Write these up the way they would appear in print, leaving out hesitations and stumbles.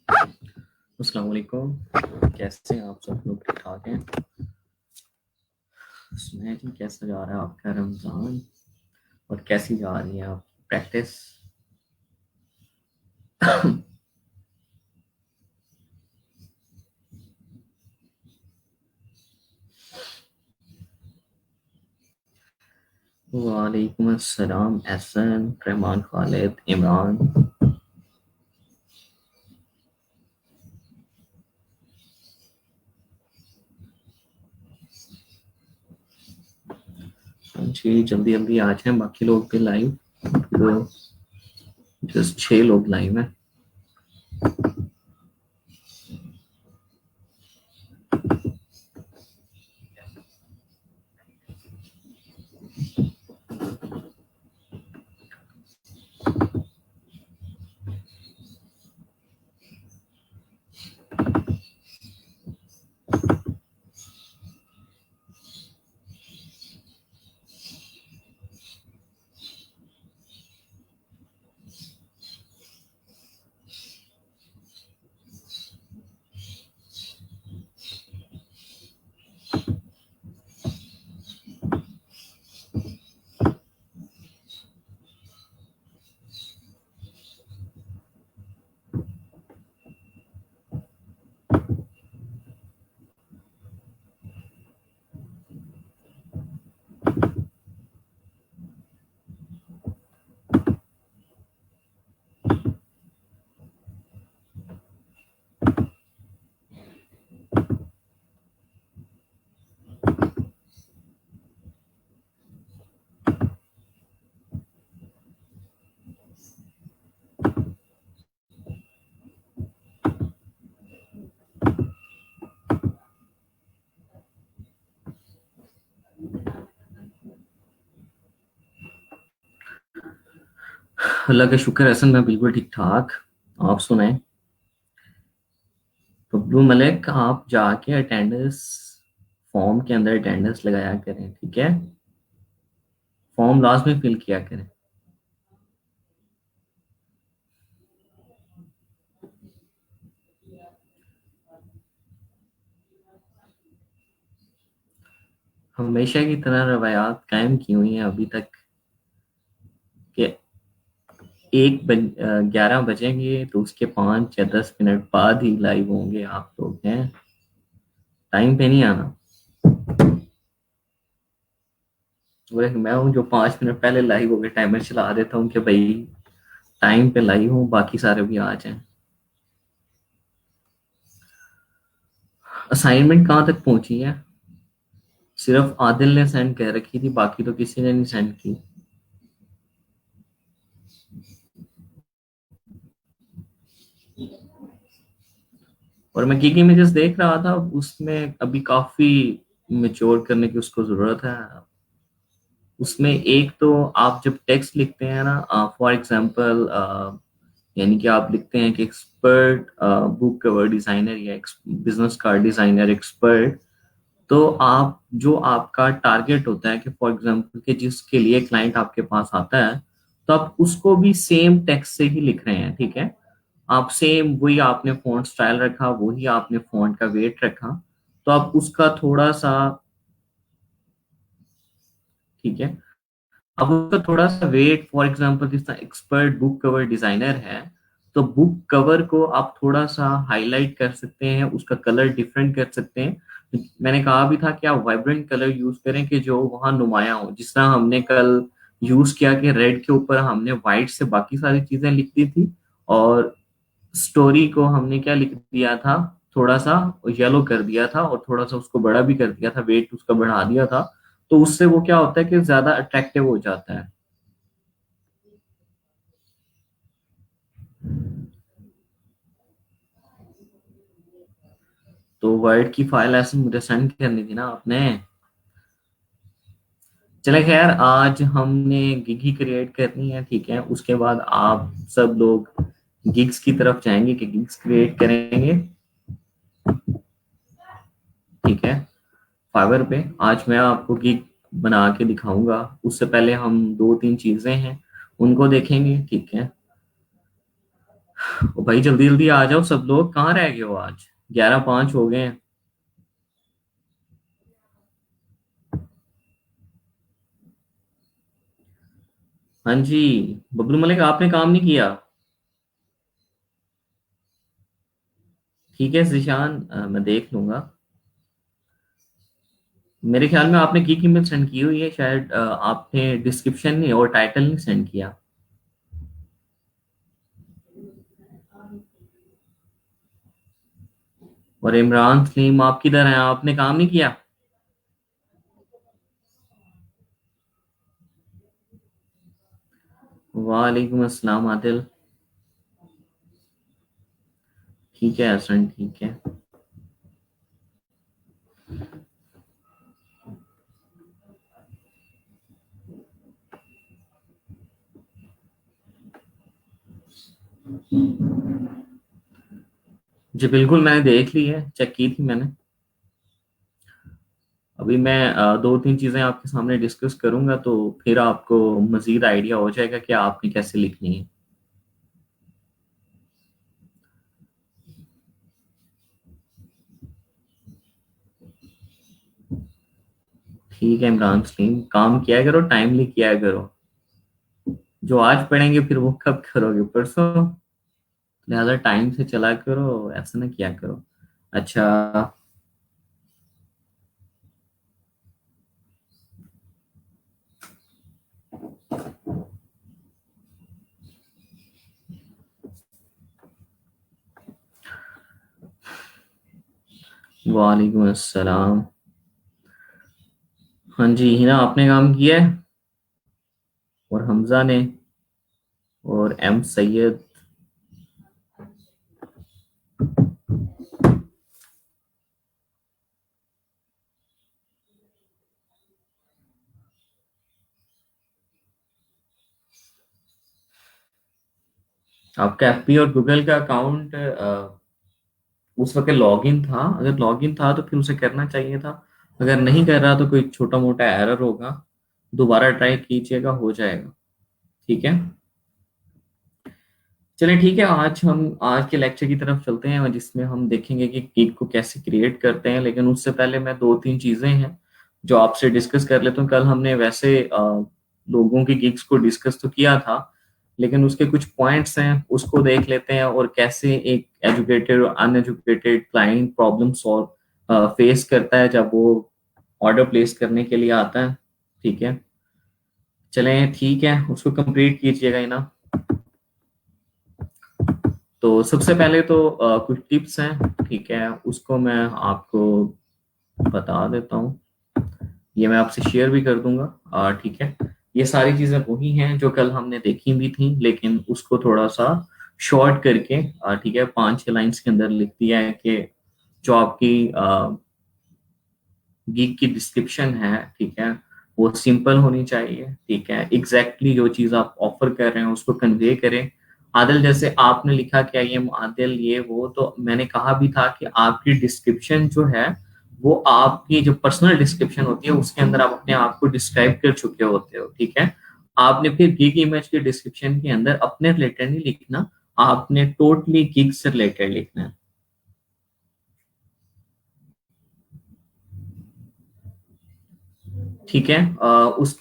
अस्सलाम वालेकुम। कैसे हैं आप सब लोग? ठीक ठाक हैं? सुनाए जी, कैसा जा रहा है आपका रमज़ान और कैसी जा रही है आपकी प्रैक्टिस? वालेकुम अस्सलाम एहसन, रहमान, खालिद, इमरान। जी जल्दी जल्दी आ जाएं, बाकी लोग भी लाइव। तो जस्ट 6 लोग लाइव हैं। अल्लाह का शुक्र है, हसन मैं बिल्कुल ठीक ठाक। आप सुनाएं। बबलू मलिक, आप जाके अटेंडेंस फॉर्म के अंदर अटेंडेंस लगाया करें, ठीक है? फॉर्म लास्ट में फिल किया करें। हमेशा की तरह रवायात कायम की हुई हैं अभी तक कि 11 बजेंगे तो उसके 5 या 10 मिनट बाद ही लाइव होंगे। आप लोग हैं, टाइम पे नहीं आना। और एक मैं हूँ जो 5 मिनट पहले लाइव हो गए, टाइमर चला देता हूँ कि भाई टाइम पे लाइव हूँ, बाकी सारे भी आ जाएं। असाइनमेंट कहाँ तक पहुंची है? सिर्फ आदिल ने सेंड कर रखी थी, बाकी तो किसी ने नहीं सेंड की। और मैं गिग इमेजेस देख रहा था, उसमें अभी काफी मेच्योर करने की उसको जरूरत है। उसमें एक तो आप जब टेक्स्ट लिखते हैं ना, फॉर एग्जांपल यानी कि आप लिखते हैं कि एक्सपर्ट बुक कवर डिजाइनर या बिजनेस कार्ड डिजाइनर एक्सपर्ट, तो आप जो आपका टारगेट होता है कि फॉर एग्जांपल कि जिसके लिए क्लाइंट आपके पास आता है, तो आप उसको भी सेम टेक्स्ट से ही लिख रहे हैं, ठीक है? आप सेम वही आपने फॉन्ट स्टाइल रखा, वही आपने फॉन्ट का वेट रखा, तो आप उसका थोड़ा सा, ठीक है, अब उसका थोड़ा सा वेट, फॉर एग्जांपल जिस तरह एक्सपर्ट बुक कवर डिजाइनर है, तो बुक कवर को आप थोड़ा सा हाईलाइट कर सकते हैं, उसका कलर डिफरेंट कर सकते हैं। मैंने कहा भी था कि आप वाइब्रेंट कलर यूज करें कि जो वहां नुमाया हो, जिस तरह हमने कल यूज किया कि रेड के ऊपर हमने व्हाइट से बाकी सारी चीजें लिख दी थी, और स्टोरी को हमने क्या लिख दिया था, थोड़ा सा येलो कर दिया था और थोड़ा सा उसको बड़ा भी कर दिया था, वेट उसका बढ़ा दिया था। तो उससे वो क्या होता है कि ज्यादा अट्रैक्टिव हो जाता है। तो वर्ड की फाइल ऐसे मुझे सेंड करनी थी ना आपने। चले खैर, आज हमने गिग ही क्रिएट करनी है, ठीक है? उसके बाद आप सब लोग गिग्स की तरफ जाएंगे कि गिग्स क्रिएट करेंगे, ठीक है? फाइवर पे आज मैं आपको गिग बना के दिखाऊंगा। उससे पहले हम 2-3 चीजें हैं, उनको देखेंगे, ठीक है? ओ भाई जल्दी जल्दी आ जाओ, सब लोग कहाँ रह गए हो आज? 11:05 हो गए हैं। हाँ जी। बबलू मलिक, आपने काम नहीं किया? ठीक है जिशान, मैं देख लूंगा। मेरे ख्याल में आपने की ईमेल सेंड की हुई है शायद, आपने डिस्क्रिप्शन नहीं और टाइटल नहीं सेंड किया। और इमरान सलीम, आप किधर हैं? आपने काम नहीं किया? वालेकुम अस्सलाम आदिल। ठीक है हसन, ठीक है। जी बिल्कुल, मैंने देख ली है, चेक की थी मैंने। अभी मैं दो तीन चीजें आपके सामने डिस्कस करूंगा तो फिर आपको मजीद आइडिया हो जाएगा कि आपने कैसे लिखनी है। ठीक है इमरान सलीम, काम किया करो, टाइमली किया करो। जो आज पढ़ेंगे फिर वो कब करोगे? परसों। लिहाजा टाइम से चला करो, ऐसा ना किया करो। अच्छा। वालेकुम अस्सलाम। हाँ जी, हिना आपने काम किया है? और हमजा ने? और एम सैयद? आपका एफपी और गूगल का अकाउंट उस वक्त लॉगिन था? अगर लॉगिन था तो फिर उसे करना चाहिए था। अगर नहीं कर रहा तो कोई छोटा मोटा एरर होगा। दोबारा ट्राई कीजिएगा, हो जाएगा। ठीक है। चलिए ठीक है, आज हम आज के लेक्चर की तरफ चलते हैं जिसमें हम देखेंगे कि गिग को कैसे क्रिएट करते हैं। लेकिन उससे पहले मैं दो तीन चीजें हैं जो आपसे डिस्कस कर लेता हूँ। कल हमने वैसे लोगों की गिग्स को डिस्कस तो किया था, लेकिन उसके कुछ पॉइंट्स हैं उसको देख लेते हैं, और कैसे एक एजुकेटेड और uneducated client problem solve face करता है जब वो ऑर्डर प्लेस करने के लिए आता है। ठीक है। चलें ठीक है, उसको कंप्लीट कीजिएगा ना। तो सबसे पहले तो कुछ टिप्स हैं, ठीक है, उसको मैं आपको बता देता हूँ। ये मैं आपसे शेयर भी कर दूंगा। ठीक है। ये सारी चीजें वही हैं जो कल हमने देखी भी थी, लेकिन उसको थोड़ा सा शॉर्ट करके ठीक है 5-6 लाइंस के अंदर लिख दिया है कि जो आपकी गीक की डिस्क्रिप्शन है, ठीक है, वो सिंपल होनी चाहिए। ठीक है, एग्जैक्टली जो चीज आप ऑफर कर रहे हैं उसको कन्वे करें। आदिल, जैसे आपने लिखा कि आई एम आदिल ये वो, तो मैंने कहा भी था कि आपकी डिस्क्रिप्शन जो है वो आपकी जो पर्सनल डिस्क्रिप्शन होती है उसके अंदर आप अपने आप को डिस्क्राइब कर चुके होते हो। ठीक है। आपने फिर गिग इमेज के डिस्क्रिप्शन के अंदर अपने रिलेटेड नहीं लिखना, आपने टोटली गिग से रिलेटेड लिखना है। ठीक है। उस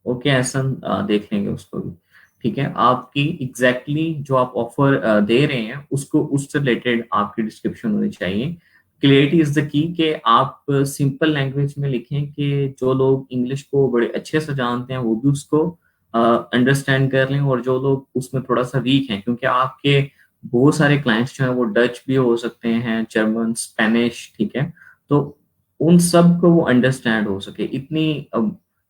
ओके एहसन, देख लेंगे उसको भी। ठीक है, आपकी एग्जैक्टली जो आप ऑफर दे रहे हैं उसको उससे रिलेटेड आपकी डिस्क्रिप्शन होनी चाहिए। क्लियरिटी इज द की कि आप सिंपल लैंग्वेज में लिखें कि जो लोग इंग्लिश को बड़े अच्छे से जानते हैं वो भी उसको अंडरस्टैंड कर लें, और जो लोग उसमें थोड़ा सा वीक हैं, क्योंकि आपके बहुत सारे क्लाइंट्स जो हैं वो डच भी हो सकते हैं, जर्मन, स्पेनिश, ठीक है, तो उन सब को वो अंडरस्टैंड हो सके इतनी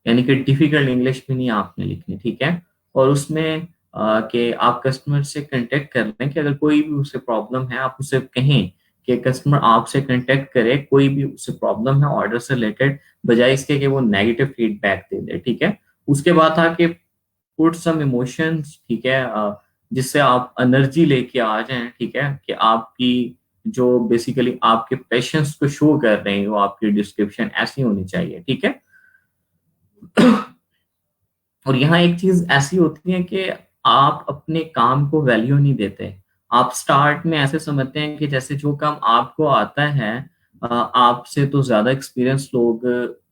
यानी कि डिफिकल्ट इंग्लिश भी नहीं आपने लिखनी। ठीक है। और उसमें कि आप कस्टमर से कांटेक्ट कर लें कि अगर कोई भी उसे प्रॉब्लम है आप उसे कहें कि कस्टमर आपसे कांटेक्ट करे, कोई भी उसे प्रॉब्लम है ऑर्डर से रिलेटेड, बजाय इसके कि वो नेगेटिव फीडबैक दे दे। ठीक है। उसके बाद था कि पुट सम इमोशंस, ठीक है, जिससे आप एनर्जी लेके आ जाएं। ठीक है, कि आपकी जो बेसिकली आपके पेशेंस को शो कर रहे हैं वो आपकी डिस्क्रिप्शन ऐसी होनी चाहिए। ठीक है। और यहाँ एक चीज ऐसी होती है कि आप अपने काम को वैल्यू नहीं देते, आप स्टार्ट में ऐसे समझते हैं कि जैसे जो काम आपको आता है, आपसे तो ज्यादा एक्सपीरियंस लोग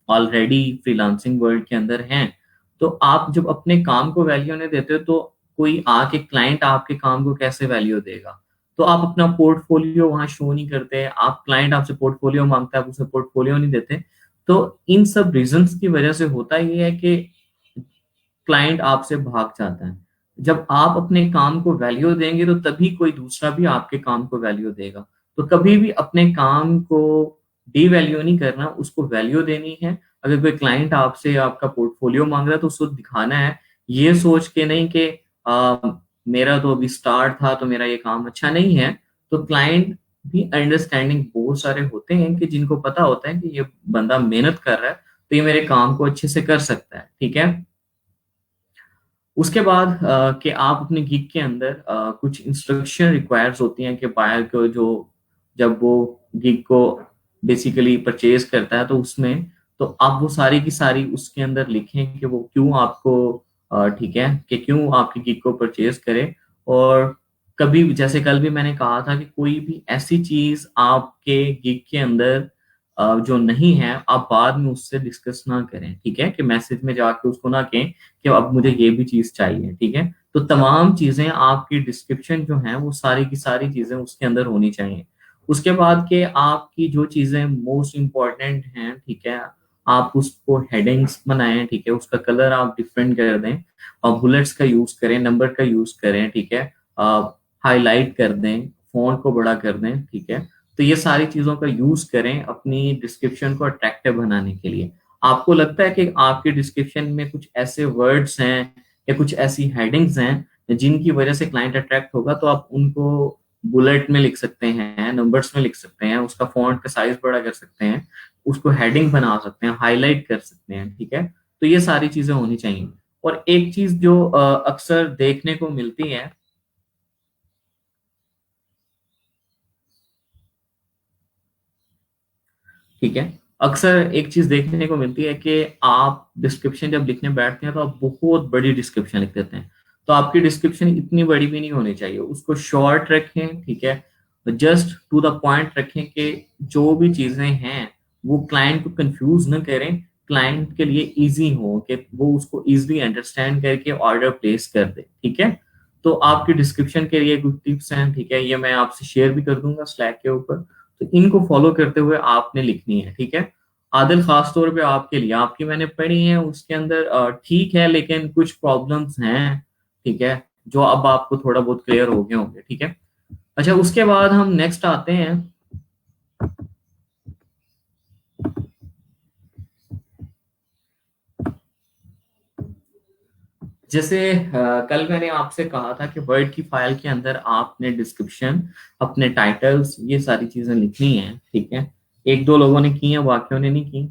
ऑलरेडी फ्रीलांसिंग वर्ल्ड के अंदर हैं, तो आप जब अपने काम को वैल्यू नहीं देते हो तो कोई आके क्लाइंट आपके काम को कैसे वैल्यू देगा? तो आप अपना पोर्टफोलियो वहां शो नहीं करते, आप क्लाइंट आपसे पोर्टफोलियो मांगता है, आप उसे पोर्टफोलियो नहीं देते। तो इन सब रीजंस की वजह से होता ये है कि क्लाइंट आपसे भाग जाता है। जब आप अपने काम को वैल्यू देंगे तो तभी कोई दूसरा भी आपके काम को वैल्यू देगा। तो कभी भी अपने काम को डीवैल्यू नहीं करना, उसको वैल्यू देनी है। अगर कोई क्लाइंट आपसे आपका पोर्टफोलियो मांग रहा है तो उसको दिखाना है, ये सोच के नहीं कि आ, मेरा तो अभी स्टार्ट था तो मेरा ये काम अच्छा नहीं है। तो क्लाइंट भी अंडरस्टैंडिंग बहुत सारे होते हैं कि जिनको पता होता है कि ये बंदा मेहनत कर रहा है तो ये मेरे काम को अच्छे से कर सकता है, ठीक है। उसके बाद कि आप अपने गिग के अंदर कुछ इंस्ट्रक्शन रिक्वायर्स होती हैं कि बायर को जो जब वो गिग को बेसिकली परचेज करता है तो उसमें तो आप वो सारी की सारी उसके अंदर लिखें कि वो क्यों आपको ठीक है कि क्यों आपकी गिग को परचेज करे। और कभी जैसे कल भी मैंने कहा था कि कोई भी ऐसी चीज आपके गिग के अंदर जो नहीं है आप बाद में उससे डिस्कस ना करें, ठीक है, कि मैसेज में जाके उसको ना कहें कि अब मुझे ये भी चीज चाहिए, ठीक है। तो तमाम चीजें आपकी डिस्क्रिप्शन जो है वो सारी की सारी चीजें उसके अंदर होनी चाहिए। उसके बाद के आपकी जो चीजें मोस्ट इम्पोर्टेंट हैं, ठीक है, आप उसको हेडिंग्स बनाएं, ठीक है, उसका कलर आप डिफरेंट कर दें और बुलेट्स का यूज करें, नंबर का यूज करें, ठीक है, हाईलाइट कर दें, फॉन्ट को बड़ा कर दें, ठीक है। तो ये सारी चीजों का यूज करें अपनी डिस्क्रिप्शन को अट्रैक्टिव बनाने के लिए। आपको लगता है कि आपके डिस्क्रिप्शन में कुछ ऐसे वर्ड्स हैं या कुछ ऐसी हेडिंग्स हैं जिनकी वजह से क्लाइंट अट्रैक्ट होगा, तो आप उनको बुलेट में लिख सकते हैं, नंबर्स में लिख सकते हैं, उसका फॉन्ट का साइज बड़ा कर सकते हैं, उसको हेडिंग बना सकते हैं, हाईलाइट कर सकते हैं, ठीक है। तो ये सारी चीजें होनी चाहिए। और एक चीज जो अक्सर देखने को मिलती है, ठीक है, अक्सर एक चीज देखने को मिलती है कि आप डिस्क्रिप्शन जब लिखने बैठते हैं तो आप बहुत बड़ी डिस्क्रिप्शन लिख देते हैं। तो आपकी डिस्क्रिप्शन इतनी बड़ी भी नहीं होनी चाहिए, उसको शॉर्ट रखें, ठीक है, जस्ट टू द पॉइंट रखें कि जो भी चीजें हैं वो क्लाइंट को कंफ्यूज न करें, क्लाइंट के लिए इजी हो कि वो उसको इजीली अंडरस्टैंड करके ऑर्डर प्लेस कर दे, ठीक है। तो आपकी डिस्क्रिप्शन के लिए कुछ टिप्स हैं, ठीक है, ये मैं आपसे शेयर भी कर दूंगा स्लैक के ऊपर। तो इनको फॉलो करते हुए आपने लिखनी है, ठीक है। आदिल, खास तौर पे आपके लिए, आपकी मैंने पढ़ी है उसके अंदर ठीक है लेकिन कुछ प्रॉब्लम्स हैं, ठीक है, जो अब आपको थोड़ा बहुत क्लियर हो गए होंगे, ठीक है। अच्छा, उसके बाद हम नेक्स्ट आते हैं। जैसे कल मैंने आपसे कहा था कि वर्ड की फाइल के अंदर आपने डिस्क्रिप्शन, अपने टाइटल्स, ये सारी चीजें लिखनी है, ठीक है। एक दो लोगों ने की है, बाकियों ने नहीं की,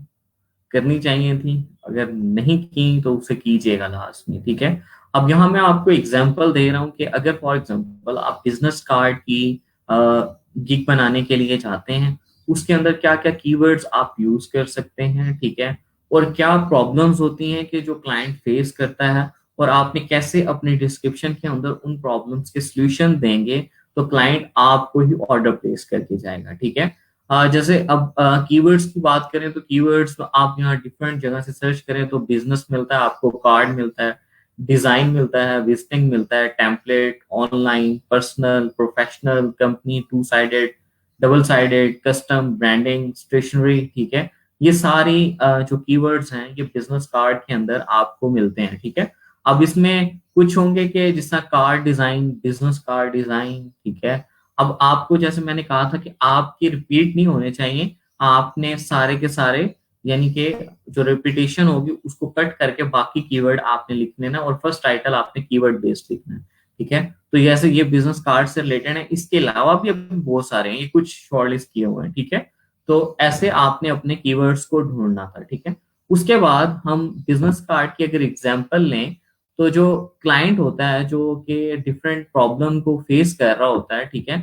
करनी चाहिए थी। अगर नहीं की तो उसे कीजिएगा लास्ट में, ठीक है। अब यहाँ मैं आपको एग्जांपल दे रहा हूँ कि अगर फॉर एग्जांपल आप बिजनेस कार्ड की गिग बनाने के लिए चाहते हैं, उसके अंदर क्या क्या कीवर्ड्स आप यूज कर सकते हैं, ठीक है, और क्या प्रॉब्लम्स होती हैं कि जो क्लाइंट फेस करता है, और आपने कैसे अपने डिस्क्रिप्शन के अंदर उन प्रॉब्लम्स के सॉल्यूशन देंगे तो क्लाइंट आपको ही ऑर्डर प्लेस करके जाएगा, ठीक है। जैसे अब कीवर्ड्स की बात करें तो कीवर्ड्स आप यहाँ डिफरेंट जगह से सर्च करें तो बिजनेस मिलता है आपको, कार्ड मिलता है, डिजाइन मिलता है, विजिटिंग मिलता है, template, online, personal, professional, company, two sided, double sided, custom, branding, stationery, ठीक है। ये सारी जो कीवर्ड्स हैं ये बिजनेस कार्ड के अंदर आपको मिलते हैं, ठीक है। अब इसमें कुछ होंगे कि जिस तरह card design, business card design, ठीक है। अब आपको जैसे मैंने कहा था कि आपकी रिपीट नहीं होने चाहिए, आपने सारे के सारे यानी कि जो रिपीटेशन होगी उसको कट करके बाकी कीवर्ड आपने लिखने ना, और फर्स्ट टाइटल आपने कीवर्ड बेस्ड लिखना है, ठीक है। तो जैसे ये बिजनेस कार्ड से रिलेटेड है, इसके अलावा भी अभी बहुत सारे हैं, ये कुछ शॉर्टलिस्ट किए हुए हैं, ठीक है। तो ऐसे आपने अपने कीवर्ड्स को ढूंढना था, ठीक है। उसके बाद हम बिजनेस कार्ड की अगर एग्जांपल लें तो जो क्लाइंट होता है जो कि डिफरेंट प्रॉब्लम को फेस कर रहा होता है, ठीक है,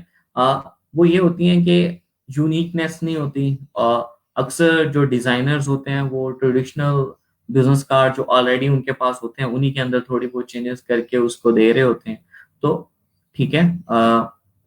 वो ये होती है कि यूनिकनेस नहीं होती। अक्सर जो डिजाइनर्स होते हैं वो ट्रेडिशनल बिजनेस कार्ड जो ऑलरेडी उनके पास होते हैं उन्हीं के अंदर थोड़ी बहुत चेंजेस करके उसको दे रहे होते हैं। तो ठीक है,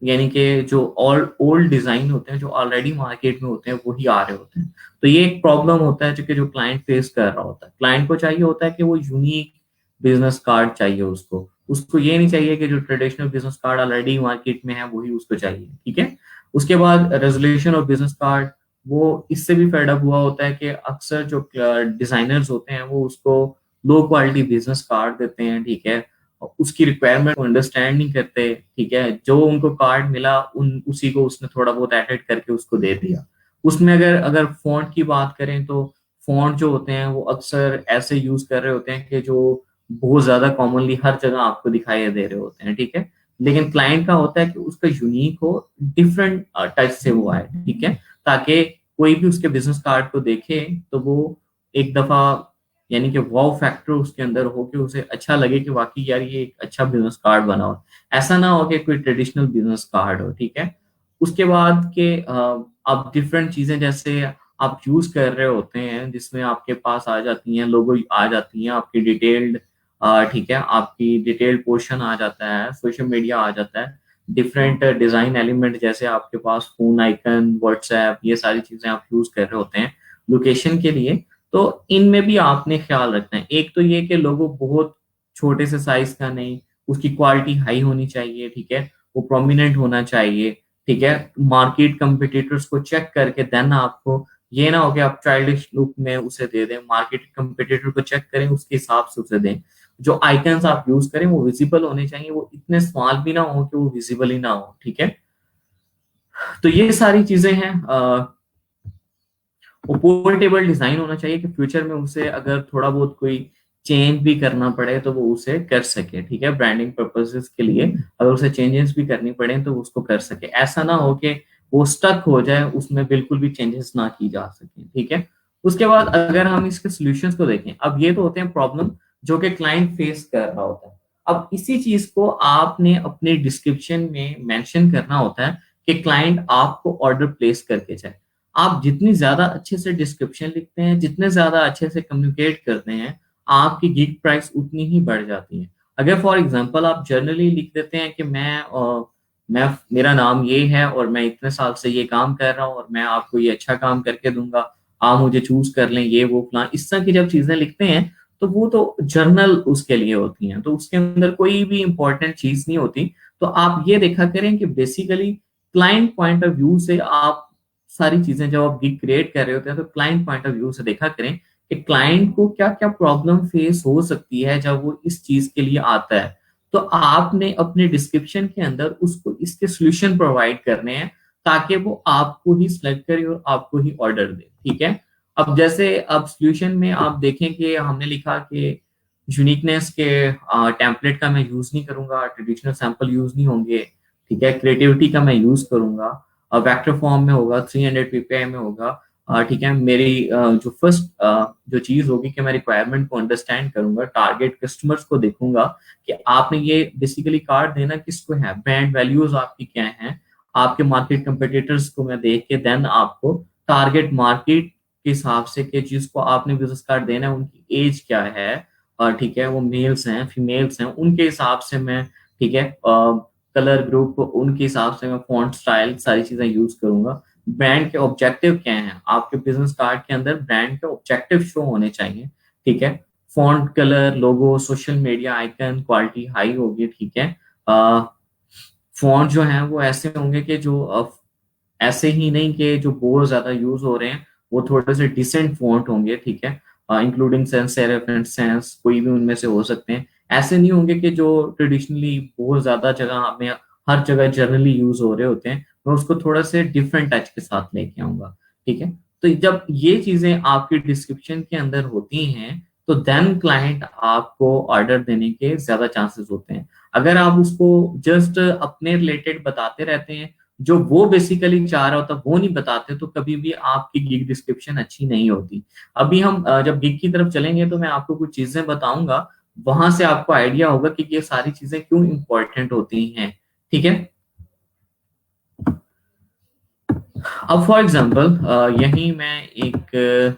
यानी कि जो ओल्ड डिजाइन होते हैं जो ऑलरेडी मार्केट में होते हैं वही आ रहे होते हैं। तो ये एक प्रॉब्लम होता है जो कि जो क्लाइंट फेस कर रहा होता है। क्लाइंट को चाहिए होता है कि वो यूनिक बिजनेस कार्ड चाहिए उसको। उसको ये नहीं चाहिए कि जो traditional business card already market में है वही उसको चाहिए, ठीक है। उसके बाद रेजोल्यूशन और बिजनेस कार्ड, वो इससे भी फेड अप हुआ होता है कि अक्सर जो डिजाइनर्स होते हैं वो उसको लो क्वालिटी बिजनेस कार्ड देते हैं, ठीक है। उसकी रिक्वायरमेंट को अंडरस्टैंड नहीं करते, ठीक है। जो उनको कार्ड मिला उन उसी को उसने थोड़ा बहुत एडिट करके उसको दे दिया। उसमें अगर अगर फॉन्ट की बात करें तो फॉन्ट जो होते हैं वो अक्सर ऐसे यूज कर रहे होते हैं कि जो बहुत ज्यादा कॉमनली हर जगह आपको दिखाई दे रहे होते हैं, ठीक है। लेकिन क्लाइंट का होता है कि उसका यूनिक हो, डिफरेंट टच से वो आए, ठीक है। ताकि कोई भी उसके बिजनेस कार्ड को देखे तो वो एक दफा, यानी कि वाव फैक्टर उसके अंदर हो कि उसे अच्छा लगे कि वाकई यार ये एक अच्छा बिजनेस कार्ड बना हो। ऐसा ना हो कि कोई ट्रेडिशनल बिजनेस कार्ड हो, ठीक है। उसके बाद के आप डिफरेंट चीजें जैसे आप यूज कर रहे होते हैं जिसमें आपके पास आ जाती हैं लोगो, आ जाती हैं आपकी डिटेल्ड, ठीक है, आपकी डिटेल्ड पोर्शन आ जाता है, सोशल मीडिया आ जाता है, डिफरेंट डिजाइन एलिमेंट जैसे आपके पास फोन आइकन, व्हाट्सएप, ये सारी चीजें आप यूज कर रहे होते हैं लोकेशन के लिए। तो इनमें भी आपने ख्याल रखना है। एक तो ये कि लोगो बहुत छोटे से साइज का नहीं, उसकी क्वालिटी हाई होनी चाहिए, ठीक है। वो प्रोमिनेंट होना चाहिए, ठीक है। मार्केट कंपिटिटर्स को चेक करके देन आपको, ये ना हो कि आप चाइल्डिश लुक में उसे दे दें। मार्केट कंपिटिटर को चेक करें, उसके हिसाब से उसे दें। जो आइकन्स आप यूज करें वो विजिबल होने चाहिए, वो इतने स्मॉल भी ना हो कि वो विजिबल ही ना हो, ठीक है। तो ये सारी चीजें हैं। वो पोर्टेबल डिजाइन होना चाहिए कि फ्यूचर में उसे अगर थोड़ा बहुत कोई चेंज भी करना पड़े तो वो उसे कर सके, ठीक है। ब्रांडिंग पर्पसेस के लिए अगर उसे चेंजेस भी करनी पड़े तो उसको कर सके। ऐसा ना हो कि वो स्टक हो जाए, उसमें बिल्कुल भी चेंजेस ना की जा सके, ठीक है। उसके बाद अगर हम इसके सॉल्यूशंस को देखें, अब ये तो होते हैं प्रॉब्लम जो कि क्लाइंट फेस कर रहा होता है। अब इसी चीज को आपने अपने डिस्क्रिप्शन में मेंशन करना होता है कि क्लाइंट आपको ऑर्डर प्लेस करके जाए। आप जितनी ज्यादा अच्छे से डिस्क्रिप्शन लिखते हैं, जितने ज्यादा अच्छे से कम्युनिकेट करते हैं, आपकी गिग प्राइस उतनी ही बढ़ जाती है। अगर फॉर एग्जांपल आप जर्नली लिख देते हैं कि मैं मेरा नाम ये है और मैं इतने साल से ये काम कर रहा हूँ और मैं आपको ये अच्छा काम करके दूंगा, आप मुझे चूज कर लें, ये वो प्लान, इस तरह की जब चीजें लिखते हैं तो वो तो जर्नल उसके लिए होती हैं, तो उसके अंदर कोई भी इंपॉर्टेंट चीज नहीं होती। तो आप ये देखा करें कि basically client point of view से आप सारी चीजें जब आप गिग क्रिएट कर रहे होते हैं तो क्लाइंट पॉइंट ऑफ व्यू से देखा करें कि क्लाइंट को क्या क्या प्रॉब्लम फेस हो सकती है जब वो इस चीज के लिए आता है। तो आपने अपने डिस्क्रिप्शन के अंदर उसको इसके सॉल्यूशन प्रोवाइड करने हैं ताकि वो आपको ही सिलेक्ट करे और आपको ही ऑर्डर दे, ठीक है। अब जैसे अब सॉल्यूशन में आप देखें कि हमने लिखा कि यूनिकनेस के टेम्पलेट का मैं यूज नहीं करूंगा, ट्रेडिशनल सैंपल यूज नहीं होंगे, ठीक है। क्रिएटिविटी का मैं यूज करूंगा, वेक्टर फॉर्म में होगा, 300 पीपीआई में होगा, ठीक है। मेरी जो फर्स्ट जो चीज होगी कि मैं रिक्वायरमेंट को अंडरस्टैंड करूंगा, टारगेट कस्टमर्स को देखूंगा कि आपने ये बेसिकली कार्ड देना किसको है, ब्रांड वैल्यूज आपकी क्या हैं, आपके मार्केट कंपिटिटर्स को मैं देख के देन आपको टारगेट मार्केट के हिसाब से कि जिसको आपने बिजनेस कार्ड देना है उनकी एज क्या है, ठीक है, वो मेल्स हैं फीमेल्स हैं, उनके हिसाब से मैं, ठीक है, कलर ग्रुप उनके हिसाब से मैं फॉन्ट स्टाइल सारी चीजें यूज करूंगा। ब्रांड के ऑब्जेक्टिव क्या हैं, आपके बिजनेस कार्ड के अंदर ब्रांड के ऑब्जेक्टिव शो होने चाहिए, ठीक है। Font colour, logo, social media icon, quality high होगी, ठीक है। फॉन्ट जो है वो ऐसे होंगे कि जो ऐसे ही नहीं कि जो बहुत ज्यादा यूज हो रहे हैं, वो थोड़े से डिसेंट फॉन्ट होंगे, ठीक है। Including sans serif and sense, कोई भी उनमें से हो सकते हैं। ऐसे नहीं होंगे कि जो ट्रेडिशनली बहुत ज्यादा जगह में हर जगह जनरली यूज हो रहे होते हैं, मैं उसको थोड़ा से डिफरेंट टच के साथ लेके आऊंगा, ठीक है। तो जब ये चीजें आपकी डिस्क्रिप्शन के अंदर होती हैं तो देन क्लाइंट आपको ऑर्डर देने के ज्यादा चांसेस होते हैं। अगर आप उसको जस्ट अपने रिलेटेड बताते रहते हैं, जो वो बेसिकली चाह रहा होता वो नहीं बताते, तो कभी भी आपकी गिग डिस्क्रिप्शन अच्छी नहीं होती। अभी हम जब गिग की तरफ चलेंगे तो मैं आपको कुछ चीजें बताऊंगा, वहां से आपको आइडिया होगा कि ये सारी चीजें क्यों इंपॉर्टेंट होती हैं, ठीक है। अब फॉर एग्जांपल यहीं मैं एक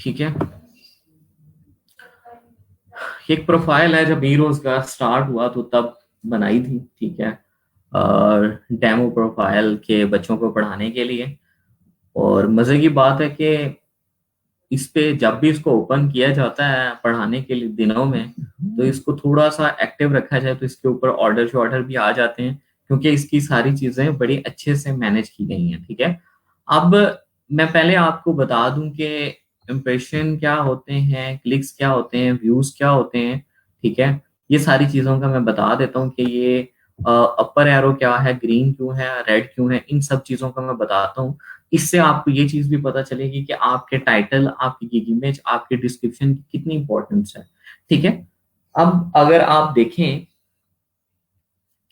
ठीक है, एक प्रोफाइल है, जब हीरोज का स्टार्ट हुआ तो तब बनाई थी, ठीक है, और डेमो प्रोफाइल के बच्चों को पढ़ाने के लिए। और मजे की बात है कि इस पे जब भी इसको ओपन किया जाता है पढ़ाने के लिए दिनों में, तो इसको थोड़ा सा एक्टिव रखा जाए तो इसके ऊपर ऑर्डर भी आ जाते हैं, क्योंकि इसकी सारी चीजें बड़ी अच्छे से मैनेज की गई हैं। ठीक है, अब मैं पहले आपको बता दूं कि इम्प्रेशन क्या होते हैं, क्लिक्स क्या होते हैं, व्यूज क्या होते हैं। ठीक है, ये सारी चीजों का मैं बता देता हूँ कि ये अपर एरो क्या है, ग्रीन क्यों है, रेड क्यों है, इन सब चीजों का मैं बताता हूँ। इससे आपको ये चीज भी पता चलेगी कि आपके टाइटल, आपकी गिग इमेज, आपके डिस्क्रिप्शन की कितनी इंपॉर्टेंस है। ठीक है, अब अगर आप देखें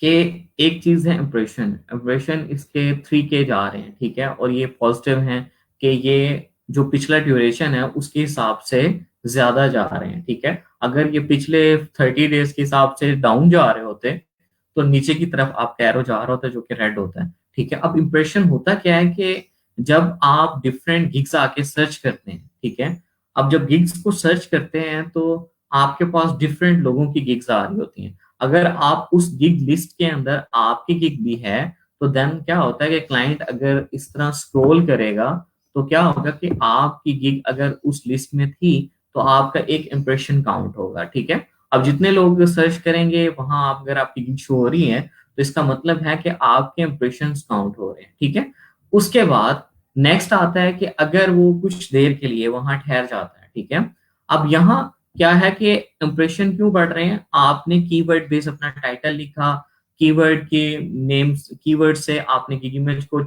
कि एक चीज है इम्प्रेशन, इम्प्रेशन इसके 3K जा रहे हैं। ठीक है, और ये पॉजिटिव है कि ये जो पिछला ड्यूरेशन है उसके हिसाब से ज्यादा जा रहे हैं। ठीक है, अगर ये पिछले 30 डेज के हिसाब से डाउन जा रहे होते तो नीचे की तरफ आपका एरो जा रहा होता है जो कि रेड होता है। ठीक है, अब इंप्रेशन होता क्या है कि जब आप डिफरेंट गिग्स आके सर्च करते हैं, ठीक है, अब जब गिग्स को सर्च करते हैं तो आपके पास डिफरेंट लोगों की गिग्स आ रही होती हैं। अगर आप उस गिग लिस्ट के अंदर आपकी गिग भी है तो देन क्या होता है कि क्लाइंट अगर इस तरह स्क्रॉल करेगा तो क्या होगा कि आपकी गिग अगर उस लिस्ट में थी तो आपका एक इंप्रेशन काउंट होगा। ठीक है, अब जितने लोग सर्च करेंगे वहां आप अगर आपकी गिग शो हो रही है तो इसका मतलब है कि आपके इंप्रेशन काउंट हो रहे हैं। ठीक है, उसके बाद नेक्स्ट आता है कि अगर वो कुछ देर के लिए वहां ठहर जाता है। ठीक है, अब यहाँ क्या है कि इंप्रेशन क्यों बढ़ रहे हैं, आपने कीवर्ड बेस अपना टाइटल लिखा, कीवर्ड के नेम्स, कीवर्ड से आपने गिग इमेज को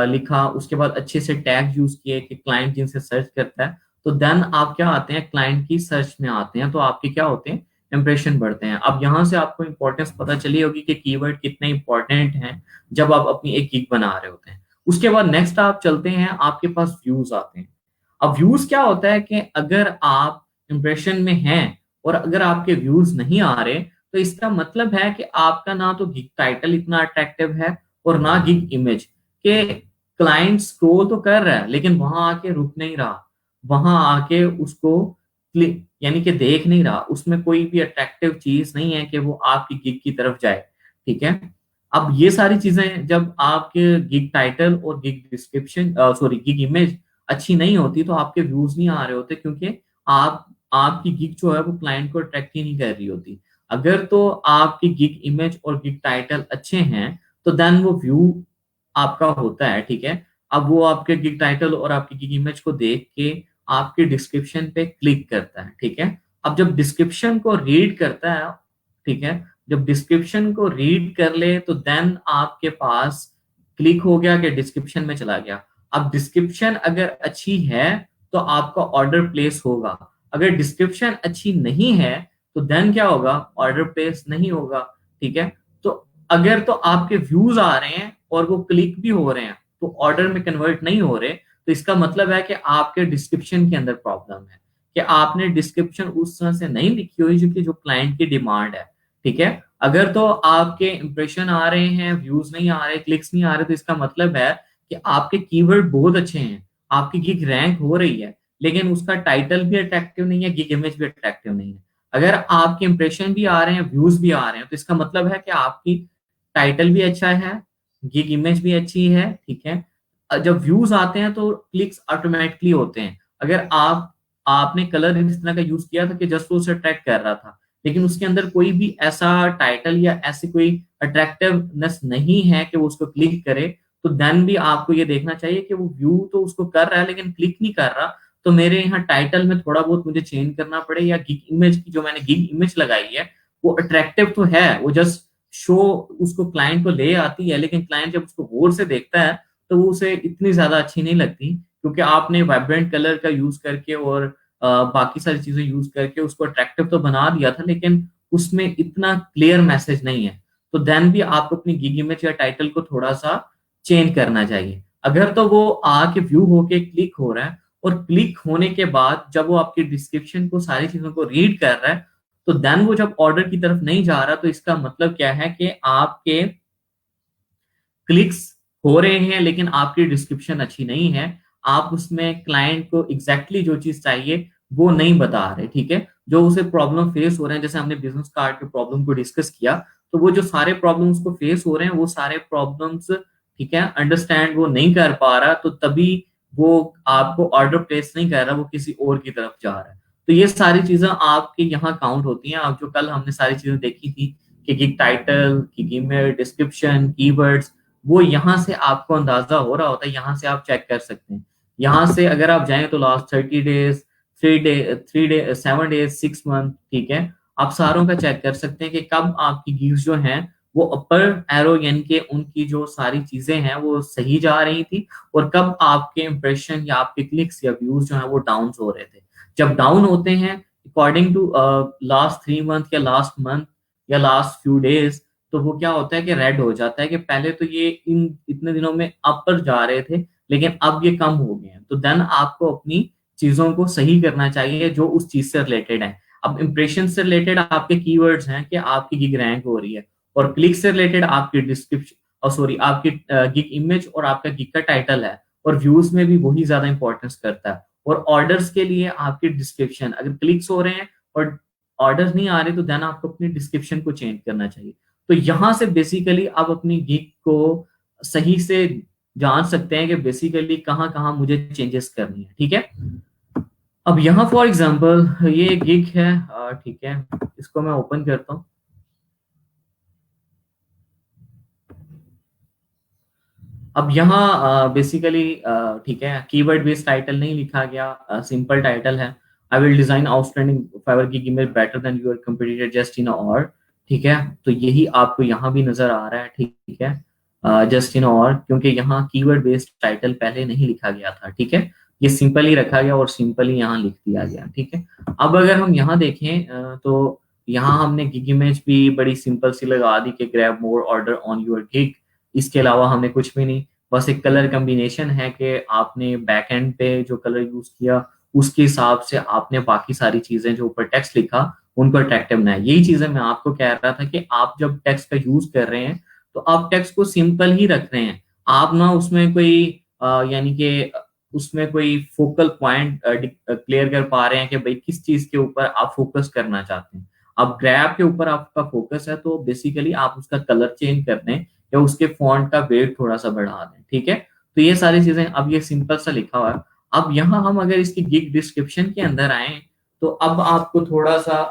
लिखा, उसके बाद अच्छे से टैग यूज किए कि क्लाइंट जिनसे सर्च करता है, तो देन आप क्या आते हैं, क्लाइंट की सर्च में आते हैं, तो आपके क्या होते हैं, इंप्रेशन बढ़ते हैं। अब यहाँ से आपको इंपॉर्टेंस पता चली होगी कि कीवर्ड कितने इंपॉर्टेंट हैं जब आप अपनी एक गिग बना रहे होते हैं। उसके बाद नेक्स्ट आप चलते हैं, आपके पास व्यूज आते हैं। अब व्यूज क्या होता है कि अगर आप इंप्रेशन में हैं और अगर आपके व्यूज नहीं आ रहे तो इसका मतलब है कि आपका ना तो गिग टाइटल इतना अट्रैक्टिव है और ना गिग इमेज, के क्लाइंट स्क्रॉल तो कर रहा है लेकिन वहां आके रुक नहीं रहा, वहां आके उसको क्लिक यानी कि देख नहीं रहा, उसमें कोई भी अट्रैक्टिव चीज नहीं है कि वो आपकी गिग की तरफ जाए। ठीक है, अब ये सारी चीजें जब आपके गिग टाइटल और gig description, sorry gig image अच्छी नहीं होती तो आपके व्यूज नहीं आ रहे होते, क्योंकि आप आपकी गिग जो है वो क्लाइंट को अट्रैक्ट ही नहीं कर रही होती। अगर तो आपकी गिग इमेज और गिग टाइटल अच्छे हैं तो देन वो व्यू आपका होता है। ठीक है, अब वो आपके गिग टाइटल और आपकी गिग इमेज को देख के आपके डिस्क्रिप्शन पे क्लिक करता है। ठीक है, अब जब डिस्क्रिप्शन को रीड करता है, ठीक है, जब डिस्क्रिप्शन को रीड कर ले तो देन आपके पास क्लिक हो गया कि डिस्क्रिप्शन में चला गया। अब डिस्क्रिप्शन अगर अच्छी है तो आपका ऑर्डर प्लेस होगा, अगर डिस्क्रिप्शन अच्छी नहीं है तो देन क्या होगा, ऑर्डर प्लेस नहीं होगा। ठीक है, तो अगर तो आपके व्यूज आ रहे हैं और वो क्लिक भी हो रहे हैं तो ऑर्डर में कन्वर्ट नहीं हो रहे, तो इसका मतलब है कि आपके डिस्क्रिप्शन के अंदर प्रॉब्लम है, कि आपने डिस्क्रिप्शन उस तरह से नहीं लिखी हुई जो क्लाइंट की डिमांड है। ठीक है, अगर तो आपके इंप्रेशन आ रहे हैं, व्यूज नहीं आ रहे, क्लिक्स नहीं आ रहे, तो इसका मतलब है कि आपके कीवर्ड बहुत अच्छे हैं, आपकी गिग रैंक हो रही है, लेकिन उसका टाइटल भी अट्रैक्टिव नहीं है, गिग इमेज भी अट्रैक्टिव नहीं है। अगर आपके इंप्रेशन भी आ रहे हैं, व्यूज भी आ रहे हैं, तो इसका मतलब है कि आपकी टाइटल भी अच्छा है, गिग इमेज भी अच्छी है। ठीक है, जब व्यूज आते हैं तो क्लिक्स ऑटोमेटिकली होते हैं। अगर आपने कलर इस तरह का यूज किया था कि जस्ट वो उसे अट्रैक्ट कर रहा था, लेकिन उसके अंदर कोई भी ऐसा टाइटल या ऐसी कोई अट्रैक्टिवनेस नहीं है कि वो उसको क्लिक करे, तो देन भी आपको ये देखना चाहिए कि वो व्यू तो उसको कर रहा है लेकिन क्लिक नहीं कर रहा, तो मेरे यहाँ टाइटल में थोड़ा बहुत मुझे चेंज करना पड़े, या गिग इमेज की जो मैंने गिग इमेज लगाई है वो अट्रैक्टिव तो है, वो जस्ट शो उसको क्लाइंट को ले आती है, लेकिन क्लाइंट जब उसको गौर से देखता है तो वो उसे इतनी ज्यादा अच्छी नहीं लगती, क्योंकि आपने वाइब्रेंट कलर का यूज करके और बाकी सारी चीजें यूज करके उसको अट्रैक्टिव तो बना दिया था, लेकिन उसमें इतना क्लियर मैसेज नहीं है। तो देन भी आपको अपनी गिग इमेज या टाइटल को थोड़ा सा चेंज करना चाहिए। अगर तो वो आके व्यू होके क्लिक हो रहा है और क्लिक होने के बाद जब वो आपकी डिस्क्रिप्शन को, सारी चीजों को रीड कर रहा है, तो देन वो जब ऑर्डर की तरफ नहीं जा रहा, तो इसका मतलब क्या है कि आपके क्लिक्स हो रहे हैं लेकिन आपकी डिस्क्रिप्शन अच्छी नहीं है, आप उसमें क्लाइंट को एग्जैक्टली जो चीज चाहिए वो नहीं बता रहे, ठीक है। जो उसे प्रॉब्लम फेस हो रहे हैं, जैसे हमने बिजनेस कार्ड के प्रॉब्लम को डिस्कस किया, तो वो जो सारे प्रॉब्लम्स को फेस हो रहे हैं वो सारे प्रॉब्लम्स, ठीक है, अंडरस्टैंड वो नहीं कर पा रहा, तो तभी वो आपको ऑर्डर प्लेस नहीं कर रहा, वो किसी और की तरफ जा रहा है। तो ये सारी चीजें आपके यहाँ काउंट होती हैं। आप जो कल हमने सारी चीजें देखी थी कि gig title, gig email, description, keywords, वो यहाँ से आपको अंदाजा हो रहा होता है, यहाँ से आप चेक कर सकते हैं। यहाँ से अगर आप जाएं तो last 30 days, 3 day 7 days, 6 month, ठीक है, आप सारों का चेक कर सकते हैं कि कब आपकी गिग्स जो हैं वो अपर एरो यानी कि उनकी जो सारी चीजें हैं वो सही जा रही थी, और कब आपके इंप्रेशन या आपके क्लिक्स या व्यूज जो है वो डाउन हो रहे थे। जब डाउन होते हैं अकॉर्डिंग टू लास्ट 3 मंथ या लास्ट मंथ या लास्ट फ्यू डेज, तो वो क्या होता है कि रेड हो जाता है कि पहले तो ये इन इतने दिनों में अपर जा रहे थे लेकिन अब ये कम हो गए हैं। तो देन आपको अपनी चीजों को सही करना चाहिए जो उस चीज से रिलेटेड है। अब इंप्रेशन से रिलेटेड आपके कीवर्ड्स हैं कि आपकी गिग रैंक हो रही है, और क्लिक से रिलेटेड आपकी डिस्क्रिप्शन, और सॉरी आपकी गिग इमेज और आपका गिग का टाइटल है, और व्यूज में भी वही ज्यादा इंपॉर्टेंस करता है। और ऑर्डर्स के लिए आपकी डिस्क्रिप्शन, अगर क्लिक्स हो रहे हैं और ऑर्डर्स नहीं आ रहे तो देन आपको अपनी डिस्क्रिप्शन को चेंज करना चाहिए। तो यहां से बेसिकली आप अपनी गिग को सही से जान सकते हैं कि बेसिकली कहाँ कहाँ मुझे चेंजेस करनी है, ठीक है। अब यहाँ फॉर एग्जांपल ये गिग है, ठीक है, इसको मैं ओपन करता हूँ। अब यहाँ बेसिकली ठीक है, कीवर्ड बेस्ड टाइटल नहीं लिखा गया, सिंपल टाइटल है, I will design outstanding Fiverr gig image better than your competitor just in और, ठीक है। तो यही आपको यहाँ भी नजर आ रहा है, ठीक है, जस्ट इन और, क्योंकि यहाँ कीवर्ड बेस्ड टाइटल पहले नहीं लिखा गया था, ठीक है। ये सिंपल ही रखा गया और सिंपल ही यहाँ लिख दिया गया, ठीक है। अब अगर हम यहाँ देखें तो यहाँ हमने गिग इमेज भी बड़ी सिंपल सी लगा दी कि grab more order on your gig. इसके अलावा हमने कुछ भी नहीं, बस एक कलर कॉम्बिनेशन है कि आपने बैक एंड पे जो कलर यूज किया उसके हिसाब से आपने बाकी सारी चीजें जो ऊपर टेक्स्ट लिखा उनको अट्रैक्टिव बनाया। यही चीजें मैं आपको कह रहा था कि आप जब टेक्स्ट का यूज कर रहे हैं तो आप टेक्स्ट को सिंपल ही रख रहे हैं। आप ना उसमें कोई यानी कि उसमें कोई फोकल पॉइंट क्लियर कर पा रहे हैं कि भाई किस चीज के ऊपर आप फोकस करना चाहते हैं। अब ग्रैब के ऊपर आपका फोकस है तो बेसिकली आप उसका कलर चेंज कर दें या उसके फॉन्ट का वेट थोड़ा सा बढ़ा दें, ठीक है। तो ये सारी चीजें, अब ये सिंपल सा लिखा हुआ है। अब यहाँ हम अगर इसकी गिग डिस्क्रिप्शन के अंदर आए तो अब आपको थोड़ा सा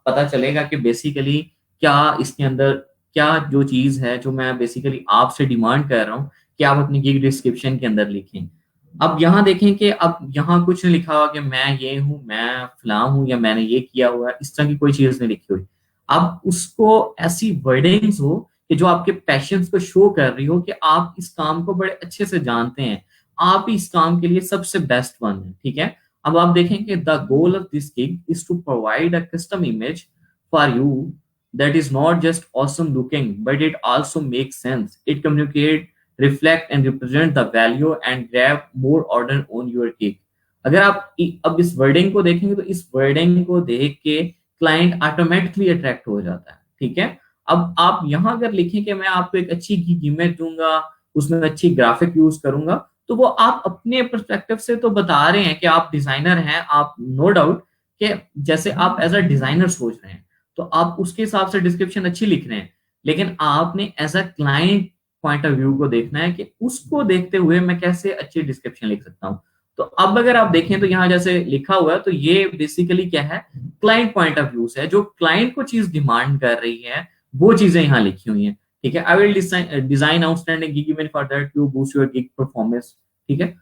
पता चलेगा कि बेसिकली क्या इसके अंदर, क्या जो चीज है जो मैं बेसिकली आपसे डिमांड कर रहा हूँ कि आप अपनी गिग डिस्क्रिप्शन के अंदर लिखें। अब यहाँ देखें कि अब यहाँ कुछ नहीं लिखा हुआ कि मैं ये हूँ, मैं फलां हूँ, या मैंने ये किया हुआ है, इस तरह की कोई चीज नहीं लिखी हुई। अब उसको ऐसी वर्डिंग्स हो कि जो आपके पैशंस को शो कर रही हो कि आप इस काम को बड़े अच्छे से जानते हैं, आप ही इस काम के लिए सबसे बेस्ट वन है, ठीक है। अब आप देखेंगे the goal of this gig is to provide a custom image for you that is not just awesome looking but it also makes sense, it communicate, reflect and represent the value and grab more order on your gig। अगर आप अब इस wording को देखेंगे तो इस wording को देख के क्लाइंट ऑटोमेटिकली अट्रैक्ट हो जाता है, ठीक है। अब आप यहाँ अगर लिखें कि मैं आपको एक अच्छी गिग इमेज दूंगा, उसमें अच्छी ग्राफिक यूज करूंगा, तो वो आप अपने परस्पेक्टिव से तो बता रहे हैं कि आप डिजाइनर हैं, आप नो डाउट कि जैसे आप एज अ डिजाइनर सोच रहे हैं तो आप उसके हिसाब से डिस्क्रिप्शन अच्छी लिख रहे हैं, लेकिन आपने as a client point of view को देखना है कि उसको देखते हुए मैं कैसे अच्छी डिस्क्रिप्शन लिख सकता हूँ। तो अब अगर आप देखें तो यहाँ जैसे लिखा हुआ है तो ये बेसिकली क्या है, क्लाइंट पॉइंट ऑफ व्यू से जो क्लाइंट को चीज डिमांड कर रही है वो चीजें यहाँ लिखी हुई हैं, ठीक है। I will design outstanding gig image for that to boost your gig performance, ठीक है।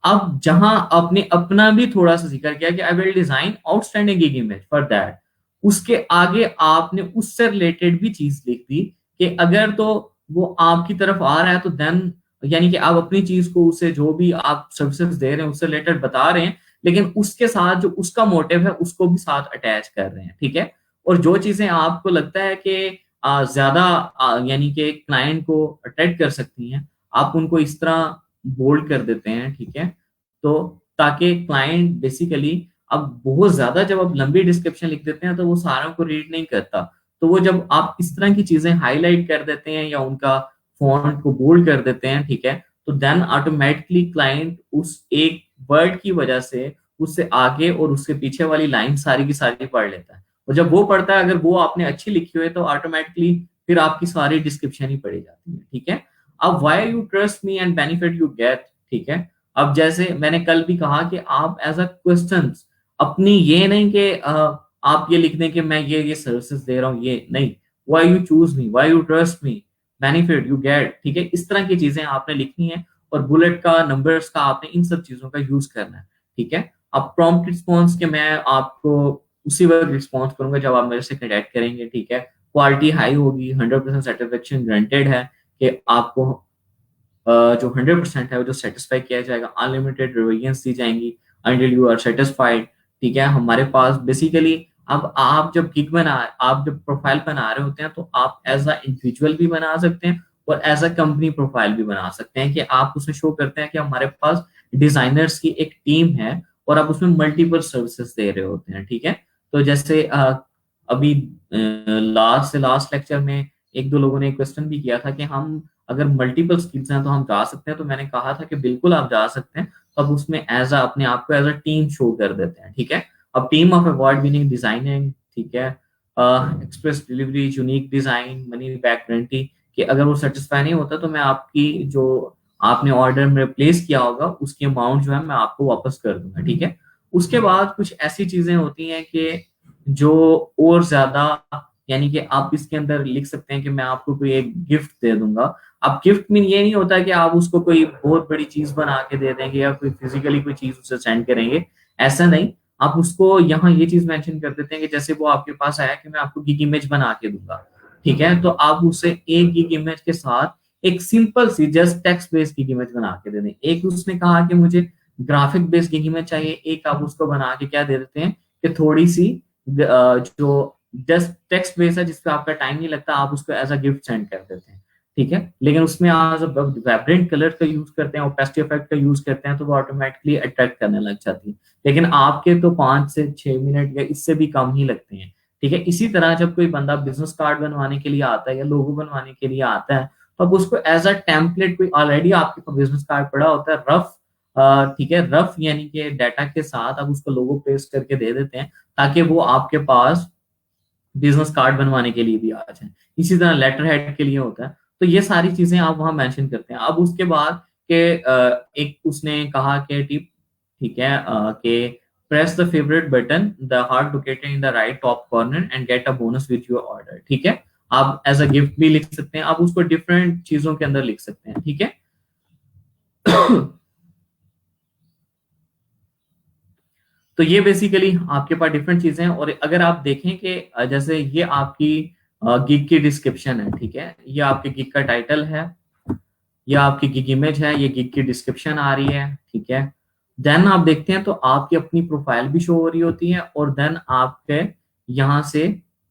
अब जहां आपने अपना भी थोड़ा सा जिक्र किया कि आई will design outstanding gig image for that, उसके आगे आपने उससे रिलेटेड भी चीज लिख दी कि अगर तो वो आपकी तरफ आ रहा है तो देन यानी कि आप अपनी चीज को उसे जो भी आप सर्विसेज दे रहे हैं उससे रिलेटेड बता रहे हैं, लेकिन उसके साथ जो उसका मोटिव है उसको भी साथ अटैच कर रहे हैं, ठीक है। और जो चीजें आपको लगता है कि ज्यादा यानी कि क्लाइंट को अट्रैक्ट कर सकती हैं, आप उनको इस तरह बोल्ड कर देते हैं, ठीक है। तो ताकि क्लाइंट बेसिकली, अब बहुत ज्यादा जब आप लंबी डिस्क्रिप्शन लिख देते हैं तो वो सारों को रीड नहीं करता, तो वो जब आप इस तरह की चीजें हाईलाइट कर देते हैं या उनका फॉन्ट को बोल्ड कर देते हैं, ठीक है, तो देन ऑटोमेटिकली क्लाइंट उस एक वर्ड की वजह से उससे आगे और उसके पीछे वाली लाइन सारी की सारी पढ़ लेता है। और जब वो पढ़ता है, अगर वो आपने अच्छी लिखी हुई है तो ऑटोमेटिकली फिर आपकी सारी डिस्क्रिप्शन ही पढ़ी जाती है। ठीक है। अब why you trust me and benefit you get. ठीक है। अब जैसे मैंने कल भी कहा कि आप एज अ क्वेश्चन अपनी ये नहीं कि आप ये लिख दें कि मैं ये सर्विसेज दे रहा हूँ, ये नहीं। Why you choose me, why you trust me, benefit you get. ठीक है। इस तरह की चीजें आपने लिखनी है और बुलेट का, नंबर्स का, आपने इन सब चीजों का यूज करना है। ठीक है। अब प्रॉम्प्ट रिस्पॉन्स के मैं आपको उसी वक्त रिस्पॉन्स करूंगा जब आप मेरे से कनेक्ट करेंगे। ठीक है। क्वालिटी हाई होगी, 100% सेटिस्फेक्शन ग्रांटेड है कि आपको जो 100% है वो जो सेटिस्फाई किया जाएगा। अनलिमिटेड रिवेरियंस दी जाएंगी अंटिल यू आर सेटिस्फाइड। ठीक है। हमारे पास बेसिकली, अब आप जब गिग बना, आप जब प्रोफाइल बना रहे होते हैं तो आप एज अ इंडिविजुअल भी बना सकते हैं और एज अ कंपनी प्रोफाइल भी बना सकते हैं कि आप उसमें शो करते हैं कि हमारे पास डिजाइनर्स की एक टीम है और आप उसमें मल्टीपल सर्विसेज दे रहे होते हैं। ठीक है। तो जैसे अभी लास्ट से लास्ट लेक्चर में एक दो लोगों ने क्वेश्चन भी किया था कि हम अगर मल्टीपल स्किल्स हैं तो हम जा सकते हैं। तो मैंने कहा था कि बिल्कुल आप जा सकते हैं। तो अब उसमें एज अ अपने आप को एज अ टीम शो कर देते हैं। ठीक है। अब team of award winning designing, ठीक है, express delivery, unique design, money back guarantee, कि अगर वो सेटिस्फाई नहीं होता तो मैं आपकी जो आपने ऑर्डर में प्लेस किया होगा उसकी अमाउंट जो है मैं आपको वापस कर दूंगा। ठीक है। उसके बाद कुछ ऐसी चीजें होती हैं कि जो और ज्यादा, यानी कि आप इसके अंदर लिख सकते हैं कि मैं आपको कोई एक गिफ्ट दे दूंगा। अब गिफ्ट में ये नहीं होता कि आप उसको कोई बहुत बड़ी चीज बना के दे देंगे या कोई फिजिकली कोई चीज उसे सेंड करेंगे, ऐसा नहीं। आप उसको यहाँ ये चीज मेंशन कर देते हैं कि जैसे वो आपके पास आया कि मैं आपको गिग इमेज बना के दूंगा। ठीक है। तो आप उसे एक गिग इमेज के साथ एक सिंपल सी just text based gig image बना के दे दें। एक उसने कहा कि मुझे ग्राफिक बेस्ड गिग इमेज चाहिए, एक आप उसको बना के क्या दे देते हैं कि थोड़ी सी जो जस्ट टेक्स्ट बेस्ड है जिसपे आपका टाइम नहीं लगता, आप उसको एज अ गिफ्ट सेंड कर देते हैं। ठीक है। लेकिन उसमें आज वाइब्रेंट कलर का यूज करते हैं और पेस्टल इफेक्ट का यूज करते हैं तो वो ऑटोमेटिकली अट्रैक्ट करने लग जाती है। लेकिन आपके तो 5 से 6 मिनट या इससे भी कम ही लगते हैं। ठीक है। इसी तरह जब कोई बंदा बिजनेस कार्ड बनवाने के लिए आता है या लोगो बनवाने के लिए आता है तो अब उसको एज अ टेम्पलेट, कोई ऑलरेडी आपके पास बिजनेस कार्ड पड़ा होता है रफ, ठीक है, रफ यानी कि डाटा के साथ आप उसको लोगो पेस्ट करके दे देते हैं ताकि वो आपके पास बिजनेस कार्ड बनवाने के लिए भी आ जाए। इसी तरह लेटर हेड के लिए होता है। तो ये सारी चीजें आप वहां मेंशन करते हैं। अब उसके बाद के एक उसने कहा कि टिप, ठीक है, कि press the favourite button, the heart located in the right top corner and get a bonus with your order. ठीक है। आप एज अ गिफ्ट भी लिख सकते हैं, आप उसको डिफरेंट चीजों के अंदर लिख सकते हैं। ठीक है। तो ये बेसिकली आपके पास डिफरेंट चीजें हैं। और अगर आप देखें कि जैसे ये आपकी गिग की डिस्क्रिप्शन है। ठीक है। ये आपके गिग का टाइटल है, ये आपकी गिग इमेज है, ये गिग की डिस्क्रिप्शन आ रही है। ठीक है। देन आप देखते हैं तो आपकी अपनी प्रोफाइल भी शो हो रही होती है और देन आपके यहाँ से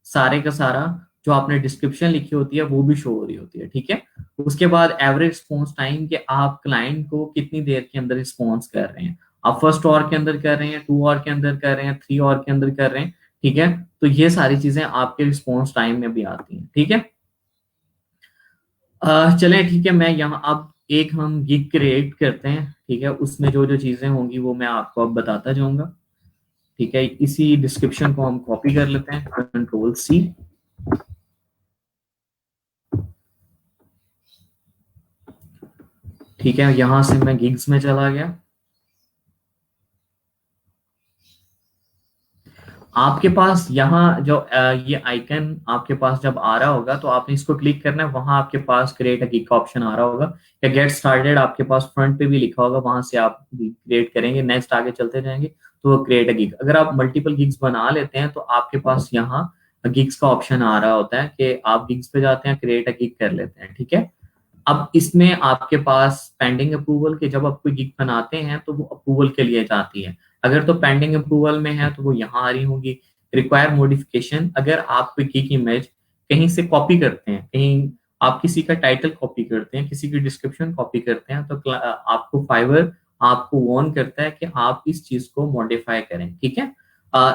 सारे का सारा जो आपने डिस्क्रिप्शन लिखी होती है वो भी शो हो रही होती है। ठीक है। उसके बाद एवरेज रिस्पॉन्स टाइम, कि आप क्लाइंट को कितनी देर के अंदर रिस्पॉन्स कर रहे हैं। आप फर्स्ट आवर के अंदर कर रहे हैं, 2 आवर के अंदर कर रहे हैं, 3 आवर के अंदर कर रहे हैं। ठीक है। तो ये सारी चीजें आपके रिस्पॉन्स टाइम में भी आती हैं। ठीक है। चलें, ठीक है, मैं यहाँ अब एक हम गिग क्रिएट करते हैं। ठीक है। उसमें जो जो चीजें होंगी वो मैं आपको अब बताता जाऊंगा। ठीक है। इसी डिस्क्रिप्शन को हम कॉपी कर लेते हैं, Ctrl+C। ठीक है। यहां से मैं गिग्स में चला गया। आपके पास यहाँ जो ये आइकन आपके पास जब आ रहा होगा तो आपने इसको क्लिक करना है। वहां आपके पास क्रिएट अ गिग का ऑप्शन आ रहा होगा या गेट स्टार्टेड आपके पास फ्रंट पे भी लिखा होगा, वहां से आप क्रिएट करेंगे। नेक्स्ट आगे चलते जाएंगे तो वो क्रिएट अ गिग। अगर आप मल्टीपल गिग्स बना लेते हैं तो आपके पास यहाँ गिग्स का ऑप्शन आ रहा होता है कि आप गिग्स पे जाते हैं, क्रिएट अ गिग कर लेते हैं। ठीक है। अब इसमें आपके पास पेंडिंग अप्रूवल के, जब आप कोई गिग बनाते हैं तो वो अप्रूवल के लिए जाती है। अगर तो पेंडिंग अप्रूवल में है तो वो यहाँ आ रही होगी। रिक्वायर मॉडिफिकेशन, अगर आप कोई गिग इमेज कहीं से कॉपी करते हैं, कहीं आप किसी का टाइटल कॉपी करते हैं, किसी की डिस्क्रिप्शन कॉपी करते हैं, तो आपको फाइवर आपको वार्न करता है कि आप इस चीज को मॉडिफाई करें। ठीक है।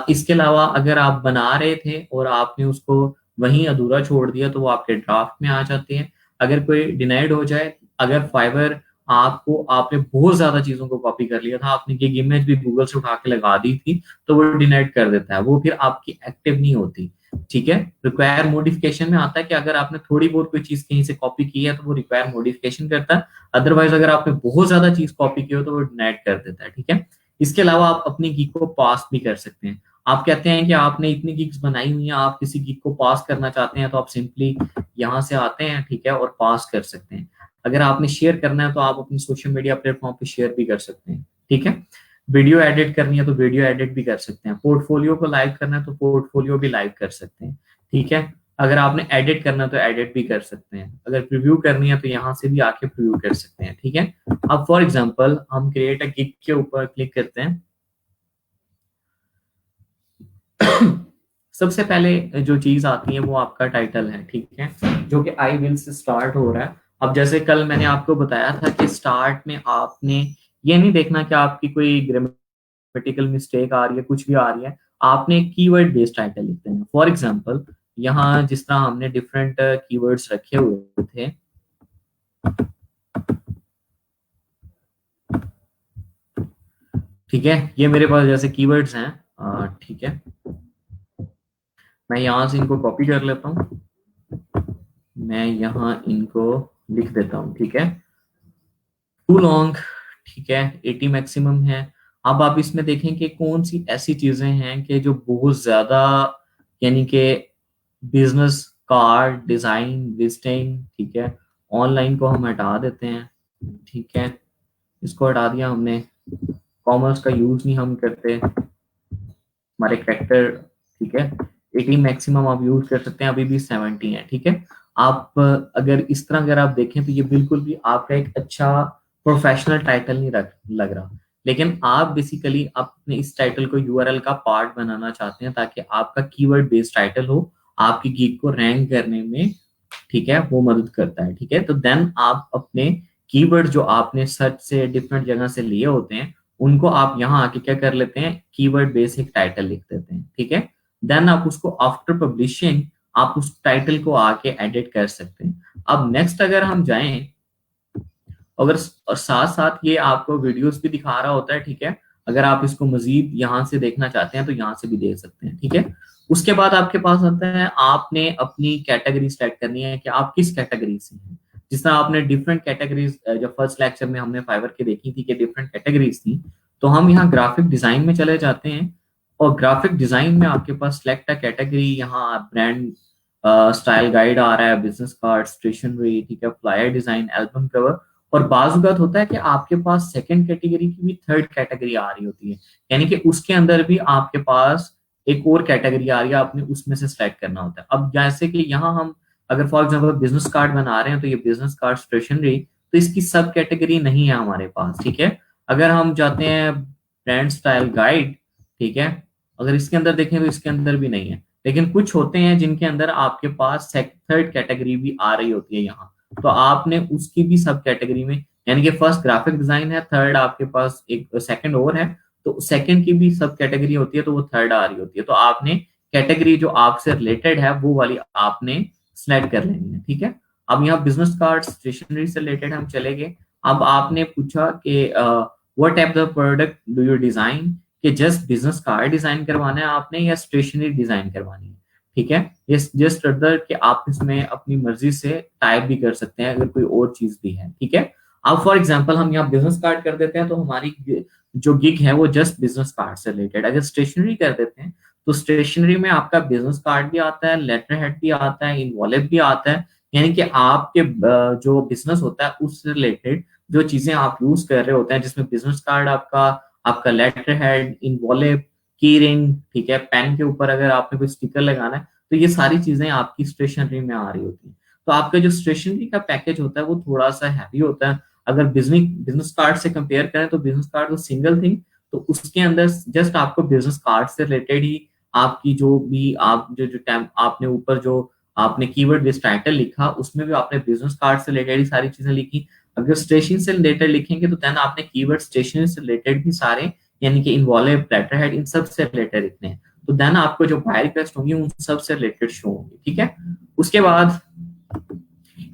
इसके अलावा अगर आप बना रहे थे और आपने उसको वहीं अधूरा छोड़ दिया तो वो आपके ड्राफ्ट में आ जाते हैं। अगर कोई डिनाइड हो जाए, अगर फाइवर आपको आपने बहुत ज्यादा चीजों को कॉपी कर लिया था, आपने एक इमेज भी गूगल से उठा के लगा दी थी, तो वो डिनाइट कर देता है, वो फिर आपकी एक्टिव नहीं होती। ठीक है, रिक्वायर मॉडिफिकेशन में आता है कि अगर आपने थोड़ी बहुत कोई चीज कहीं से कॉपी की है तो वो रिक्वायर मॉडिफिकेशन करता है, अदरवाइज अगर आपने बहुत ज्यादा चीज कॉपी की हो तो वो डिनाइट कर देता है। ठीक है, इसके अलावा आप अपनी गीक को पास भी कर सकते हैं। आप कहते हैं कि आपने इतनी गिग्स बनाई हुई हैं, आप किसी गिग को पास करना चाहते हैं, तो आप सिंपली यहाँ से आते हैं, ठीक है, और पास कर सकते हैं। अगर आपने शेयर करना है तो आप अपनी सोशल मीडिया प्लेटफॉर्म पे शेयर भी कर सकते हैं। ठीक है, वीडियो एडिट करनी है तो वीडियो एडिट भी कर सकते हैं, पोर्टफोलियो को लाइव करना है तो पोर्टफोलियो भी लाइव कर सकते हैं। ठीक है, अगर आपने एडिट करना है तो एडिट भी कर सकते हैं, अगर प्रीव्यू करनी है तो यहाँ से भी आके प्रीव्यू कर सकते हैं। ठीक है, अब फॉर एग्जाम्पल हम क्रिएट अ गिग के ऊपर क्लिक करते हैं। सबसे पहले जो चीज आती है वो आपका टाइटल है। ठीक है, जो कि आई विल से स्टार्ट हो रहा है। अब जैसे कल मैंने आपको बताया था कि स्टार्ट में आपने ये नहीं देखना कि आपकी कोई ग्रामेटिकल मिस्टेक आ रही है, कुछ भी आ रही है, आपने कीवर्ड बेस्ड टाइटल लिखते हैं। फॉर एग्जांपल यहाँ जिस तरह हमने डिफरेंट कीवर्ड्स रखे हुए थे, ठीक है, ये मेरे पास जैसे कीवर्ड्स हैं, ठीक है, मैं यहाँ से इनको कॉपी कर लेता हूँ, मैं यहाँ इनको लिख देता हूँ। ठीक है, टू लॉन्ग, ठीक है, 80 मैक्सिमम है। अब आप इसमें देखें कि कौन सी ऐसी चीजें हैं कि जो बहुत ज्यादा, यानी कि बिजनेस कार्ड डिजाइन विजिटिंग, ठीक है, ऑनलाइन को हम हटा देते हैं। ठीक है, इसको हटा दिया हमने, कॉमर्स का यूज नहीं हम करते, हमारे कैरेक्टर, ठीक है, 80 मैक्सिमम आप यूज कर सकते हैं, अभी भी 70 है। ठीक है, आप अगर इस तरह अगर आप देखें तो ये बिल्कुल भी आपका एक अच्छा प्रोफेशनल टाइटल नहीं लग रहा, लेकिन आप बेसिकली अपने इस टाइटल को यूआरएल का पार्ट बनाना चाहते हैं ताकि आपका कीवर्ड बेस्ड टाइटल हो, आपकी गीक को रैंक करने में, ठीक है, वो मदद करता है। ठीक है, तो देन आप अपने कीवर्ड जो आपने सर्च से डिफरेंट जगह से लिए होते हैं, उनको आप यहाँ आके क्या कर लेते हैं, कीवर्ड बेसिक टाइटल लिख देते हैं। ठीक है, देन आप उसको आफ्टर पब्लिशिंग आप उस टाइटल को आके एडिट कर सकते हैं। अब नेक्स्ट अगर हम जाएं, अगर और साथ साथ ये आपको वीडियोस भी दिखा रहा होता है। ठीक है, अगर आप इसको मजीद यहाँ से देखना चाहते हैं तो यहाँ से भी देख सकते हैं। ठीक है, उसके बाद आपके पास आता है, आपने अपनी कैटेगरी सेलेक्ट करनी है कि आप किस कैटेगरी से हैं। जिस तरह आपने डिफरेंट कैटेगरीज जब फर्स्ट लेक्चर में हमने फाइवर की देखी थी कि डिफरेंट कैटेगरीज थी, तो हम यहाँ ग्राफिक डिजाइन में चले जाते हैं, और ग्राफिक डिजाइन में आपके पास सिलेक्ट अ कैटेगरी, यहाँ ब्रांड स्टाइल गाइड आ रहा है, बिजनेस कार्ड, स्टेशनरी, ठीक है, फ्लायर डिजाइन, एल्बम कवर, और बाजुगत होता है कि आपके पास सेकंड कैटेगरी की भी थर्ड कैटेगरी आ रही होती है, यानी कि उसके अंदर भी आपके पास एक और कैटेगरी आ रही है, आपने उसमें से सेलेक्ट करना होता है। अब जैसे कि यहाँ हम अगर फॉर एग्जांपल बिजनेस कार्ड बना रहे हैं तो ये बिजनेस कार्ड स्टेशनरी, तो इसकी सब कैटेगरी नहीं है हमारे पास। ठीक है, अगर हम जाते हैं ब्रांड स्टाइल गाइड, ठीक है, अगर इसके अंदर देखें तो इसके अंदर भी नहीं है, लेकिन कुछ होते हैं जिनके अंदर आपके पास थर्ड कैटेगरी भी आ रही होती है यहाँ, तो आपने उसकी भी सब कैटेगरी में, यानी कि फर्स्ट ग्राफिक डिजाइन है, थर्ड आपके पास एक सेकंड और है, तो सेकंड की भी सब कैटेगरी होती है, तो वो थर्ड आ रही होती है, तो आपने कैटेगरी जो आपसे रिलेटेड है वो वाली आपने सिलेक्ट कर लेनी है। ठीक है, अब यहाँ बिजनेस कार्ड स्टेशनरी से रिलेटेड हम चले गए। अब आपने पूछा कि what type of product do you design, कि जस्ट बिजनेस कार्ड डिजाइन करवाना है आपने या स्टेशनरी डिजाइन करवानी है। ठीक है, ये जस्ट अदर कि आप इसमें अपनी मर्जी से टाइप भी कर सकते हैं अगर कोई और चीज भी है। ठीक है, अब फॉर एग्जांपल हम यहाँ बिजनेस कार्ड कर देते हैं तो हमारी जो गिग है वो जस्ट बिजनेस कार्ड से रिलेटेड। अगर स्टेशनरी कर देते हैं तो स्टेशनरी में आपका बिजनेस कार्ड भी आता है, लेटर हेड भी आता है, इनवॉल्व भी आता है, यानी कि आपके जो बिजनेस होता है उससे रिलेटेड जो चीजें आप यूज कर रहे होते हैं, जिसमें बिजनेस कार्ड आपका, आपका लेटर हेड, इनवॉल्व, की रिंग, ठीक है, पेन के ऊपर अगर आपने कोई स्टिकर लगाना है, तो ये सारी चीजें आपकी स्टेशनरी में आ रही होती है। तो आपका जो स्टेशनरी का पैकेज होता है वो थोड़ा सा हैवी होता है। अगर बिजनेस बिजनेस कार्ड से कंपेयर करें तो बिजनेस कार्ड तो सिंगल थिंग, तो उसके अंदर जस्ट आपको बिजनेस कार्ड से रिलेटेड ही आपकी जो भी आप जो टाइम आपने ऊपर जो आपने कीवर्ड बेस्ड टाइटल लिखा उसमें भी आपने बिजनेस कार्ड से रिलेटेड ही सारी चीजें लिखी। अगर स्टेशन से रिलेटेड लिखेंगे तो देन आपने कीवर्ड स्टेशन से रिलेटेड भी सारे, यानी कि इन्वॉल्व, लेटर हेड, इन सब से रिलेटेड लिखने हैं, तो देन आपको जो बाय रिक्वेस्ट होंगी उन सब से रिलेटेड शो होंगी। ठीक है, उसके बाद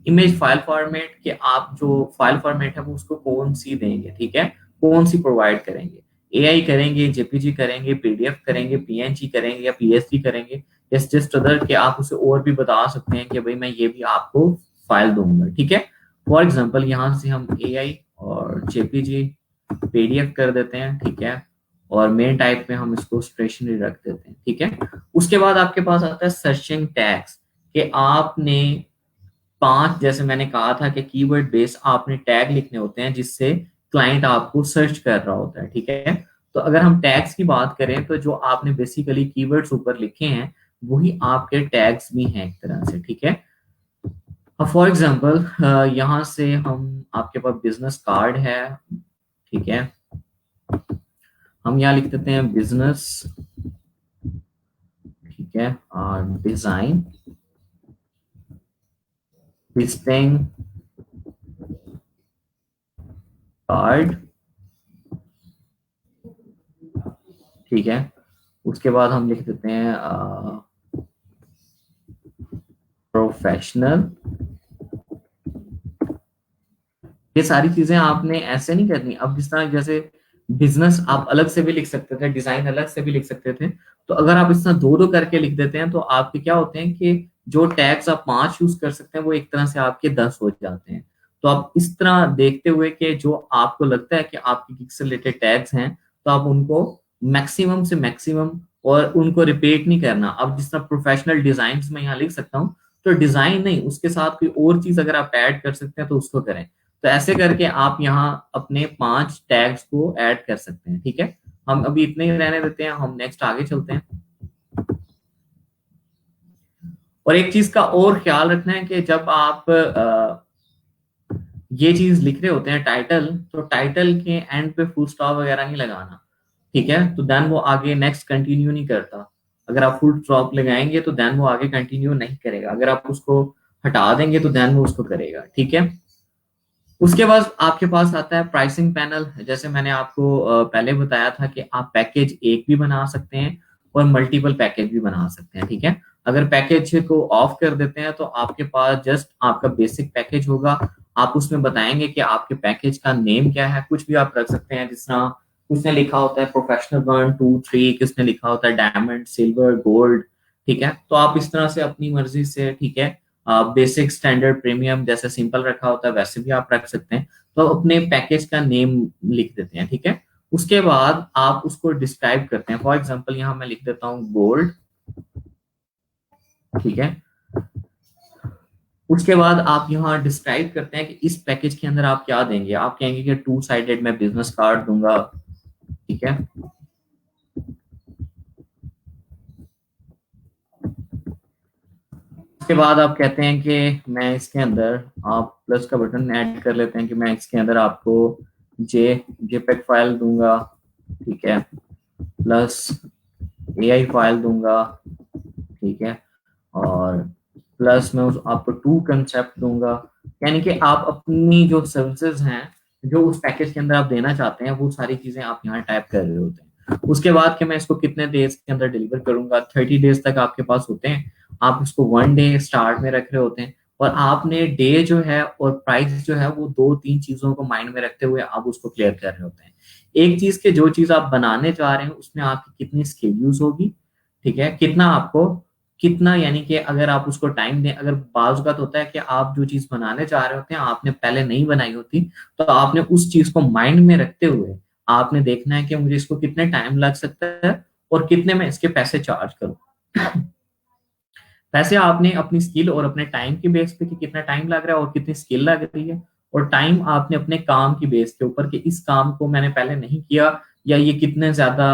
इमेज फाइल फॉर्मेट कि आप जो फाइल फॉर्मेट है वो उसको कौन सी देंगे, ठीक है, कौन सी प्रोवाइड करेंगे, एआई करेंगे, जेपीजी करेंगे, पीडीएफ करेंगे, पीएनजी करेंगे या पीएसडी करेंगे, यस जस्ट अदर कि आप उसे और भी बता सकते हैं कि भाई मैं ये भी आपको फाइल दूंगा, ठीक है। फॉर एग्जांपल यहाँ से हम एआई और जेपीजी पीडीएफ कर देते हैं, ठीक है, और मेन टाइप में हम इसको स्टेशनरी रख देते हैं, ठीक है। उसके बाद आपके पास आता है सर्चिंग टैग्स कि आपने 5, जैसे मैंने कहा था कि कीवर्ड बेस आपने टैग लिखने होते हैं जिससे क्लाइंट आपको सर्च कर रहा होता है, ठीक है। तो अगर हम टैग्स की बात करें तो जो आपने बेसिकली कीवर्ड्स ऊपर लिखे हैं वही आपके टैग्स भी हैं एक तरह से, ठीक है। अब फॉर एग्जांपल यहाँ से हम आपके पास बिजनेस कार्ड है, ठीक है, हम यहाँ लिख देते हैं बिजनेस, ठीक है, और डिजाइन विजिटिंग कार्ड, ठीक है। उसके बाद हम लिख देते हैं प्रोफेशनल। ये सारी चीजें आपने ऐसे नहीं करनी। अब जिस तरह जैसे बिजनेस आप अलग से भी लिख सकते थे, डिजाइन अलग से भी लिख सकते थे, तो अगर आप इस तरह दो दो करके लिख देते हैं तो आपके क्या होते हैं कि जो टैग्स आप 5 यूज कर सकते हैं वो एक तरह से आपके 10 हो जाते हैं। तो आप इस तरह देखते हुए कि जो आपको लगता है कि आपके गिग से रिलेटेड टैग्स हैं तो आप उनको मैक्सिमम से मैक्सिमम, और उनको रिपीट नहीं करना। अब जिस तरह प्रोफेशनल डिजाइन में यहाँ लिख सकता हूँ, तो डिजाइन नहीं, उसके साथ कोई और चीज अगर आप ऐड कर सकते हैं तो उसको करें। तो ऐसे करके आप यहाँ अपने 5 टैग्स को ऐड कर सकते हैं, ठीक है। हम अभी इतने ही रहने देते हैं, हम नेक्स्ट आगे चलते हैं। और एक चीज का और ख्याल रखना है कि जब आप ये चीज लिख रहे होते हैं टाइटल, तो टाइटल के एंड पे फुल स्टॉप वगैरह नहीं लगाना, ठीक है। तो देन वो आगे नेक्स्ट कंटिन्यू नहीं करता। अगर आप फुल स्टॉप लगाएंगे तो देन वो आगे कंटिन्यू नहीं करेगा, अगर आप उसको हटा देंगे तो देन वो उसको करेगा, ठीक है। उसके बाद आपके पास आता है प्राइसिंग पैनल। जैसे मैंने आपको पहले बताया था कि आप पैकेज एक भी बना सकते हैं और मल्टीपल पैकेज भी बना सकते हैं, ठीक है। अगर पैकेज को ऑफ कर देते हैं तो आपके पास जस्ट आपका बेसिक पैकेज होगा। आप उसमें बताएंगे कि आपके पैकेज का नेम क्या है, कुछ भी आप रख सकते हैं, जिस तरह उसने लिखा होता है प्रोफेशनल 1 2 3, किसने लिखा होता है डायमंड सिल्वर गोल्ड, ठीक है। तो आप इस तरह से अपनी मर्जी से, ठीक है, बेसिक स्टैंडर्ड प्रीमियम जैसे सिंपल रखा होता है वैसे भी आप रख सकते हैं। तो अपने पैकेज का नेम लिख देते हैं, ठीक है। उसके बाद आप उसको डिस्क्राइब करते हैं। फॉर एग्जांपल यहाँ मैं लिख देता हूँ गोल्ड, ठीक है। उसके बाद आप यहाँ डिस्क्राइब करते हैं कि इस पैकेज के अंदर आप क्या देंगे। आप कहेंगे कि 2 साइडेड मैं बिजनेस कार्ड दूंगा, ठीक है। उसके बाद आप कहते हैं कि मैं इसके अंदर, आप प्लस का बटन ऐड कर लेते हैं कि मैं इसके अंदर आपको जेपेग फाइल दूंगा, ठीक है, प्लस एआई फाइल दूंगा, ठीक है, और प्लस मैं उस आपको 2 कंसेप्ट दूंगा। यानी कि आप अपनी जो सर्विसेज हैं जो उस पैकेज के अंदर आप देना चाहते हैं वो सारी चीजें आप यहाँ टाइप कर रहे होते हैं। उसके बाद कि मैं इसको कितने डेज के अंदर डिलीवर करूंगा, 30 डेज तक आपके पास होते हैं। आप उसको 1 डे स्टार्ट में रख रहे होते हैं, और आपने डे जो है और प्राइस जो है वो 2 3 चीजों को माइंड में रखते हुए आप उसको क्लियर कर रहे होते हैं। एक चीज के जो चीज आप बनाने जा रहे हैं उसमें आपकी कितनी स्किल यूज होगी, ठीक है, कितना आपको, कितना, यानी कि अगर आप उसको टाइम दें। अगर बाज़ होता है कि आप जो चीज बनाने जा रहे होते हैं आपने पहले नहीं बनाई होती, तो आपने उस चीज को माइंड में रखते हुए आपने देखना है कि मुझे इसको कितने टाइम लग सकता है और कितने में इसके पैसे चार्ज करूं। पैसे आपने अपनी स्किल और अपने टाइम की बेस पे कि कितना टाइम लग रहा है और कितनी स्किल लग रही है, और टाइम आपने अपने काम की बेस के ऊपर कि इस काम को मैंने पहले नहीं किया या ये कितने ज्यादा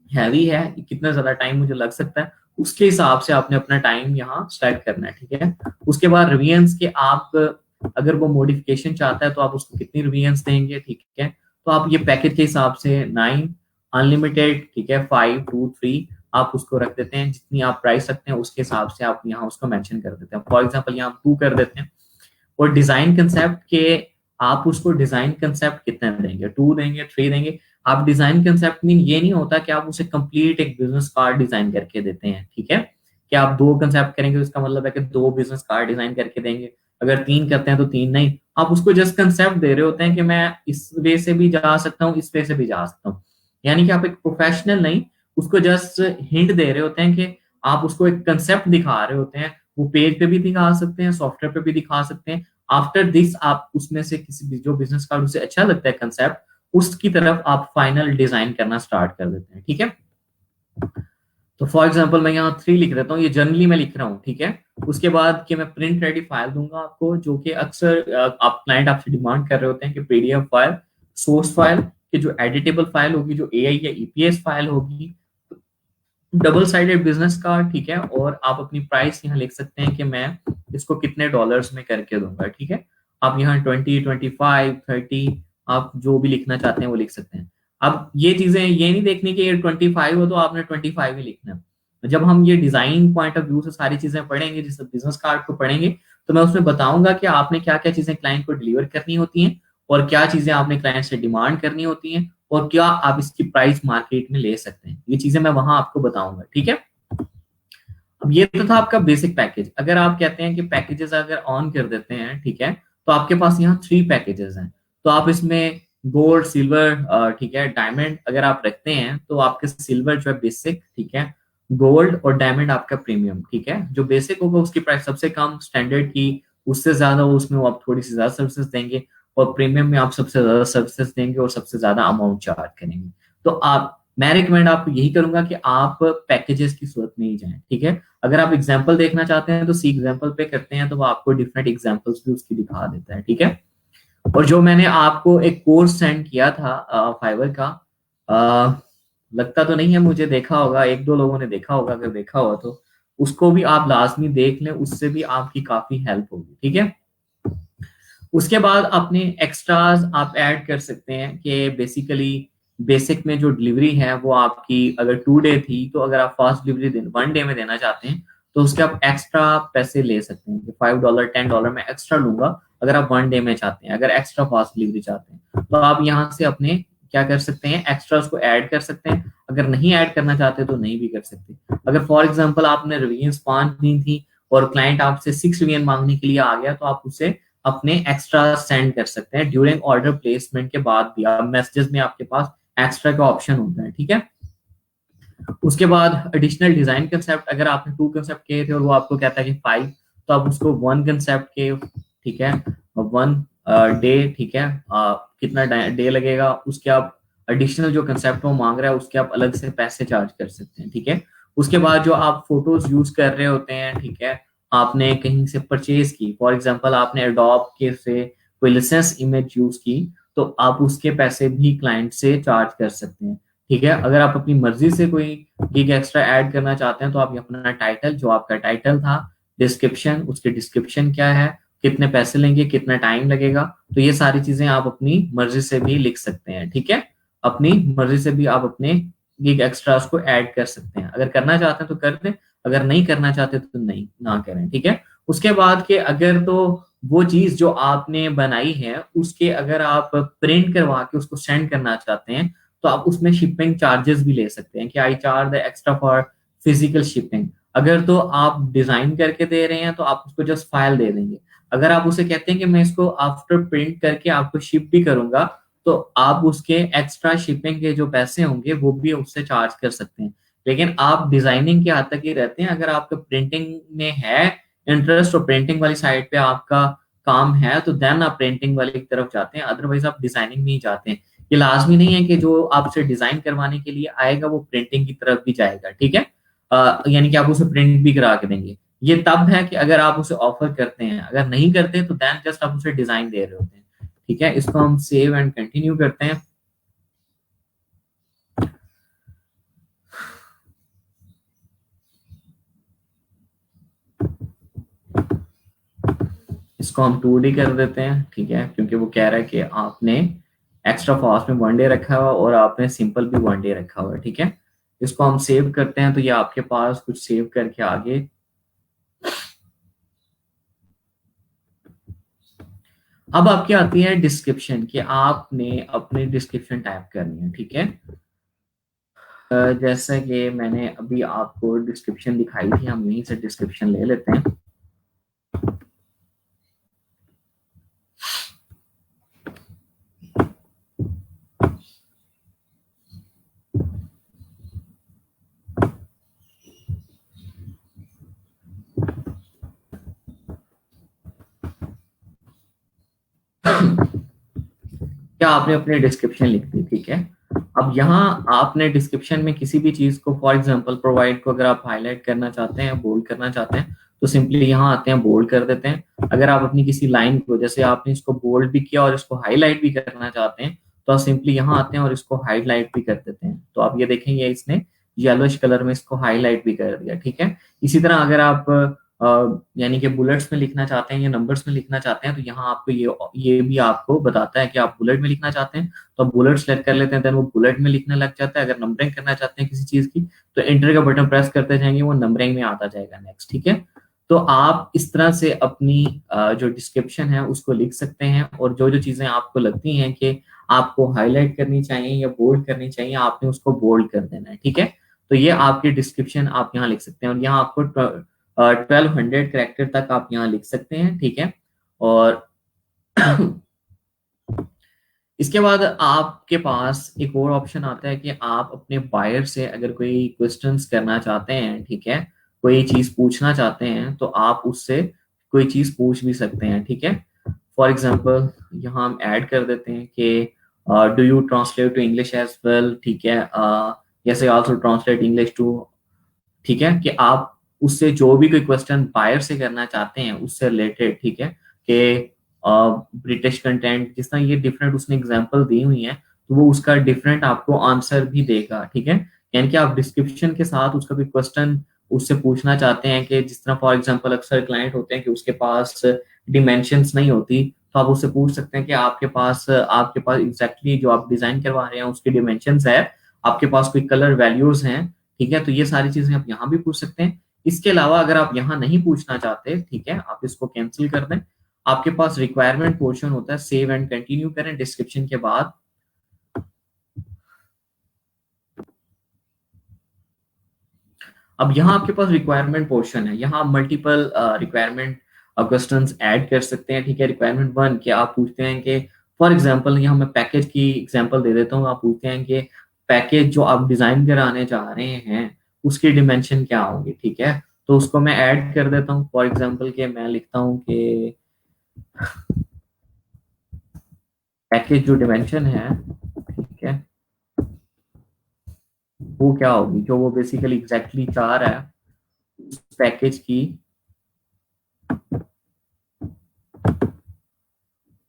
हैवी है, कितना ज्यादा टाइम मुझे लग सकता है, उसके हिसाब से आपने अपना टाइम यहाँ सेट करना है, ठीक है। उसके बाद रिवियंस के आप, अगर वो मॉडिफिकेशन चाहता है तो आप उसको कितनी रिवियंस देंगे, ठीक है। तो आप ये पैकेज के हिसाब से 9 अनलिमिटेड, ठीक है, 5 2 3 आप उसको रख देते हैं। जितनी आप प्राइस रखते हैं उसके हिसाब से आप यहाँ उसको मेंशन कर देते हैं। फॉर एग्जांपल यहाँ 2 कर देते हैं। और डिजाइन कंसेप्ट के आप उसको डिजाइन कंसेप्ट कितने देंगे, 2 देंगे 3 देंगे। आप डिजाइन कंसेप्ट में ये नहीं होता कि आप उसे कंप्लीट एक बिजनेस कार्ड डिजाइन करके देते हैं, ठीक है। कि आप 2 कंसेप्ट करेंगे तो इसका मतलब है कि 2 बिजनेस कार्ड डिजाइन करके देंगे, अगर 3 करते हैं तो 3 नहीं, आप उसको जस्ट कंसेप्ट दे रहे होते हैं कि मैं इस वे से भी जा सकता हूँ, इस वे से भी जा सकता हूँ। यानी कि आप एक प्रोफेशनल नहीं, उसको जस्ट हिंट दे रहे होते हैं कि आप उसको एक कंसेप्ट दिखा रहे होते हैं। वो पेज पे भी दिखा सकते हैं, सॉफ्टवेयर पे भी दिखा सकते हैं। आफ्टर दिस आप उसमें से किसी भी जो बिजनेस कार्ड उसे अच्छा लगता है कंसेप्ट, उसकी तरफ आप फाइनल डिजाइन करना स्टार्ट कर देते हैं। ठीक है, तो फॉर एग्जाम्पल मैं यहाँ 3 लिख देता हूँ, ये जनरली मैं लिख रहा हूँ। ठीक है, उसके बाद कि मैं प्रिंट रेडी फाइल दूंगा आपको, जो कि अक्सर आप क्लाइंट आपसे डिमांड कर रहे होते हैं कि पीडीएफ फाइल, सोर्स फाइल, कि जो एडिटेबल फाइल होगी, जो एआई या ईपीएस फाइल होगी, डबल साइडेड बिजनेस कार्ड। ठीक है, और आप अपनी प्राइस यहाँ लिख सकते हैं कि मैं इसको कितने डॉलर्स में करके दूंगा। ठीक है, आप यहाँ 20, 25, 30, आप जो भी लिखना चाहते हैं वो लिख सकते हैं। अब ये चीजें ये नहीं देखनी कि ये 25 हो तो आपने 25 ही लिखना है। जब हम ये डिजाइन पॉइंट ऑफ व्यू से सारी चीजें पढ़ेंगे, जिस बिजनेस कार्ड को पढ़ेंगे, तो मैं उसमें बताऊंगा कि आपने क्या क्या चीजें क्लाइंट को डिलीवर करनी होती हैं, और क्या चीजें आपने क्लाइंट से डिमांड करनी होती हैं, और क्या आप इसकी प्राइस मार्केट में ले सकते हैं। ये चीजें मैं वहां आपको बताऊंगा। ठीक है, अब ये तो था आपका बेसिक पैकेज। अगर आप कहते हैं कि पैकेजेस अगर ऑन कर देते हैं, ठीक है, तो आपके पास यहाँ 3 पैकेजेस हैं। तो आप इसमें गोल्ड, सिल्वर, ठीक है, डायमंड अगर आप रखते हैं, तो आपके सिल्वर जो है बेसिक, ठीक है, गोल्ड और डायमंड आपका प्रीमियम। ठीक है, जो बेसिक होगा उसकी प्राइस सबसे कम, स्टैंडर्ड की उससे ज्यादा हो, उसमें वो आप थोड़ी सी ज्यादा सर्विसेज देंगे, और प्रीमियम में आप सबसे ज्यादा सर्विसेज देंगे और सबसे ज्यादा अमाउंट चार्ज करेंगे। तो आप, मैं रिकमेंड आपको यही करूंगा कि आप पैकेजेस की सूरत में ही जाएं। ठीक है, अगर आप एग्जाम्पल देखना चाहते हैं तो सी एग्जाम्पल पे करते हैं, तो वो आपको डिफरेंट एग्जाम्पल्स भी उसकी दिखा देता है। ठीक है, और जो मैंने आपको एक कोर्स सेंड किया था फाइवर का, अ, लगता तो नहीं है, मुझे देखा होगा, एक दो लोगों ने देखा होगा, अगर देखा होगा तो उसको भी आप लाजमी देख लें, उससे भी आपकी काफी हेल्प होगी। ठीक है, उसके बाद अपने एक्स्ट्राज आप ऐड कर सकते हैं कि बेसिकली बेसिक में जो डिलीवरी है वो आपकी अगर 2 डे थी, तो अगर आप फास्ट डिलीवरी दिन 1 डे में देना चाहते हैं, तो उसके आप एक्स्ट्रा पैसे ले सकते हैं कि $5, $10 में एक्स्ट्रा लूंगा अगर आप 1 डे में चाहते हैं, अगर एक्स्ट्रा फास्ट डिलीवरी चाहते हैं, तो आप यहाँ से अपने क्या कर सकते हैं, एक्स्ट्रास को ऐड कर सकते हैं। अगर नहीं ऐड करना चाहते तो नहीं भी कर सकते। अगर फॉर एग्जाम्पल आपने रिवीजन 5 दी थी और क्लाइंट आपसे 6 रिवीजन मांगने के लिए आ गया, तो आप उसे अपने एक्स्ट्रा सेंड कर सकते हैं ड्यूरिंग ऑर्डर प्लेसमेंट के बाद भी। आप मैसेजेस में आपके पास एक्स्ट्रा का ऑप्शन होता है। ठीक है, उसके बाद एडिशनल डिजाइन कंसेप्ट, अगर आपने 2 कंसेप्ट किए थे और वो आपको कहता है कि 5, तो आप उसको 1 कंसेप्ट के, ठीक है, 1 डे, ठीक है, कितना डे लगेगा, उसके आप एडिशनल जो कंसेप्ट वो मांग रहा है उसके आप अलग से पैसे चार्ज कर सकते हैं। ठीक है, उसके बाद जो आप फोटोज यूज कर रहे होते हैं, ठीक है, आपने कहीं से परचेज की, फॉर एग्जांपल आपने एडोब के से कोई लाइसेंस इमेज यूज की, तो आप उसके पैसे भी क्लाइंट से चार्ज कर सकते हैं। ठीक है, अगर आप अपनी मर्जी से कोई गिग एक्स्ट्रा ऐड करना चाहते हैं, तो आप अपना टाइटल, जो आपका टाइटल था, डिस्क्रिप्शन, उसके डिस्क्रिप्शन क्या है, कितने पैसे लेंगे, कितना टाइम लगेगा, तो ये सारी चीजें आप अपनी मर्जी से भी लिख सकते हैं। ठीक है, अपनी मर्जी से भी आप अपने गिग एक्स्ट्रास को ऐड कर सकते हैं। अगर करना चाहते हैं तो कर दें, अगर नहीं करना चाहते तो नहीं ना करें। ठीक है, उसके बाद के अगर तो वो चीज जो आपने बनाई है उसके अगर आप प्रिंट करवा के उसको सेंड करना चाहते हैं, तो आप उसमें शिपिंग चार्जेस भी ले सकते हैं कि आई charge the extra for physical shipping. अगर तो आप डिजाइन करके दे रहे हैं तो आप उसको जस्ट फाइल दे देंगे। अगर आप उसे कहते हैं कि मैं इसको आफ्टर प्रिंट करके आपको शिप भी करूंगा, तो आप उसके एक्स्ट्रा शिपिंग के जो पैसे होंगे वो भी उससे चार्ज कर सकते हैं। लेकिन आप डिजाइनिंग के हद तक ही रहते हैं। अगर आपका प्रिंटिंग में है इंटरेस्ट और प्रिंटिंग वाली साइड पे आपका काम है, तो देन आप प्रिंटिंग वाली की तरफ जाते हैं, अदरवाइज आप डिजाइनिंग में ही जाते हैं। ये लाजमी नहीं है कि जो आपसे डिजाइन करवाने के लिए आएगा वो प्रिंटिंग की तरफ भी जाएगा। ठीक है, यानी कि आप उसे प्रिंट भी करा के देंगे। ये तब है कि अगर आप उसे ऑफर करते हैं, अगर नहीं करते तो देन जस्ट आप उसे डिजाइन दे रहे होते हैं। ठीक है, इसको हम सेव एंड कंटिन्यू करते हैं। इसको हम 2D कर देते हैं। ठीक है, क्योंकि वो कह रहा है कि आपने एक्स्ट्रा फास्ट में 1 डे रखा हुआ और आपने सिंपल भी 1 डे रखा हुआ है। ठीक है, इसको हम सेव करते हैं, तो ये आपके पास कुछ सेव करके आगे। अब आपकी आती है डिस्क्रिप्शन कि आपने अपनी डिस्क्रिप्शन टाइप करनी है। ठीक है, जैसा कि मैंने अभी आपको डिस्क्रिप्शन दिखाई थी, हम यहीं से डिस्क्रिप्शन ले लेते हैं। क्या आपने अपनी डिस्क्रिप्शन लिख दी, ठीक है। अब यहाँ आपने डिस्क्रिप्शन में किसी भी चीज को, फॉर एग्जांपल प्रोवाइड को अगर आप हाईलाइट करना चाहते हैं, बोल्ड करना चाहते हैं, तो सिंपली यहाँ आते हैं, बोल्ड कर देते हैं। अगर आप अपनी किसी लाइन को, जैसे आपने इसको बोल्ड भी किया और इसको हाईलाइट भी करना चाहते हैं, तो आप सिंपली यहाँ आते हैं और इसको हाईलाइट भी कर देते हैं। तो आप ये देखेंगे इसने येलोइश कलर में इसको हाईलाइट भी कर दिया, ठीक है। इसी तरह अगर आप यानी कि बुलेट्स में लिखना चाहते हैं या नंबर्स में लिखना चाहते हैं, तो यहाँ आपको ये भी आपको बताता है कि आप बुलेट में लिखना चाहते हैं तो आप बुलेट सेलेक्ट कर लेते हैं, देन वो बुलेट में लिखने लग जाता है। अगर नंबरिंग करना चाहते हैं किसी चीज की, तो एंटर का बटन प्रेस करते जाएंगे, वो नंबरिंग में आता जाएगा नेक्स्ट, ठीक है। तो आप इस तरह से अपनी जो डिस्क्रिप्शन है उसको लिख सकते हैं, और जो जो चीजें आपको लगती हैं कि आपको हाईलाइट करनी चाहिए या बोल्ड करनी चाहिए, आपने उसको बोल्ड कर देना है, ठीक है। तो ये आपकी डिस्क्रिप्शन आप यहाँ लिख सकते हैं, और यहाँ आपको 1200 कैरेक्टर तक आप यहाँ लिख सकते हैं, ठीक है। और इसके बाद आपके पास एक और ऑप्शन आता है कि आप अपने बायर से अगर कोई क्वेश्चंस करना चाहते हैं, ठीक है, कोई चीज पूछना चाहते हैं, तो आप उससे कोई चीज पूछ भी सकते हैं, ठीक है। फॉर एग्जाम्पल यहाँ हम ऐड कर देते हैं कि do you translate to English as well, ठीक है, yes I also translate English to, ठीक है। कि आप उससे जो भी कोई क्वेश्चन बायर से करना चाहते हैं उससे रिलेटेड, ठीक है, कि ब्रिटिश कंटेंट, जिस तरह ये डिफरेंट उसने एग्जांपल दी हुई है, तो वो उसका डिफरेंट आपको आंसर भी देगा, ठीक है। यानी कि आप डिस्क्रिप्शन के साथ उसका भी क्वेश्चन उससे पूछना चाहते हैं, कि जिस तरह फॉर एग्जांपल अक्सर क्लाइंट होते हैं कि उसके पास डिमेंशंस नहीं होती, तो आप उससे पूछ सकते हैं कि आपके पास एग्जैक्टली जो आप डिजाइन करवा रहे हैं उसकी डिमेंशंस है, आपके पास कोई कलर वैल्यूज हैं, ठीक है। तो ये सारी चीजें आप यहाँ भी पूछ सकते हैं। इसके अलावा अगर आप यहाँ नहीं पूछना चाहते, ठीक है, आप इसको कैंसिल कर दें। आपके पास रिक्वायरमेंट पोर्शन होता है, सेव एंड कंटिन्यू करें डिस्क्रिप्शन के बाद। अब यहाँ आपके पास रिक्वायरमेंट पोर्शन है, यहाँ मल्टीपल रिक्वायरमेंट क्वेश्चंस ऐड कर सकते हैं, ठीक है। रिक्वायरमेंट 1 के आप पूछते हैं कि फॉर एग्जांपल यहाँ मैं पैकेज की एग्जांपल दे देता हूँ, आप पूछते हैं कि पैकेज जो आप डिजाइन कराने चाह रहे हैं उसकी डिमेंशन क्या होगी, ठीक है। तो उसको मैं ऐड कर देता हूँ, फॉर एग्जांपल के मैं लिखता हूँ कि पैकेज जो डिमेंशन है, ठीक है, वो क्या होगी, जो वो बेसिकली एग्जैक्टली चाह रहा है उस पैकेज की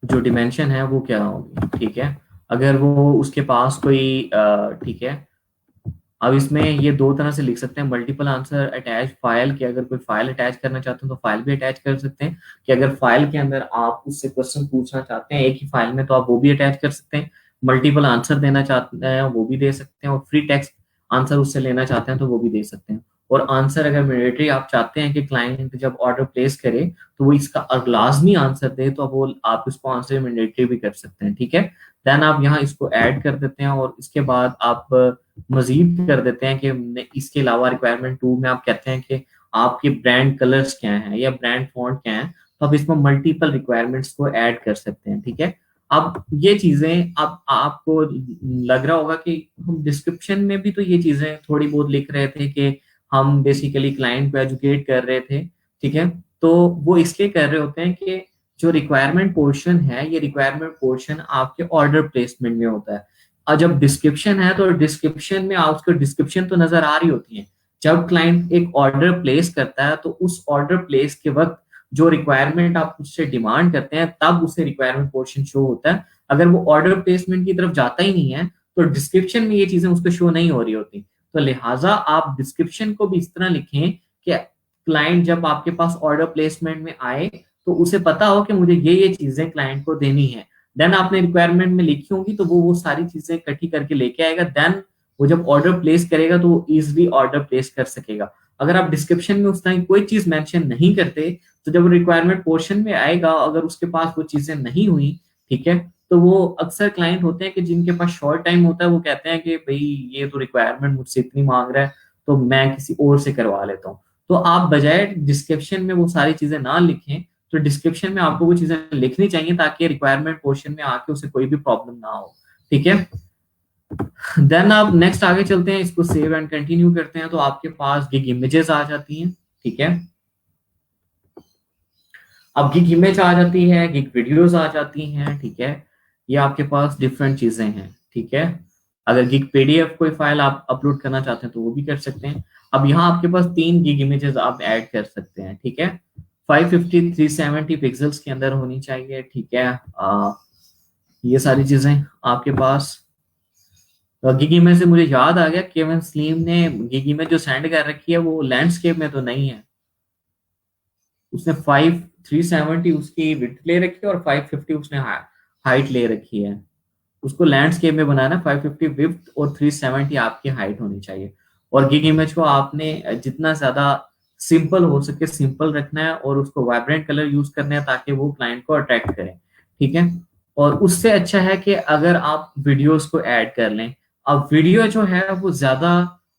जो डिमेंशन है वो क्या होगी, ठीक है। अगर वो उसके पास कोई ठीक है, अब इसमें ये दो तरह से लिख सकते हैं, मल्टीपल आंसर अटैच फाइल, कि अगर कोई फाइल अटैच करना चाहते हैं तो फाइल भी अटैच कर सकते हैं, कि अगर फाइल के अंदर आप उससे क्वेश्चन पूछना चाहते हैं एक ही फाइल में, तो आप वो भी अटैच कर सकते हैं। मल्टीपल आंसर देना चाहते हैं वो भी दे सकते हैं, और फ्री टेक्स्ट आंसर उससे लेना चाहते हैं तो वो भी दे सकते हैं। और आंसर अगर मैंडेटरी आप चाहते हैं कि क्लाइंट जब ऑर्डर प्लेस करे तो वो इसका लाजमी आंसर दे, तो वो आप इसको आंसर मैंडेटरी भी कर सकते हैं, ठीक है। देन आप यहाँ इसको ऐड कर देते हैं, और इसके बाद आप मजीद कर देते हैं कि इसके अलावा रिक्वायरमेंट 2 में आप कहते हैं कि आपके ब्रांड कलर्स क्या हैं या ब्रांड फॉन्ट क्या हैं, तो आप इसमें मल्टीपल रिक्वायरमेंट्स को ऐड कर सकते हैं, ठीक है। अब ये चीजें अब आपको लग रहा होगा कि हम डिस्क्रिप्शन में भी तो ये चीजें थोड़ी बहुत लिख रहे थे कि हम बेसिकली क्लाइंट को एजुकेट कर रहे थे, ठीक है। तो वो इसलिए कर रहे होते हैं कि जो रिक्वायरमेंट पोर्शन है, ये रिक्वायरमेंट पोर्शन आपके ऑर्डर प्लेसमेंट में होता है। और जब डिस्क्रिप्शन है तो डिस्क्रिप्शन में आपको डिस्क्रिप्शन तो नजर आ रही होती है। जब क्लाइंट एक ऑर्डर प्लेस करता है तो उस ऑर्डर प्लेस के वक्त जो रिक्वायरमेंट आप उससे डिमांड करते हैं तब उसे रिक्वायरमेंट पोर्शन शो होता है। अगर वो ऑर्डर प्लेसमेंट की तरफ जाता ही नहीं है तो डिस्क्रिप्शन में ये चीजें उसको शो नहीं हो रही होती। तो लिहाजा आप डिस्क्रिप्शन को भी इस तरह लिखें कि क्लाइंट जब आपके पास ऑर्डर प्लेसमेंट में आए तो उसे पता हो कि मुझे ये चीजें क्लाइंट को देनी है। देन आपने रिक्वायरमेंट में लिखी होंगी तो वो सारी चीजें इकट्ठी करके लेके आएगा। देन वो जब ऑर्डर प्लेस करेगा तो वो इजिली ऑर्डर प्लेस कर सकेगा। अगर आप डिस्क्रिप्शन में उस तरह की कोई चीज मेंशन नहीं करते तो जब रिक्वायरमेंट पोर्शन में आएगा अगर उसके पास वो चीजें नहीं हुई, ठीक है, तो वो अक्सर क्लाइंट होते हैं कि जिनके पास शॉर्ट टाइम होता है, वो कहते हैं कि भाई ये तो रिक्वायरमेंट मुझसे इतनी मांग रहा है तो मैं किसी और से करवा लेता हूँ। तो आप बजाय डिस्क्रिप्शन में वो सारी चीजें ना लिखें, तो डिस्क्रिप्शन में आपको वो चीजें लिखनी चाहिए ताकि रिक्वायरमेंट पोर्शन में आके उसे कोई भी प्रॉब्लम ना हो, ठीक है। देन आप नेक्स्ट आगे चलते हैं, इसको सेव एंड कंटिन्यू करते हैं, तो आपके पास गिग इमेजेस आ जाती हैं, ठीक है। अब गिग इमेज आ जाती है, गिग वीडियोस आ जाती हैं, ठीक है। ये आपके पास डिफरेंट चीजें हैं, ठीक है। अगर गिग पीडीएफ कोई फाइल आप अपलोड करना चाहते हैं तो वो भी कर सकते हैं। अब यहाँ आपके पास 3 गिग इमेजेस आप ऐड कर सकते हैं, ठीक है। 550 370 पिक्सल्स के अंदर होनी चाहिए, ठीक है। ये सारी चीजें आपके पास। गिग इमेज से मुझे याद आ गया, केवन स्लीम ने गिग इमेज जो सेंड कर रखी है वो लैंडस्केप में तो नहीं है। उसने 370 उसकी विड्थ ले रखी है और 550 उसने हाइट ले रखी है। उसको लैंडस्केप में बनाना, 550 विड्थ और 370 आपकी हाइट होनी चाहिए। और गिग इमेज को आपने जितना ज्यादा सिंपल हो सके सिंपल रखना है, और उसको वाइब्रेंट कलर यूज करने हैं ताकि वो क्लाइंट को अट्रैक्ट करें, ठीक है। और उससे अच्छा है कि अगर आप वीडियोस को ऐड कर लें। अब वीडियो जो है वो ज्यादा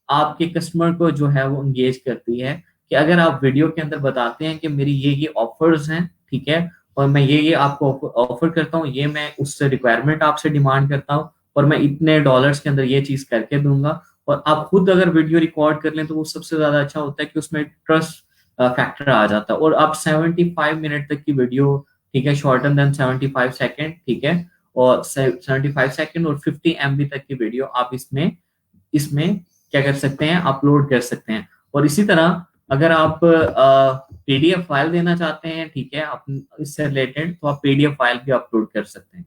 आपके कस्टमर को जो है वो इंगेज करती है। कि अगर आप वीडियो के अंदर बताते हैं कि मेरी ये ऑफर्स हैं, ठीक है, और मैं ये आपको ऑफर करता हूँ, ये मैं उससे रिक्वायरमेंट आपसे डिमांड करता हूँ, और मैं इतने डॉलर्स के अंदर ये चीज करके दूंगा। और आप खुद अगर वीडियो रिकॉर्ड कर लें तो वो सबसे ज्यादा अच्छा होता है कि उसमें ट्रस्ट फैक्टर आ जाता है। और आप 75 मिनट तक की वीडियो, ठीक है, शॉर्टर देन 75 सेकेंड, ठीक है, और 75 सेकेंड और 50 MB तक की वीडियो आप इसमें इसमें क्या कर सकते हैं, अपलोड कर सकते हैं। और इसी तरह अगर आप पीडीएफ फाइल देना चाहते हैं, ठीक है, आप इससे रिलेटेड, तो आप पीडीएफ फाइल भी अपलोड कर सकते हैं,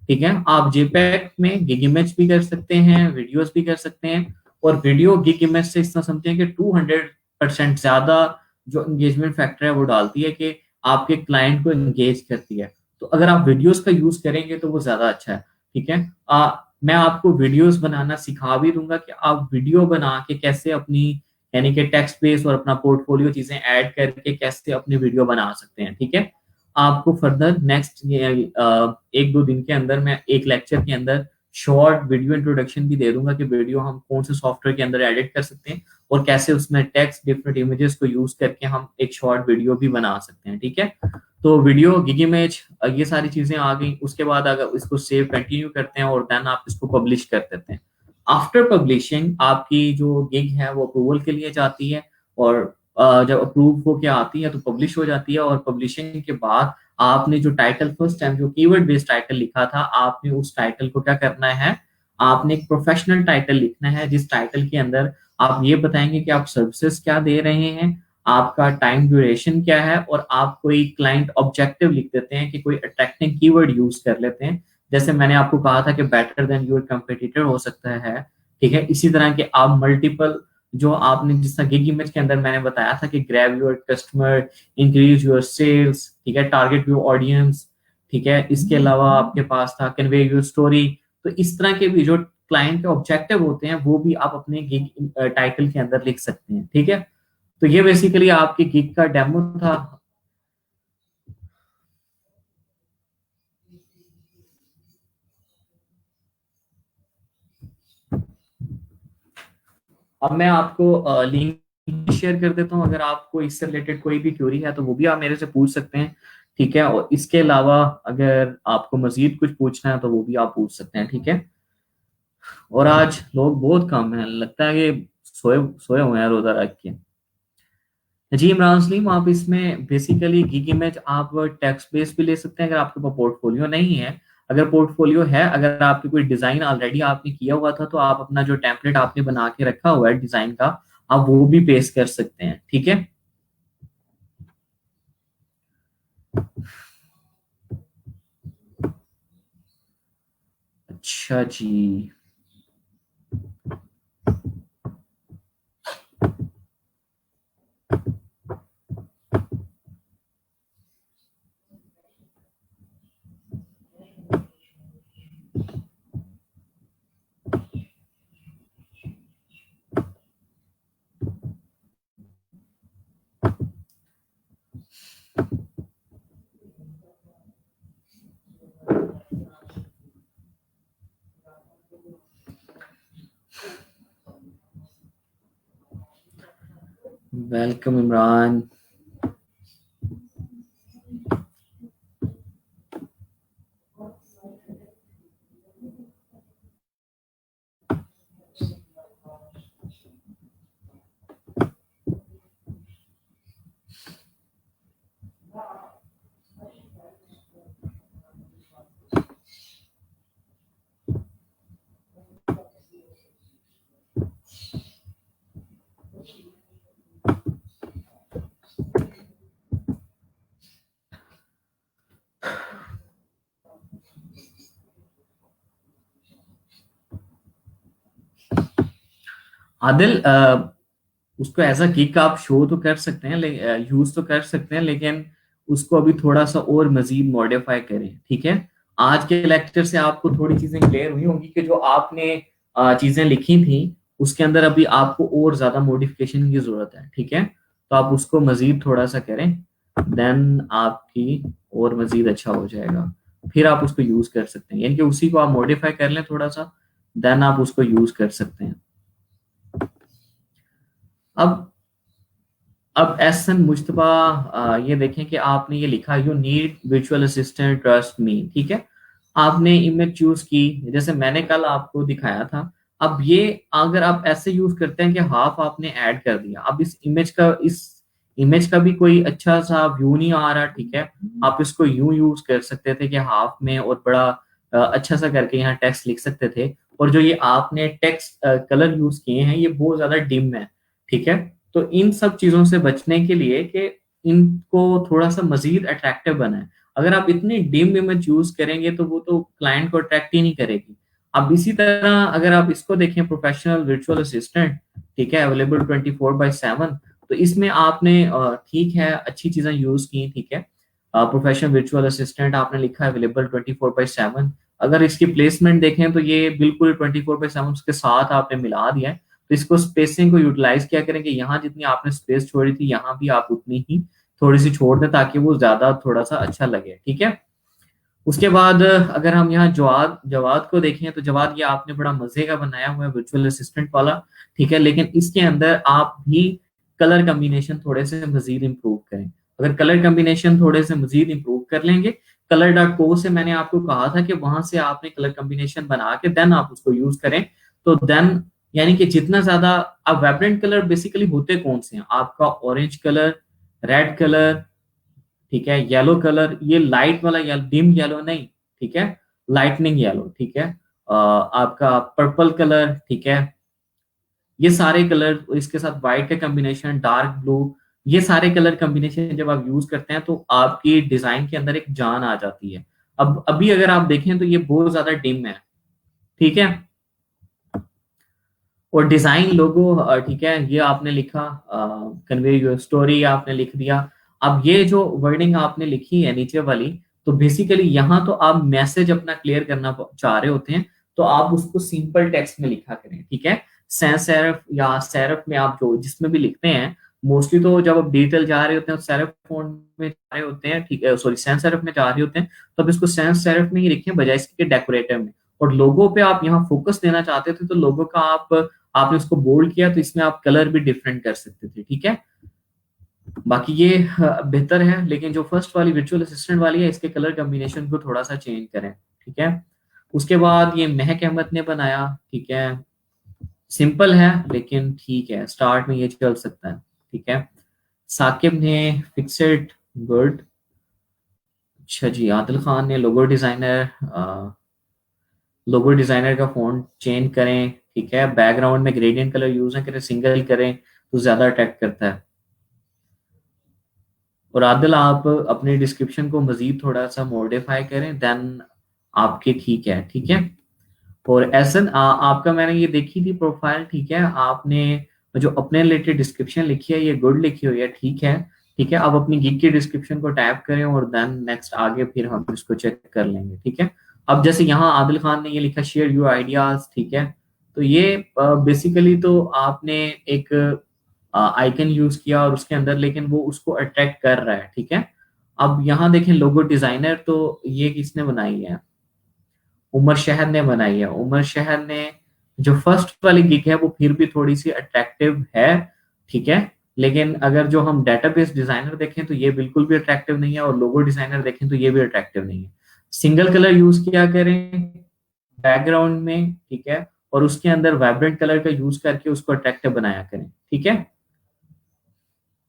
ठीक है। आप जेपैग में गिग इमेज भी कर सकते हैं, वीडियोस भी कर सकते हैं। और वीडियो गिग इमेज से इतना समझते हैं कि 200% ज्यादा जो एंगेजमेंट फैक्टर है वो डालती है, कि आपके क्लाइंट को एंगेज करती है। तो अगर आप वीडियोस का यूज करेंगे तो वो ज्यादा अच्छा है, ठीक है। मैं आपको वीडियोस बनाना सिखा भी दूंगा कि आप वीडियो बना के कैसे अपनी, यानी कि टेक्स्ट बेस और अपना पोर्टफोलियो चीजें ऐड करके कैसे अपनी वीडियो बना सकते हैं, ठीक है। आपको फर्दर नेक्स्ट 1-2 दिन के अंदर मैं एक लेक्चर के अंदर शॉर्ट वीडियो इंट्रोडक्शन भी दे दूंगा कि वीडियो हम कौन से सॉफ्टवेयर के अंदर एडिट कर सकते हैं, और कैसे उसमें टेक्स्ट डिफरेंट इमेजेस को यूज करके हम एक शॉर्ट वीडियो भी बना सकते हैं, ठीक है। तो वीडियो गिग इमेज ये सारी चीजें आ गई। उसके बाद अगर इसको सेव कंटिन्यू करते हैं और देन आप इसको पब्लिश कर देते हैं। आफ्टर पब्लिशिंग आपकी जो गिग है वो अप्रूवल के लिए जाती है, और जब अप्रूव होके आती है तो पब्लिश हो जाती है। और पब्लिशिंग के बाद आपने जो टाइटल फर्स्ट टाइम जो कीवर्ड बेस्ड टाइटल लिखा था, आपने उस टाइटल को क्या करना है, आपने एक प्रोफेशनल टाइटल लिखना है, जिस टाइटल के अंदर आप ये बताएंगे कि आप सर्विसेज क्या दे रहे हैं, आपका टाइम ड्यूरेशन क्या है, और आप कोई क्लाइंट ऑब्जेक्टिव लिख देते हैं कि कोई अट्रैक्टिंग कीवर्ड यूज कर लेते हैं। जैसे मैंने आपको कहा था कि बेटर देन योर कंपटीटर हो सकता है, ठीक है। इसी तरह के आप मल्टीपल, जो आपने जिस तरह गिग इमेज के अंदर मैंने बताया था कि grab your customer, increase your sales, ठीक है, टारगेट योर ऑडियंस, ठीक है। इसके अलावा आपके पास था कन्वे योर स्टोरी। तो इस तरह के भी जो क्लाइंट के ऑब्जेक्टिव होते हैं वो भी आप अपने गिग टाइटल के अंदर लिख सकते हैं, ठीक है। तो ये बेसिकली आपकी गिग का डेमो था। अब मैं आपको लिंक शेयर कर देता हूँ, अगर आपको इससे रिलेटेड कोई भी क्वेरी है तो वो भी आप मेरे से पूछ सकते हैं, ठीक है। और इसके अलावा अगर आपको मजीद कुछ पूछना है तो वो भी आप पूछ सकते हैं, ठीक है। और आज लोग बहुत कम हैं, लगता है कि सोए सोए हुए हैं रोजा रख के। जी इमरान सलीम, आप इसमें बेसिकली गिग इमेज आप टेक्स्ट बेस भी ले सकते हैं अगर आपके पास पोर्टफोलियो नहीं है। अगर पोर्टफोलियो है, अगर आपकी कोई डिजाइन ऑलरेडी आपने किया हुआ था, तो आप अपना जो टेम्पलेट आपने बना के रखा हुआ है डिजाइन का, आप वो भी पेस्ट कर सकते हैं, ठीक है। अच्छा जी। वेलकम इमरान। आदिल, उसको एज अ गिग आप शो तो कर सकते हैं, यूज तो कर सकते हैं, लेकिन उसको अभी थोड़ा सा और मजीद मॉडिफाई करें, ठीक है। आज के लेक्चर से आपको थोड़ी चीजें क्लियर हुई होंगी कि जो आपने चीजें लिखी थी उसके अंदर अभी आपको और ज्यादा मॉडिफिकेशन की जरूरत है, ठीक है। तो आप उसको मजीद थोड़ा सा करें, देन आपकी और मजीद अच्छा हो जाएगा। फिर आप उसको यूज कर सकते हैं, यानी कि उसी को आप मॉडिफाई कर लें थोड़ा सा, देन आप उसको यूज कर सकते हैं। अब एहसन मुश्तबा, ये देखें कि आपने ये लिखा, you need virtual assistant trust me, ठीक है। आपने इमेज चूज की जैसे मैंने कल आपको दिखाया था। अब ये अगर आप ऐसे यूज करते हैं कि हाफ आपने ऐड कर दिया, अब इस इमेज का भी कोई अच्छा सा व्यू नहीं आ रहा, ठीक है। आप इसको यूं यूज कर सकते थे कि हाफ में और बड़ा अच्छा सा करके यहाँ टेक्स्ट लिख सकते थे। और जो ये आपने टेक्स्ट कलर यूज किए हैं ये बहुत ज्यादा डिम है, ठीक है। तो इन सब चीजों से बचने के लिए कि इनको थोड़ा सा मजीद अट्रैक्टिव बनाए, अगर आप इतनी डिम इमेज यूज करेंगे तो वो तो क्लाइंट को अट्रैक्ट ही नहीं करेगी। अब इसी तरह अगर आप इसको देखें, प्रोफेशनल वर्चुअल असिस्टेंट, ठीक है, अवेलेबल 24/7, तो इसमें आपने ठीक है अच्छी चीजें यूज की, ठीक है। प्रोफेशनल वर्चुअल असिस्टेंट आपने लिखा है अवेलेबल 24/7। अगर इसकी प्लेसमेंट देखें तो ये बिल्कुल 24/7 उसके साथ आपने मिला दिया है। तो इसको स्पेसिंग को यूटिलाइज क्या करें कि यहाँ जितनी आपने स्पेस छोड़ी थी यहाँ भी आप उतनी ही थोड़ी सी छोड़ दें ताकि वो ज्यादा थोड़ा सा अच्छा लगे, ठीक है। उसके बाद अगर हम यहाँ जवाद जवाद को देखें तो जवाद ये आपने बड़ा मजे का बनाया हुआ है वर्चुअल असिस्टेंट वाला, ठीक है। लेकिन इसके अंदर आप भी कलर कम्बिनेशन थोड़े से मजीद इंप्रूव करें। अगर कलर कम्बिनेशन थोड़े से मजीद इंप्रूव कर लेंगे, color.co से मैंने आपको कहा था कि वहां से आपने कलर कम्बिनेशन बना के देन आप उसको यूज करें। तो देन यानी कि जितना ज्यादा, अब वाइब्रेंट कलर बेसिकली होते कौन से हैं, आपका ऑरेंज कलर, रेड कलर, ठीक है, येलो कलर, ये लाइट वाला येलो, डिम येलो नहीं, ठीक है, लाइटनिंग येलो, ठीक है। आपका पर्पल कलर, ठीक है, ये सारे कलर, इसके साथ व्हाइट का कॉम्बिनेशन, डार्क ब्लू, ये सारे कलर कॉम्बिनेशन जब आप यूज करते हैं तो आपकी डिजाइन के अंदर एक जान आ जाती है। अब अभी अगर आप देखें तो ये बहुत ज्यादा डिम है, ठीक है। और डिजाइन लोगो, ठीक है, ये आपने लिखा, कन्वे योर स्टोरी आपने लिख दिया। अब ये जो वर्डिंग आपने लिखी है नीचे वाली, तो बेसिकली यहाँ तो आप मैसेज अपना क्लियर करना चाह रहे होते हैं, तो आप उसको सिंपल टेक्स्ट में लिखा करें, ठीक है। सैंस सेरफ या सेरफ में आप जो जिसमें भी लिखते हैं, मोस्टली तो जब आप डिजिटल जा रहे होते हैं सेरफ फॉन्ट में जा रहे होते हैं, ठीक है, सॉरी सैंस सेरफ में जा रहे होते हैं, तो आप इसको सैंस सेरफ में ही लिखें बजाय इसके डेकोरेटिव में। और लोगो पे आप यहाँ फोकस देना चाहते थे तो लोगो का आपने उसको बोल्ड किया, तो इसमें आप कलर भी डिफरेंट कर सकते थे, ठीक है। बाकी ये बेहतर है, लेकिन जो फर्स्ट वाली वर्चुअल असिस्टेंट वाली है इसके कलर कॉम्बिनेशन को थोड़ा सा चेंज करें, ठीक है। उसके बाद ये महक अहमद ने बनाया, ठीक है, सिंपल है लेकिन ठीक है, स्टार्ट में ये चल सकता है, ठीक है। साकिब ने फिक्सेड गुड, अच्छा जी। आदिल खान ने लोगो डिजाइनर का फॉन्ट चेंज करें, ठीक है। बैकग्राउंड में ग्रेडियंट कलर यूज ना करें, सिंगल करें तो ज्यादा अट्रैक्ट करता है। और आदिल आप अपने डिस्क्रिप्शन को मजीद थोड़ा सा मॉडिफाई करें, देन आपके ठीक है, ठीक है। और एहसन, आपका मैंने ये देखी थी प्रोफाइल, ठीक है। आपने जो अपने रिलेटेड डिस्क्रिप्शन लिखी है ये गुड लिखी हुई है, ठीक है, ठीक है। आप अपनी गिग की डिस्क्रिप्शन को टैप करें और देन नेक्स्ट आगे फिर हम इसको चेक कर लेंगे, ठीक है। अब जैसे यहाँ आदिल खान ने ये लिखा शेयर योर आइडियाज, ठीक है। तो ये बेसिकली तो आपने एक आइकन यूज किया और उसके अंदर, लेकिन वो उसको अट्रैक्ट कर रहा है, ठीक है। अब यहाँ देखें लोगो डिजाइनर, तो ये किसने बनाई है, उमर शहर ने बनाई है। उमर शहर ने जो फर्स्ट वाली गिग है वो फिर भी थोड़ी सी अट्रैक्टिव है, ठीक है। लेकिन अगर जो हम डेटाबेस डिजाइनर देखें तो ये बिल्कुल भी अट्रैक्टिव नहीं है, और लोगो डिजाइनर देखें तो ये भी अट्रैक्टिव नहीं है। सिंगल कलर यूज किया करें बैकग्राउंड में, ठीक है, और उसके अंदर वाइब्रेंट कलर का यूज करके उसको अट्रैक्टिव बनाया करें, ठीक है।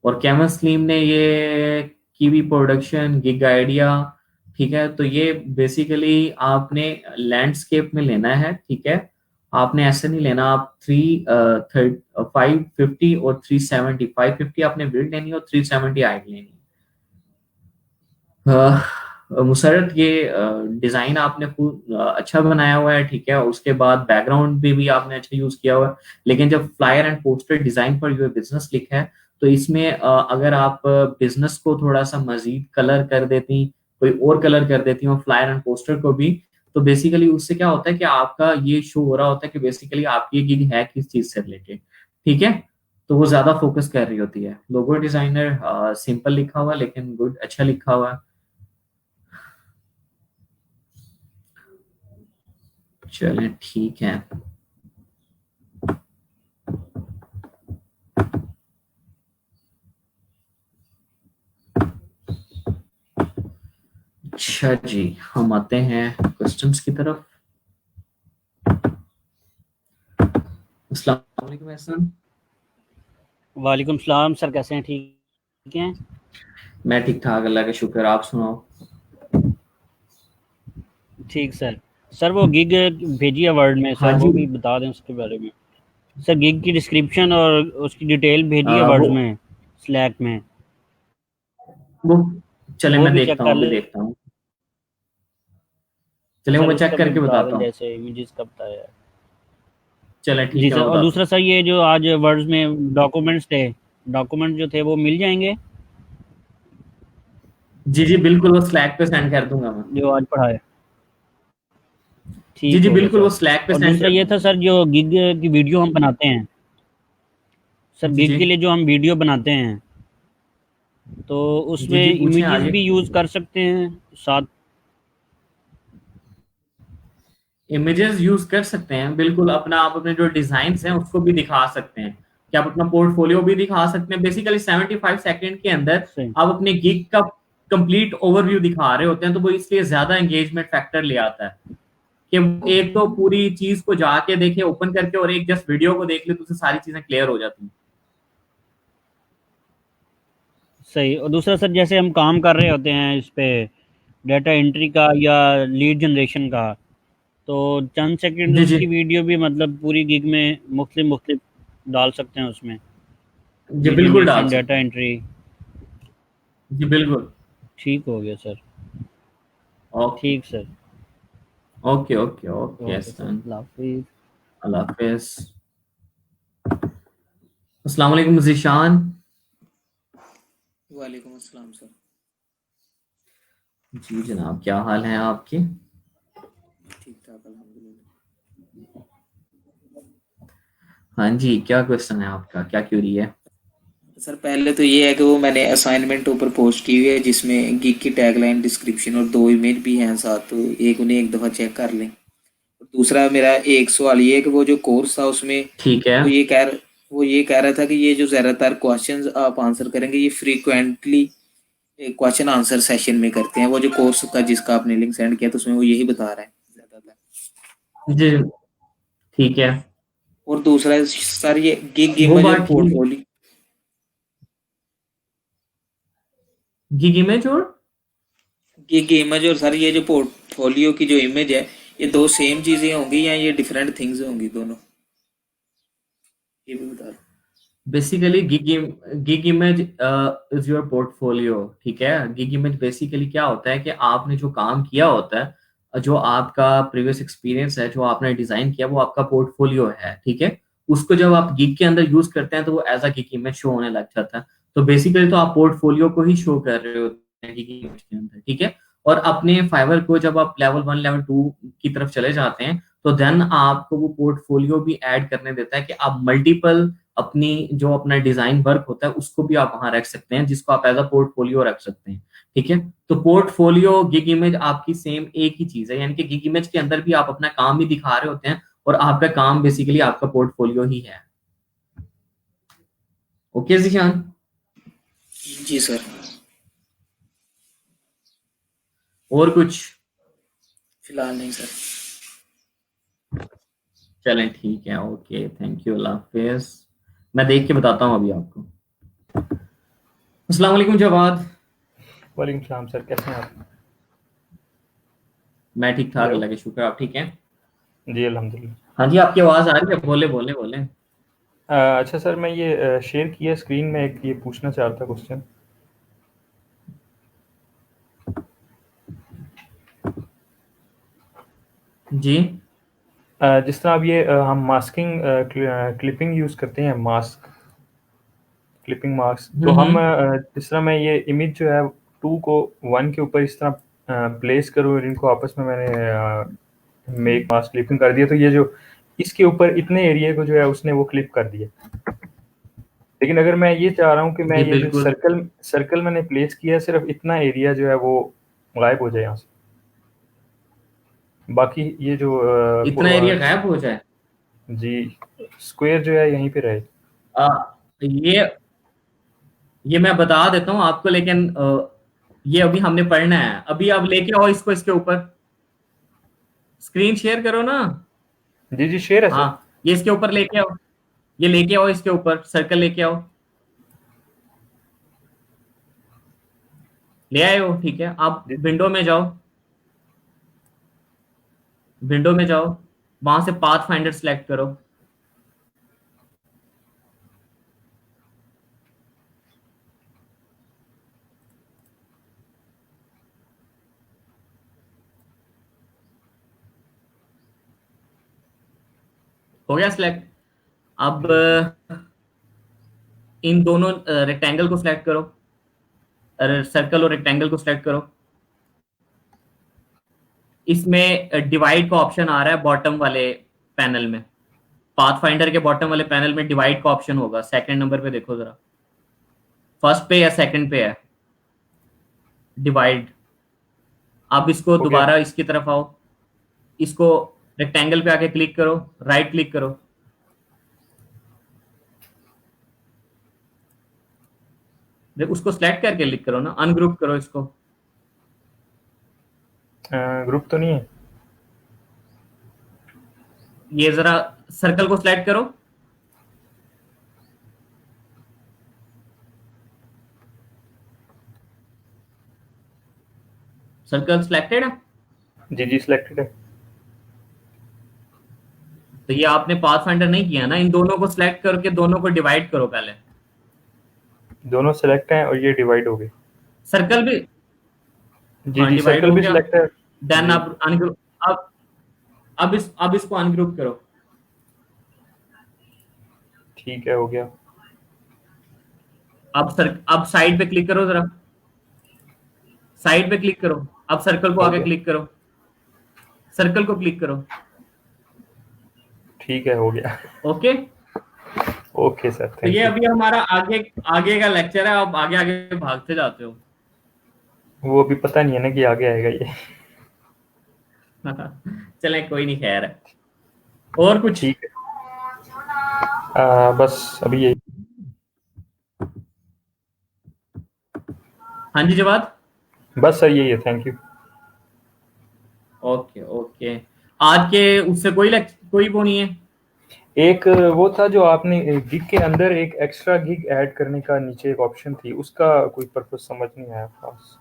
और कैमन स्लीम ने ये कीवी प्रोडक्शन गिग आइडिया, ठीक है। तो ये बेसिकली आपने लैंडस्केप में लेना है, ठीक है। आपने ऐसे नहीं लेना, आप 550 और 370, 550 आपने बिल्ड लेनी है और 370 हाइट लेनी है। मुसरत ये डिजाइन आपने खुद अच्छा बनाया हुआ है, ठीक है, उसके बाद बैकग्राउंड भी आपने अच्छा यूज किया हुआ है, लेकिन जब फ्लायर एंड पोस्टर डिजाइन पर जो बिजनेस लिखा है, तो इसमें अगर आप बिजनेस को थोड़ा सा मजीद कलर कर देती, कोई और कलर कर देती हो फ्लायर एंड पोस्टर को भी, तो बेसिकली उससे क्या होता है कि आपका ये शो हो रहा होता है कि बेसिकली आपकी गिग है किस चीज से रिलेटेड, ठीक है। तो वो ज्यादा फोकस कर रही होती है। लोगो डिजाइनर सिंपल लिखा हुआ लेकिन गुड, अच्छा लिखा हुआ है। चलें ठीक है। अच्छा जी, हम आते हैं क्वेश्चंस की तरफ। अस्सलाम वालेकुम एहसान। वालेकुम सलाम सर, कैसे हैं? ठीक हैं? मैं ठीक ठाक, अल्लाह का शुक्र, आप सुनाओ। ठीक सर। सर वो गिग भेजिए वर्ड में हाँ सर, जी। वो भी बता दें उसके बारे में। सर गिग की डिस्क्रिप्शन और उसकी डिटेल भेजिए वो वर्ड्स में, स्लैक में। वो चले वो मैं भी चेक देखता कर हूँ, अभी ले देखता हूँ। चले वो सर, मैं उसका चेक भी करके बता बताता दें हूँ। जैसे इमेजेस का बताया है। चले जी ठीक है, सर। मैं और बताता दूसरा हूँ। सर, ये जो आज वर्ड्स में डॉक्यूमेंट्स थे, डॉक्यूमेंट जो थे वो मिल जाएंगे जी जी बिल्कुल, वो स्लैक पे सेंड कर दूंगा मैं। जो आज पढ़ाए? जी ठीक जी हो गया बिल्कुल, वो सर। स्लैक पे और सेंड दूसरा कर ये था दूंगा। सर, जो गिग की वीडियो हम बनाते हैं, सर जी गिग जी। के लिए जो हम वीडियो बनाते हैं, तो जी उसमें जी पूछें इमेजेस आगे। भी यूज़ कर सकते हैं साथ? इमेजेस यूज कर सकते हैं बिल्कुल, अपना आप अपने जो डिजाइन हैं उसको भी दिखा सकते हैं, कि आप अपना पोर्टफोलियो भी दिखा सकते हैं। बेसिकली 75 सेकेंड के अंदर सही। आप अपने गिग का कंप्लीट ओवरव्यू दिखा रहे होते हैं, तो वो इसलिए ज्यादा एंगेजमेंट फैक्टर ले आता है, कि एक तो पूरी चीज को जाके देखे ओपन करके, और एक जस्ट वीडियो को देख ले तो उससे सारी चीजें क्लियर हो जाती हैं। सही। और दूसरा सर, जैसे हम काम कर रहे होते हैं इस पे, डाटा एंट्री का या लीड जनरेशन का, तो चंद सेकंड जी जी। उसकी वीडियो भी मतलब पूरी गिग में मुख्तलिफ मुख्तलिफ डाल सकते हैं उसमें, जी लीड बिल्कुल डाल जनरेशन, सकते डाटा हैं। एंट्री। जी बिल्कुल। ठीक हो गया सर। ओके ठीक sir. Okay okay okay okay sir, एहसान। अल्लाह हाफिज़। अल्लाह हाफिज। अस्सलाम वालेकुम ज़ीशान। वालेकुम अस्सलाम सर। जी जनाब, क्या हाल है आपके? ठीक ठाक अल्हम्दुलिल्लाह। हाँ जी, क्या क्वेश्चन है आपका, क्या क्यूरी है? सर पहले तो ये है कि वो मैंने असाइनमेंट ऊपर पोस्ट की हुई है जिसमें गिग की टैगलाइन, डिस्क्रिप्शन और 2 इमेज भी हैं साथ, तो एक उन्हें एक दफ़ा चेक कर लें। और दूसरा मेरा एक सवाल ये है कि वो जो कोर्स था उसमें ठीक है। वो ये कह वो ये कह रहा था कि ये जो ज़्यादातर क्वेश्चंस आप आंसर करेंगे ये फ्रीक्वेंटली क्वेश्चन आंसर सेशन में करते हैं। वो जो कोर्स का जिसका आपने लिंक सेंड किया तो उसमें वो यही बता रहा है ज़्यादातर। जी ठीक है। और दूसरा सर, ये गिग वो इमेज बात और ठीक। पोर्टफोलियो, गिग इमेज और गिग इमेज और सर ये जो पोर्टफोलियो की जो इमेज है, ये दो सेम चीजें होंगी या ये डिफरेंट थिंग्स होंगी दोनों? ये भी बता दो। Basically gig image is your portfolio, ठीक है। गिग इमेज बेसिकली क्या होता है कि आपने जो काम किया होता है, जो आपका प्रीवियस एक्सपीरियंस है, जो आपने डिजाइन किया, वो आपका पोर्टफोलियो है, ठीक है। उसको जब आप गिग के अंदर यूज करते हैं तो वो as a gig image show होने लग जाता है। तो बेसिकली तो आप पोर्टफोलियो को ही शो कर रहे होते हैं गिग इमेज के अंदर, ठीक है। और अपने फाइवर को जब आप लेवल 1 लेवल 2 की तरफ चले जाते हैं, तो देन आपको वो पोर्टफोलियो भी ऐड करने देता है, कि आप मल्टीपल अपनी जो अपना डिजाइन वर्क होता है उसको भी आप वहां रख सकते हैं, जिसको आप एज अ पोर्टफोलियो रख सकते हैं, ठीक है। तो पोर्टफोलियो गिग इमेज आपकी सेम एक ही चीज है, यानी कि गिग इमेज के अंदर भी आप अपना काम भी दिखा रहे होते हैं, और आपका काम बेसिकली आपका पोर्टफोलियो ही है। ओके जिशान। जी सर। और कुछ? फिलहाल नहीं सर। चलें ठीक है, ओके, थैंक यू, अल्लाह हाफिज। मैं देख के बताता हूँ अभी आपको। अस्सलाम वालेकुम जवाद। वालेकुम सलाम सर, कैसे हैं आप? मैं ठीक ठाक, हेलो। अल्लाह के शुक्र, आप ठीक हैं? जी अल्हम्दुलिल्लाह। हाँ जी, आपकी आवाज आ रही है, बोले बोले बोले। अच्छा सर, मैं ये शेयर किया स्क्रीन में, एक ये पूछना चाह रहा था क्वेश्चन। जी। जिस तरह अब ये हम मास्किंग क्लिपिंग यूज़ करते हैं, मास्क क्लिपिंग मास्क, तो हम हम्म। जिस तरह मैं ये इमेज जो है 2 को 1 के ऊपर इस तरह प्लेस करूँ और इनको आपस में मैंने मेक मास्क क्लिपिंग कर दिया, तो ये जो इसके ऊपर इतने एरिया को जो है उसने वो क्लिप कर दिया। लेकिन अगर मैं ये चाह रहा हूँ कि मैं जी ये जो बिल्कुल। सर्कल मैंने प्लेस किया है, सिर्फ इतना एरिया जो है वो गायब हो जाए यहाँ से, बाकी ये जो इतना एरिया गायब हो जाए? जी स्क्वायर जो है यहीं पे रहे। आ, ये मैं बता देता हूँ आपको, लेकिन ये अभी हमने पढ़ना है। अभी आप लेके आओ इसको, इसके ऊपर स्क्रीन शेयर करो ना। जी जी शेयर है सर। हाँ, ये इसके ऊपर लेके आओ, ये लेके आओ, इसके ऊपर सर्कल लेके आओ। ले आए हो? ठीक है, आप जी विंडो में जाओ, विंडो में जाओ, वहां से पाथ फाइंडर सेलेक्ट करो। हो गया सिलेक्ट? अब जी इन दोनों रेक्टेंगल को सिलेक्ट करो, सर्कल और रेक्टेंगल को सिलेक्ट करो। इसमें डिवाइड का ऑप्शन आ रहा है बॉटम वाले पैनल में। पाथ फाइंडर के बॉटम वाले पैनल में डिवाइड का ऑप्शन होगा, सेकंड नंबर पे देखो जरा, फर्स्ट पे या सेकंड पे है डिवाइड। आप इसको हो गया। दोबारा इसकी तरफ आओ, इसको रेक्टेंगल पे आके क्लिक करो, राइट क्लिक करो। देख, उसको सिलेक्ट करके क्लिक करो ना, अनग्रुप करो इसको। ग्रुप तो नहीं है। ये जरा सर्कल को सिलेक्ट करो। सर्कल सिलेक्टेड है? जी जी सिलेक्टेड है। तो ये आपने पाथ फाइंडर नहीं किया ना, इन दोनों को सिलेक्ट करके दोनों को डिवाइड करो पहले। दोनों सेलेक्ट हैं और ये डिवाइड हो गए। सर्कल भी, जी हाँ जी डिवाइड सर्कल हो भी गया। सिलेक्ट है। देन जी आप अनग्रुप, अब इसको अनग्रुप करो। ठीक है हो गया। अब साइड पे क्लिक करो जरा, साइड पे क्लिक करो। अब सर्कल को हो आगे गया। क्लिक करो, सर्कल को क्लिक करो। ठीक है हो गया। ओके। ओके सर तो ये थैंक यू। अभी हमारा आगे आगे का लेक्चर है, आप आगे आगे भागते जाते हो। वो अभी पता नहीं है ना कि आगे आएगा ये। चलें, कोई नहीं, खैर है। और कुछ? ठीक है। बस अभी यही। हाँ जी जवाब। बस सर यही है, थैंक यू। Okay okay. आज के उससे कोई वो नहीं है? एक वो था जो आपने गिग के अंदर एक एक्स्ट्रा गिग ऐड करने का नीचे एक ऑप्शन थी, उसका कोई पर्पस समझ नहीं आया खास।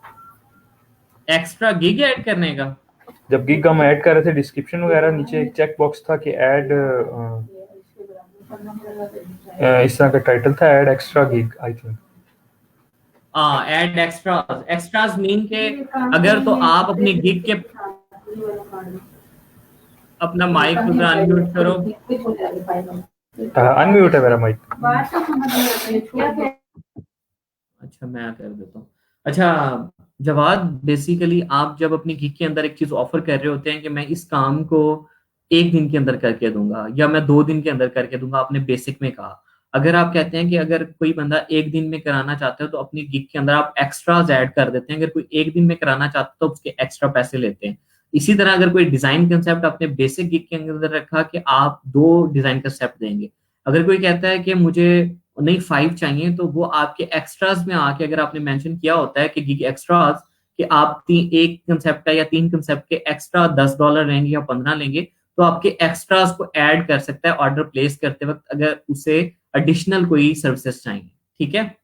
एक्स्ट्रा गिग ऐड करने का? जब गिग हम ऐड कर रहे थे डिस्क्रिप्शन वगैरह, नीचे एक चेक बॉक्स था कि ऐड इस तरह का टाइटल था, add extra gig I think. Add extras. Extras mean के अगर तो आप अपनी गिग के, अपना माइक को जरा अनम्यूट करो। अनम्यूट है मेरा माइक। अच्छा, मैं कर देता हूँ। अच्छा जवाब, बेसिकली आप जब अपनी गिग के अंदर एक चीज ऑफर कर रहे होते हैं कि मैं इस काम को एक दिन के अंदर करके दूंगा या मैं 2 दिन के अंदर करके दूंगा, आपने बेसिक में कहा। अगर आप कहते हैं कि अगर कोई बंदा एक दिन में कराना चाहता है तो अपनी गिग के अंदर आप एक्स्ट्राज ऐड कर देते हैं। अगर कोई एक दिन में कराना चाहता है तो उसके एक्स्ट्रा पैसे लेते हैं। इसी तरह अगर कोई डिजाइन कंसेप्ट अपने बेसिक गिग के अंदर रखा कि आप 2 डिजाइन कंसेप्ट देंगे। अगर कोई कहता है कि मुझे नहीं 5 चाहिए, तो वो आपके एक्स्ट्राज में आके, अगर आपने मेंशन किया होता है कि गिग एक्स्ट्राज, कि आप एक कंसेप्ट का या 3 कंसेप्ट के एक्स्ट्रा $10 लेंगे या 15 लेंगे, तो आपके एक्स्ट्रास को ऐड कर सकता है ऑर्डर प्लेस करते वक्त, अगर उसे एडिशनल कोई सर्विसेज चाहिए। ठीक है,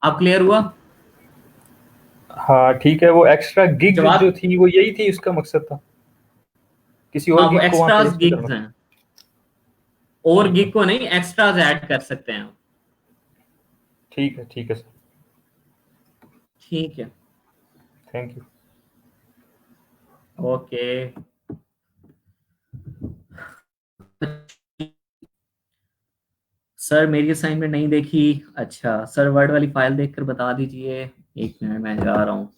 आप क्लियर हुआ? हाँ ठीक है, वो एक्स्ट्रा गिग जो जवाब, थी वो यही थी, उसका मकसद था किसी और हाँ वो गिग को वहां एक्स्ट्रास प्लेस नहीं करना। गिग्स हैं, और ठीक है। गिग को नहीं, एक्स्ट्रास ऐड कर सकते हैं आप। ठीक है सर। ठीक है। Thank you. ओके। सर मेरी असाइनमेंट नहीं देखी। अच्छा सर, वर्ड वाली फाइल देखकर बता दीजिए। एक मिनट, मैं जा रहा हूँ।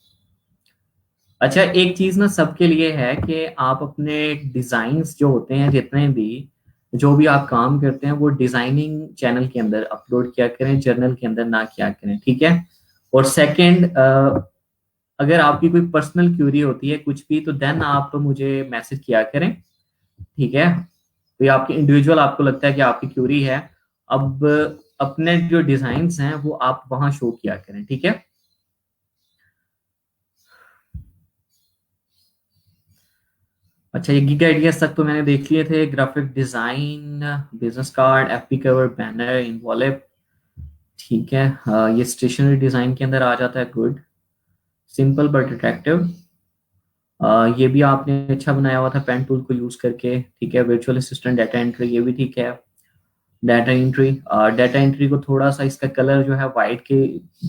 अच्छा, एक चीज ना सबके लिए है कि आप अपने डिजाइन्स जो होते हैं, जितने भी जो भी आप काम करते हैं, वो डिजाइनिंग चैनल के अंदर अपलोड किया करें, जर्नल के अंदर ना किया करें, ठीक है। और सेकंड, अगर आपकी कोई पर्सनल क्यूरी होती है कुछ भी, तो देन आप तो मुझे मैसेज किया करें, ठीक है। तो ये आपके इंडिविजुअल, आपको लगता है कि आपकी क्यूरी है, अब अपने जो डिजाइन्स हैं वो आप वहां शो किया करें, ठीक है। अच्छा, ये गीगा आइडियाज तक तो मैंने देख लिए थे। Graphic design, business card, FP cover, banner, involve, ठीक है। ये स्टेशनरी डिजाइन के अंदर आ जाता है, गुड। सिंपल बट अट्रैक्टिव, ये भी आपने अच्छा बनाया हुआ था पेन टूल को यूज करके, ठीक है। वर्चुअल असिस्टेंट, डाटा एंट्री, ये भी ठीक है। डाटा एंट्री को थोड़ा सा इसका कलर जो है वाइट के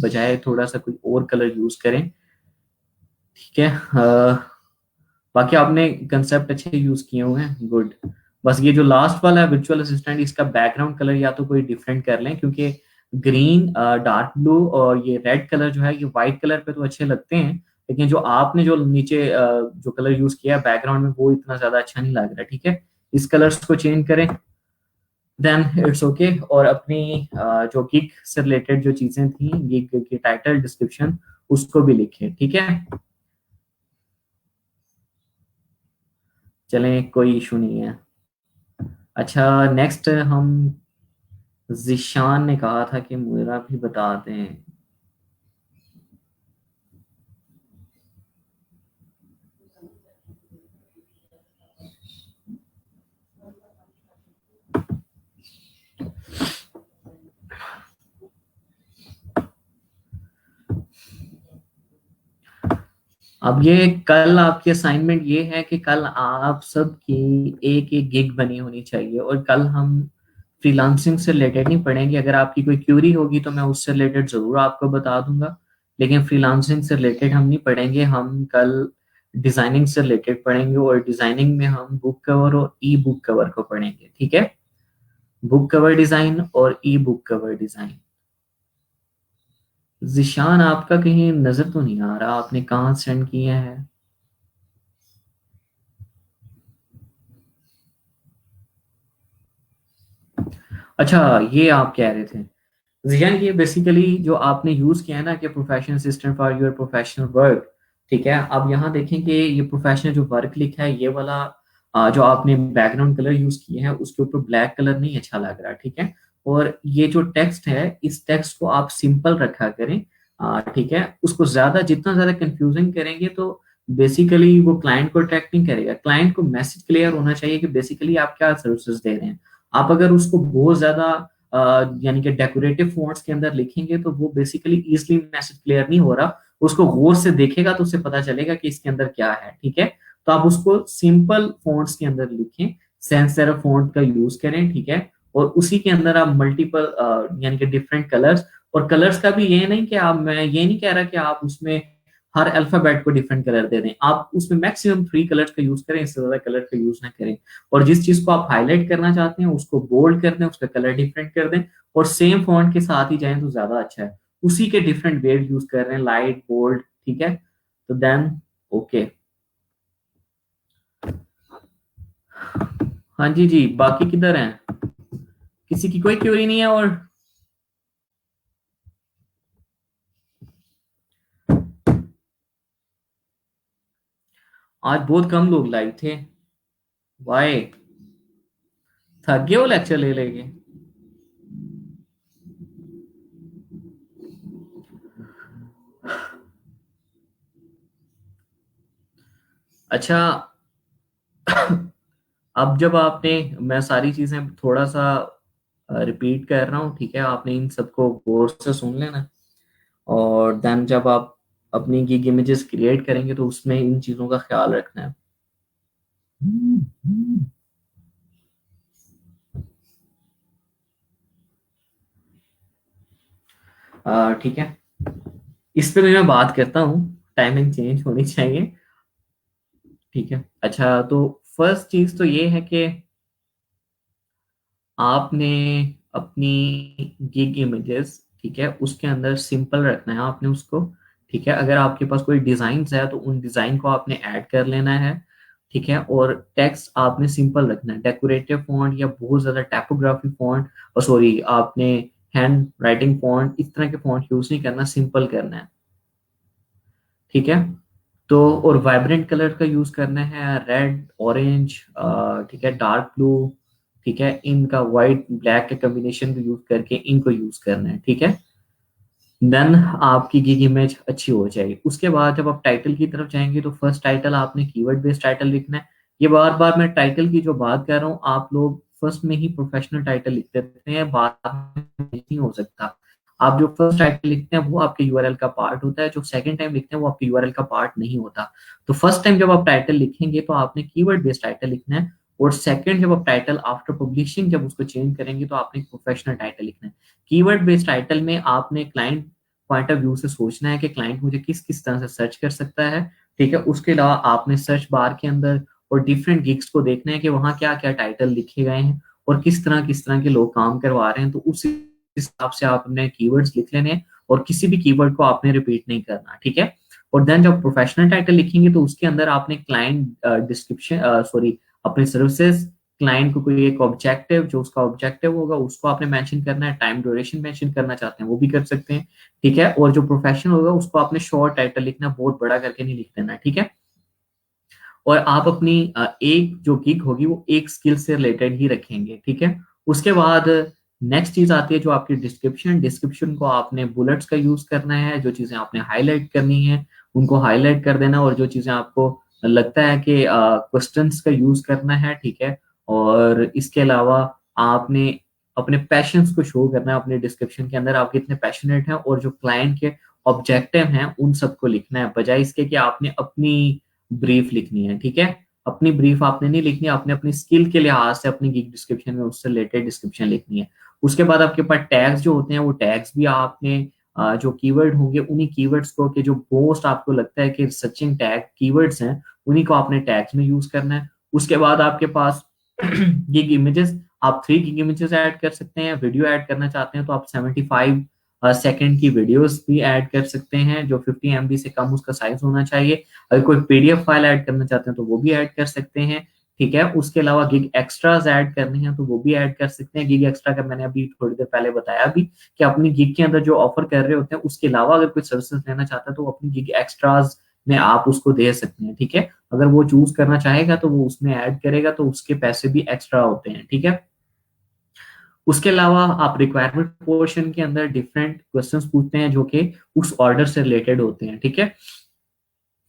बजाय थोड़ा सा कोई और कलर यूज करें, ठीक है। बाकी आपने कंसेप्ट अच्छे यूज किए हुए हैं, गुड। बस ये जो लास्ट वाला है वर्चुअल असिस्टेंट, इसका बैकग्राउंड कलर या तो कोई डिफरेंट कर लें, क्योंकि ग्रीन, डार्क ब्लू और ये रेड कलर जो है, ये व्हाइट कलर पे तो अच्छे लगते हैं, लेकिन जो आपने जो नीचे जो कलर यूज किया है बैकग्राउंड में, वो इतना ज्यादा अच्छा नहीं लग रहा, ठीक है। इस कलर्स को चेंज करें, देन इट्स ओके। और अपनी जो गिग से रिलेटेड जो चीजें थी, गिग की टाइटल, डिस्क्रिप्शन, उसको भी लिखें, ठीक है। चलें, कोई इशू नहीं है। अच्छा, नेक्स्ट हम, जिशान ने कहा था कि मेरा भी बता दें। अब ये कल आपकी असाइनमेंट ये है कि कल आप सबकी एक एक गिग बनी होनी चाहिए, और कल हम फ्रीलांसिंग से रिलेटेड नहीं पढ़ेंगे। अगर आपकी कोई क्यूरी होगी तो मैं उससे रिलेटेड जरूर आपको बता दूंगा, लेकिन फ्रीलांसिंग से रिलेटेड हम नहीं पढ़ेंगे। हम कल डिजाइनिंग से रिलेटेड पढ़ेंगे, और डिजाइनिंग में हम बुक कवर और ई बुक कवर को पढ़ेंगे, ठीक है। बुक कवर डिजाइन और e book cover design. Zeeshan, आपका कहीं नजर तो नहीं आ रहा, आपने कहाँ सेंड किया है? अच्छा, ये आप कह रहे थे जियान, ये बेसिकली जो आपने यूज किया है ना कि professional assistant for your professional work, ठीक है। अब यहाँ देखें कि ये प्रोफेशनल जो वर्क लिखा है, ये वाला जो आपने बैकग्राउंड कलर यूज किए हैं, उसके ऊपर ब्लैक कलर नहीं अच्छा लग रहा, ठीक है। और ये जो टेक्स्ट है, इस टेक्स्ट को आप सिंपल रखा करें, ठीक है। उसको ज्यादा, जितना ज्यादा कंफ्यूजिंग करेंगे तो बेसिकली वो क्लाइंट को अट्रैक्ट नहीं करेगा। क्लाइंट को मैसेज क्लियर होना चाहिए कि बेसिकली आप क्या सर्विसेज दे रहे हैं। आप अगर उसको बहुत ज्यादा यानी कि डेकोरेटिव फॉन्ट्स के अंदर लिखेंगे, तो वो बेसिकली इजिली मैसेज क्लियर नहीं हो रहा। उसको गौर से देखेगा तो उसे पता चलेगा कि इसके अंदर क्या है, ठीक है। तो आप उसको सिंपल फॉन्ट्स के अंदर लिखें, सैंस सेरिफ फॉन्ट का यूज करें, ठीक है। और उसी के अंदर आप मल्टीपल यानी कि डिफरेंट कलर्स, और कलर्स का भी ये नहीं कि आप, मैं ये नहीं कह रहा कि आप उसमें हर अल्फाबेट को डिफरेंट कलर दे दें। आप उसमें मैक्सिमम 3 कलर्स का यूज करें, इससे ज्यादा कलर का यूज ना करें। और जिस चीज को आप हाईलाइट करना चाहते हैं उसको बोल्ड कर दें, उसका कलर डिफरेंट कर दें, और सेम फॉन्ट के साथ ही जाएं तो ज्यादा अच्छा है। उसी के डिफरेंट वेट यूज कर रहे हैं, लाइट, बोल्ड, ठीक है। तो देन ओके। हाँ जी जी, बाकी किधर हैं? किसी की कोई क्वेरी नहीं है? और आज बहुत कम लोग लाइव थे, वाई? थक गए हो लेक्चर ले लेके? अच्छा, अब जब आपने, मैं सारी चीजें थोड़ा सा रिपीट कर रहा हूँ, ठीक है। आपने इन सबको गौर से सुन लेना, और देन जब आप अपनी गिग इमेजेस क्रिएट करेंगे तो उसमें इन चीजों का ख्याल रखना है। ठीक है, इस पे भी मैं बात करता हूँ, टाइमिंग चेंज होनी चाहिए, ठीक है। अच्छा, तो फर्स्ट चीज तो ये है कि आपने अपनी गिग इमेजेस, ठीक है, उसके अंदर सिंपल रखना है आपने उसको, ठीक है। अगर आपके पास कोई डिजाइन है तो उन डिजाइन को आपने ऐड कर लेना है, ठीक है। और टेक्स्ट आपने सिंपल रखना है, डेकोरेटिव फॉन्ट या बहुत ज्यादा टाइपोग्राफी फॉन्ट, और सॉरी आपने हैंड राइटिंग फॉन्ट, इस तरह के फॉन्ट यूज नहीं करना, सिंपल करना है, ठीक है। तो और वाइब्रेंट कलर का यूज करना है, रेड, ऑरेंज, ठीक है, डार्क ब्लू, ठीक है, इनका व्हाइट ब्लैक के कॉम्बिनेशन को यूज करके इनको यूज करना है, ठीक है। देन आपकी गिग इमेज अच्छी हो जाएगी। उसके बाद जब आप टाइटल की तरफ जाएंगे तो फर्स्ट टाइटल आपने कीवर्ड बेस्ड टाइटल लिखना है। ये बार बार मैं टाइटल की जो बात कर रहा हूँ, आप लोग फर्स्ट में ही प्रोफेशनल टाइटल लिख देते हैं, बाद में नहीं हो सकता। आप जो फर्स्ट टाइटल लिखते हैं वो आपके यूआरएल का पार्ट होता है, जो सेकंड टाइम लिखते हैं वो आपके यूआरएल का पार्ट नहीं होता। तो फर्स्ट टाइम जब आप टाइटल लिखेंगे तो आपने कीवर्ड बेस्ड टाइटल लिखना है, और सेकंड जब आप टाइटल आफ्टर पब्लिशिंग जब उसको चेंज करेंगे तो आपने प्रोफेशनल टाइटल लिखना है। कीवर्ड बेस्ड टाइटल में आपने क्लाइंट पॉइंट ऑफ व्यू से सोचना है कि क्लाइंट मुझे किस किस तरह से सर्च कर सकता है, ठीक है। उसके अलावा आपने सर्च बार के अंदर और डिफरेंट गिग्स को देखना है कि वहां क्या क्या टाइटल लिखे गए हैं और किस तरह के लोग काम करवा रहे हैं, तो उस हिसाब से आपने कीवर्ड्स लिख लेने हैं, और किसी भी कीवर्ड को आपने रिपीट नहीं करना, ठीक है। और देन जब प्रोफेशनल टाइटल लिखेंगे तो उसके अंदर आपने क्लाइंट डिस्क्रिप्शन, सॉरी, अपने सर्विसेज, क्लाइंट को कोई एक ऑब्जेक्टिव, जो उसका ऑब्जेक्टिव होगा उसको आपने मेंशन करना है, टाइम ड्यूरेशन मेंशन करना चाहते हैं वो भी कर सकते हैं, ठीक है। और जो प्रोफेशनल होगा उसको आपने शॉर्ट टाइटल लिखना, बहुत बड़ा करके नहीं लिख देना, ठीक है। और आप अपनी एक जो गिग होगी वो एक स्किल से रिलेटेड ही रखेंगे, ठीक है। उसके बाद नेक्स्ट चीज आती है जो आपकी डिस्क्रिप्शन। डिस्क्रिप्शन को आपने बुलेट्स का यूज करना है, जो चीजें आपने हाईलाइट करनी है उनको हाईलाइट कर देना, और जो चीजें आपको लगता है कि क्वेश्चंस का यूज करना है, ठीक है। और इसके अलावा आपने अपने पैशंस को शो करना है अपने डिस्क्रिप्शन के अंदर, आप कितने पैशनेट हैं, और जो क्लाइंट के ऑब्जेक्टिव हैं उन सबको लिखना है, बजाय इसके कि आपने अपनी ब्रीफ लिखनी है, ठीक है। अपनी ब्रीफ आपने नहीं लिखनी, आपने अपनी स्किल के लिहाज से अपनी गिग डिस्क्रिप्शन में उससे रिलेटेड डिस्क्रिप्शन लिखनी है। उसके बाद आपके पास टैग्स जो होते हैं, वो टैग्स भी आपने जो कीवर्ड होंगे उन्हीं कीवर्ड्स को, कि जो पोस्ट आपको लगता है कि सर्चिंग टैग कीवर्ड्स हैं, उन्हीं को आपने टैग्स में यूज करना है। उसके बाद आपके पास गिग इमेजेस, आप 3 गिग इमेजेस ऐड कर सकते हैं। वीडियो ऐड करना चाहते हैं तो आप 75 सेकंड की वीडियोस भी ऐड कर सकते हैं, जो 50 MB से कम उसका साइज होना चाहिए। अगर कोई पीडीएफ फाइल ऐड करना चाहते हैं तो वो भी ऐड कर सकते हैं, ठीक है। उसके अलावा गिग एक्स्ट्राज ऐड करने हैं तो वो भी ऐड कर सकते हैं। गिग एक्स्ट्रा का मैंने अभी थोड़ी देर पहले बताया भी, कि अपनी गिग के अंदर जो ऑफर कर रहे होते हैं उसके अलावा अगर कोई सर्विसेज लेना चाहता है तो वो अपनी गिग एक्स्ट्राज में आप उसको दे सकते हैं, ठीक है। अगर वो चूज करना चाहेगा तो वो उसमें ऐड करेगा, तो उसके पैसे भी एक्स्ट्रा होते हैं, ठीक है। उसके अलावा आप रिक्वायरमेंट पोर्शन के अंदर डिफरेंट क्वेश्चंस पूछते हैं जो कि उस ऑर्डर से रिलेटेड होते हैं, ठीक है।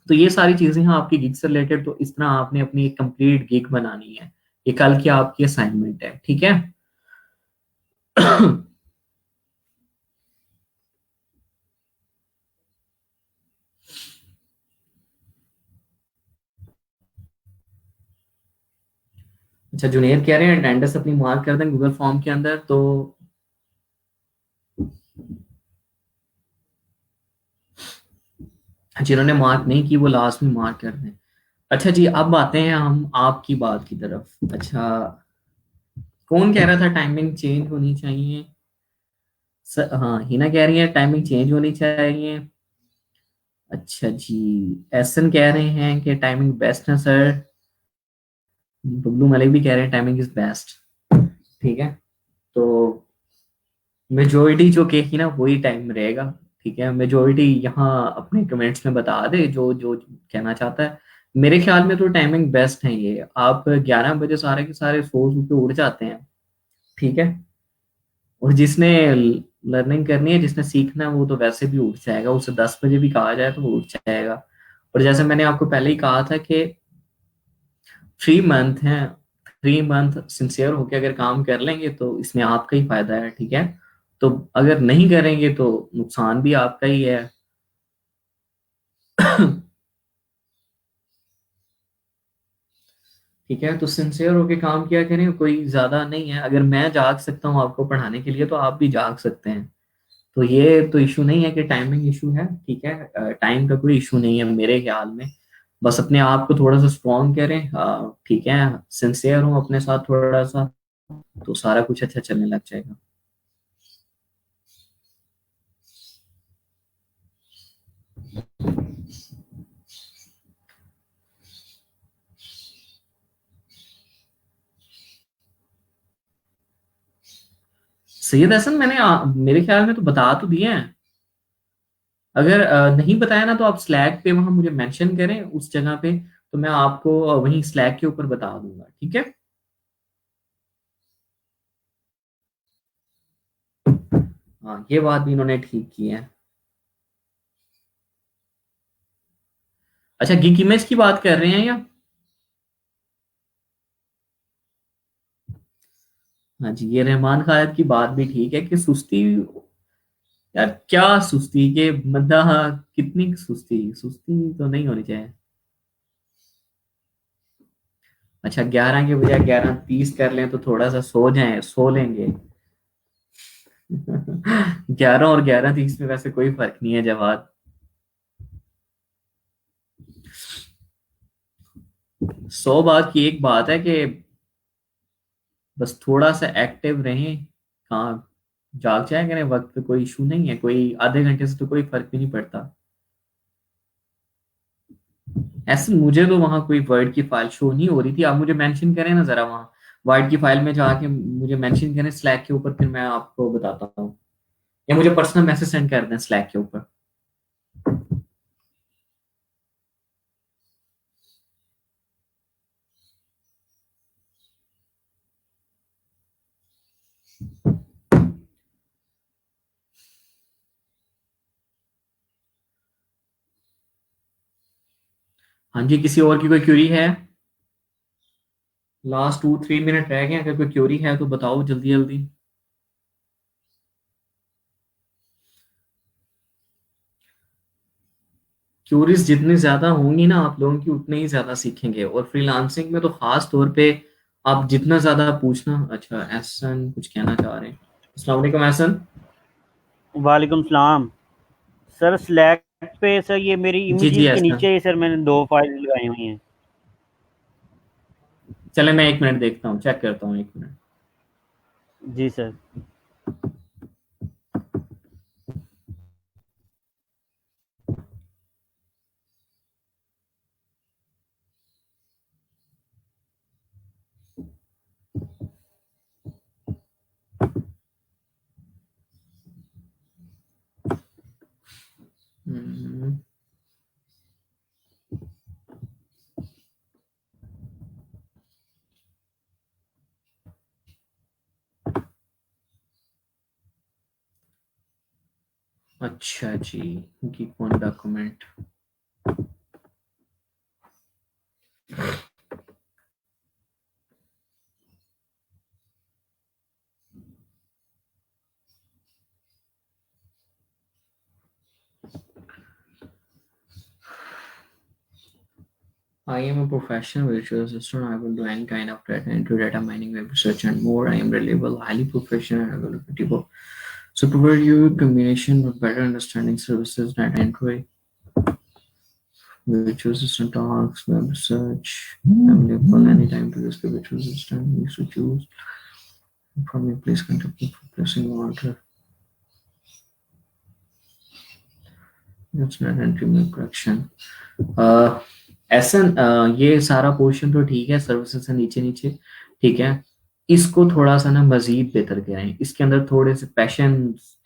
तो ये सारी चीजें हैं आपकी गिग से रिलेटेड। तो इस तरह आपने अपनी एक कंप्लीट गिग बनानी है। ये कल की आपकी असाइनमेंट है, ठीक है। अच्छा, जूनियर कह रहे हैं अटेंडेंस अपनी मार्क कर दें गूगल फॉर्म के अंदर, तो जिन्होंने मार्क नहीं की वो लास्ट में मार्क कर दें। अच्छा जी, अब आते हैं हम आपकी बात की तरफ। अच्छा, कौन कह रहा था टाइमिंग चेंज होनी चाहिए? हाँ, हिना कह रही है टाइमिंग चेंज होनी चाहिए। अच्छा जी, एसन कह रहे हैं कि टाइमिंग बेस्ट है सर। बबलू मलिक भी कह रहे हैं टाइमिंग इज बेस्ट, ठीक है। तो मेजोरिटी जो कहेगी ना वही टाइम रहेगा, ठीक है। मेजोरिटी यहाँ अपने कमेंट्स में बता दे जो जो कहना चाहता है। मेरे ख्याल में तो टाइमिंग बेस्ट है ये। आप 11 बजे सारे के सारे सो के उड़ जाते हैं, ठीक है। और जिसने लर्निंग करनी है, जिसने सीखना है, वो तो वैसे भी उठ जाएगा। उसे 10 बजे भी कहा जाए तो वो उठ जाएगा। और जैसे मैंने आपको पहले ही कहा था कि 3 मंथ है, 3 मंथ सिंसियर होकर अगर काम कर लेंगे तो इसमें आपका ही फायदा है, ठीक है। तो अगर नहीं करेंगे तो नुकसान भी आपका ही है। ठीक है, तो सिंसियर होके काम किया करें, कोई ज्यादा नहीं है। अगर मैं जाग सकता हूँ आपको पढ़ाने के लिए तो आप भी जाग सकते हैं। तो ये तो इशू नहीं है कि टाइमिंग इशू है, ठीक है। टाइम का कोई इशू नहीं है मेरे ख्याल में। बस अपने आप को थोड़ा सा स्ट्रॉन्ग करें, ठीक है, सिंसियर हूँ अपने साथ थोड़ा सा, तो सारा कुछ अच्छा चलने लग जाएगा। सैयद हसन, मैंने मेरे ख्याल में तो बता तो दिए हैं। अगर नहीं बताया ना तो आप स्लैक पे वहां मुझे मेंशन करें उस जगह पे, तो मैं आपको वहीं स्लैक के ऊपर बता दूंगा, ठीक है। हाँ, ये बात भी इन्होंने ठीक की है। अच्छा, गिग इमेज की बात कर रहे हैं या? हाँ जी, ये रहमान खालिद की बात भी ठीक है कि सुस्ती, यार क्या सुस्ती के बंदा, कितनी सुस्ती, सुस्ती तो नहीं होनी चाहिए। अच्छा, 11 के बजाय 11:30 कर लें तो थोड़ा सा सो जाएं, सो लेंगे। 11 और 11:30 में वैसे कोई फर्क नहीं है जवाब। 100 बात की एक बात है कि बस थोड़ा सा एक्टिव रहें। कहाँ जाग जाया करें वक्त पे, कोई इशू नहीं है, कोई आधे घंटे से तो कोई फर्क भी नहीं पड़ता। ऐसे मुझे तो वहां कोई वर्ड की फाइल शो नहीं हो रही थी। आप मुझे मेंशन करें ना जरा वहां वर्ड की फाइल में जाके मुझे मेंशन करें स्लैक के ऊपर, फिर मैं आपको बताता हूँ, या मुझे पर्सनल मैसेज सेंड कर दें स्लैक के ऊपर। हाँ जी, किसी और की कोई क्यूरी है? लास्ट 2-3 मिनट रह गए, अगर कोई क्यूरी है तो बताओ जल्दी जल्दी। क्यूरीज जितनी ज्यादा होंगी ना आप लोगों की, उतने ही ज्यादा सीखेंगे, और फ्रीलांसिंग में तो खास तौर पे आप जितना ज्यादा पूछना। अच्छा, एहसन कुछ कहना चाह रहे हैं। अस्सलाम वालेकुम एहसन। वालेकुम सलाम। सर स्लैक पे सर ये मेरी जी जी इमेजेस के एहसन, नीचे ही सर मैंने 2 फाइल लगाई हुई हैं। चले मैं 1 मिनट देखता हूँ, चेक करता हूँ 1 मिनट। जी सर। हम्म, अच्छा जी, की कौन document. I am a professional virtual assistant. I will do any kind of data entry, data mining, web research, and more. I am reliable, highly professional, and available. So provide you a combination of better understanding services, data entry, virtual assistant tasks, web research, available anytime to use the virtual assistant. Needs to choose from your place contact for placing order. That's not entry में correction. ऐसा ये सारा portion तो ठीक है, services से नीचे नीचे ठीक है। इसको थोड़ा सा ना मजीद बेहतर करें, इसके अंदर थोड़े से पैशन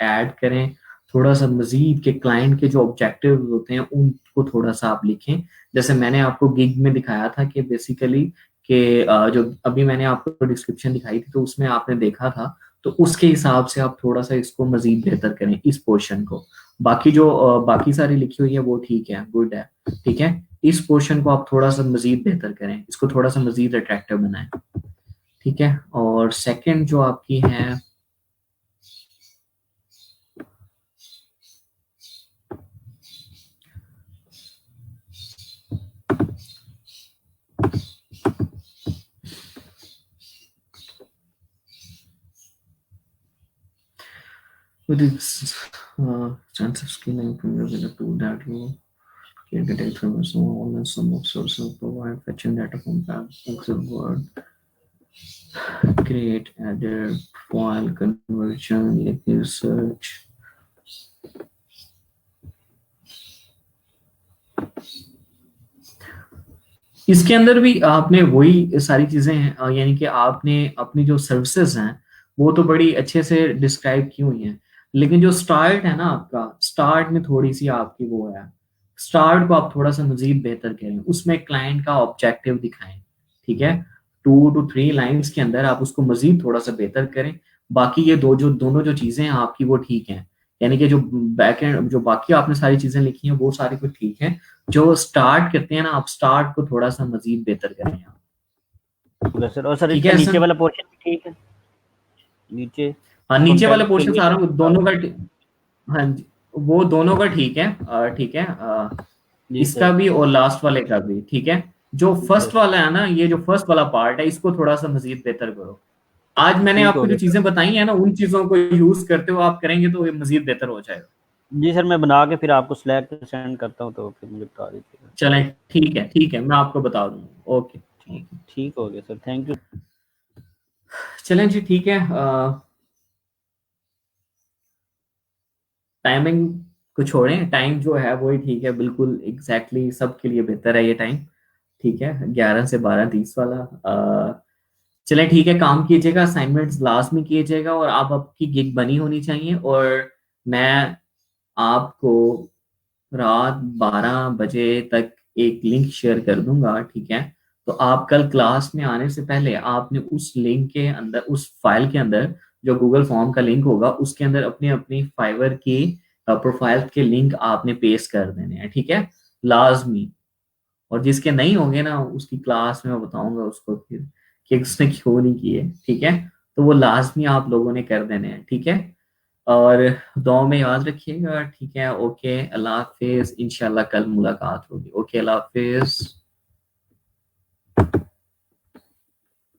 ऐड करें, थोड़ा सा मजीद के क्लाइंट के जो ऑब्जेक्टिव होते हैं उनको थोड़ा सा आप लिखें। जैसे मैंने आपको गिग में दिखाया था कि बेसिकली कि जो अभी मैंने आपको डिस्क्रिप्शन दिखाई थी तो उसमें आपने देखा था, तो उसके हिसाब से आप थोड़ा सा इसको मजीद बेहतर करें इस पोर्शन को। बाकी जो बाकी सारी लिखी हुई है वो ठीक है, गुड है, ठीक है। इस पोर्शन को आप थोड़ा सा मजीद बेहतर करें, इसको थोड़ा सा मजीद अट्रैक्टिव बनाएं, ठीक है। और सेकंड जो आपकी है, with its sense of skill and familiar with the tool that you can get information on, and some of sources provide fetching data from Excel, Word, create edit file conversion, let me search. इसके अंदर भी आपने वही सारी चीजें हैं, यानी कि आपने अपनी जो सर्विसेज हैं वो तो बड़ी अच्छे से डिस्क्राइब की हुई हैं, लेकिन जो स्टार्ट है ना आपका, स्टार्ट में थोड़ी सी आपकी वो है, स्टार्ट को आप थोड़ा सा मजीद बेहतर करें, उसमें क्लाइंट का ऑब्जेक्टिव दिखाएं, ठीक है, 2 to 3 लाइंस के अंदर आप उसको मजीद थोड़ा सा बेहतर करें। बाकी ये दोनों जो चीजें हैं आपकी वो ठीक हैं, यानी कि जो बैक एंड जो बाकी आपने सारी चीजें लिखी हैं वो सारी कुछ ठीक है, जो स्टार्ट करते हैं ना आप, स्टार्ट को थोड़ा सा मजीद बेहतर करें आप। सर। और सर ठीक इसका है नीचे सर, वाला पोर्शन भी ठीक है, नीचे हाँ नीचे वाले कंटेंट के पोर्शन लिए। सारा दोनों का हाँ जी, वो दोनों का ठीक है, ठीक है, जी इसका सर। भी और लास्ट वाले का भी ठीक है। जो यस, फर्स्ट वाला है ना, ये जो फर्स्ट वाला पार्ट है इसको थोड़ा सा मजीद बेहतर करो। आज मैंने ठीक हो आपको जो गया सर। चीजें बताई है ना, उन चीजों को यूज करते हुए आप करेंगे तो ये मजीद बेहतर हो जाएगा। जी सर, मैं बना के फिर आपको स्लैक पे सेंड करता हूँ, तो फिर मुझे बता दीजिएगा। चलें ठीक है, मैं आपको बता दूंगा। ओके ठीक है, ठीक हो गया सर, थैंक यू। चलें जी ठीक है। टाइमिंग को छोड़ें, टाइम जो है वही ठीक है, बिल्कुल एग्जैक्टली सबके लिए बेहतर है ये टाइम, ठीक है, 11 से 12:30 वाला। चलें ठीक है, काम कीजिएगा, असाइनमेंट्स लास्ट में कीजिएगा, और आप आपकी गिग बनी होनी चाहिए, और मैं आपको रात 12 बजे तक एक लिंक शेयर कर दूंगा, ठीक है। तो आप कल क्लास में आने से पहले आपने उस लिंक के अंदर, उस फाइल के अंदर जो गूगल फॉर्म का लिंक होगा उसके अंदर अपनी अपनी फाइवर की प्रोफाइल के लिंक आपने पेस्ट कर देने हैं, ठीक है, लाजमी। और जिसके नहीं होंगे ना उसकी क्लास में मैं बताऊंगा उसको फिर कि उसने क्यों नहीं किए, ठीक है। तो वो लाजमी आप लोगों ने कर देने हैं, ठीक है। और दुआ में याद रखिएगा, ठीक है। ओके, अल्लाह हाफिज, इंशाल्लाह कल मुलाकात होगी। ओके, अल्लाह हाफिज।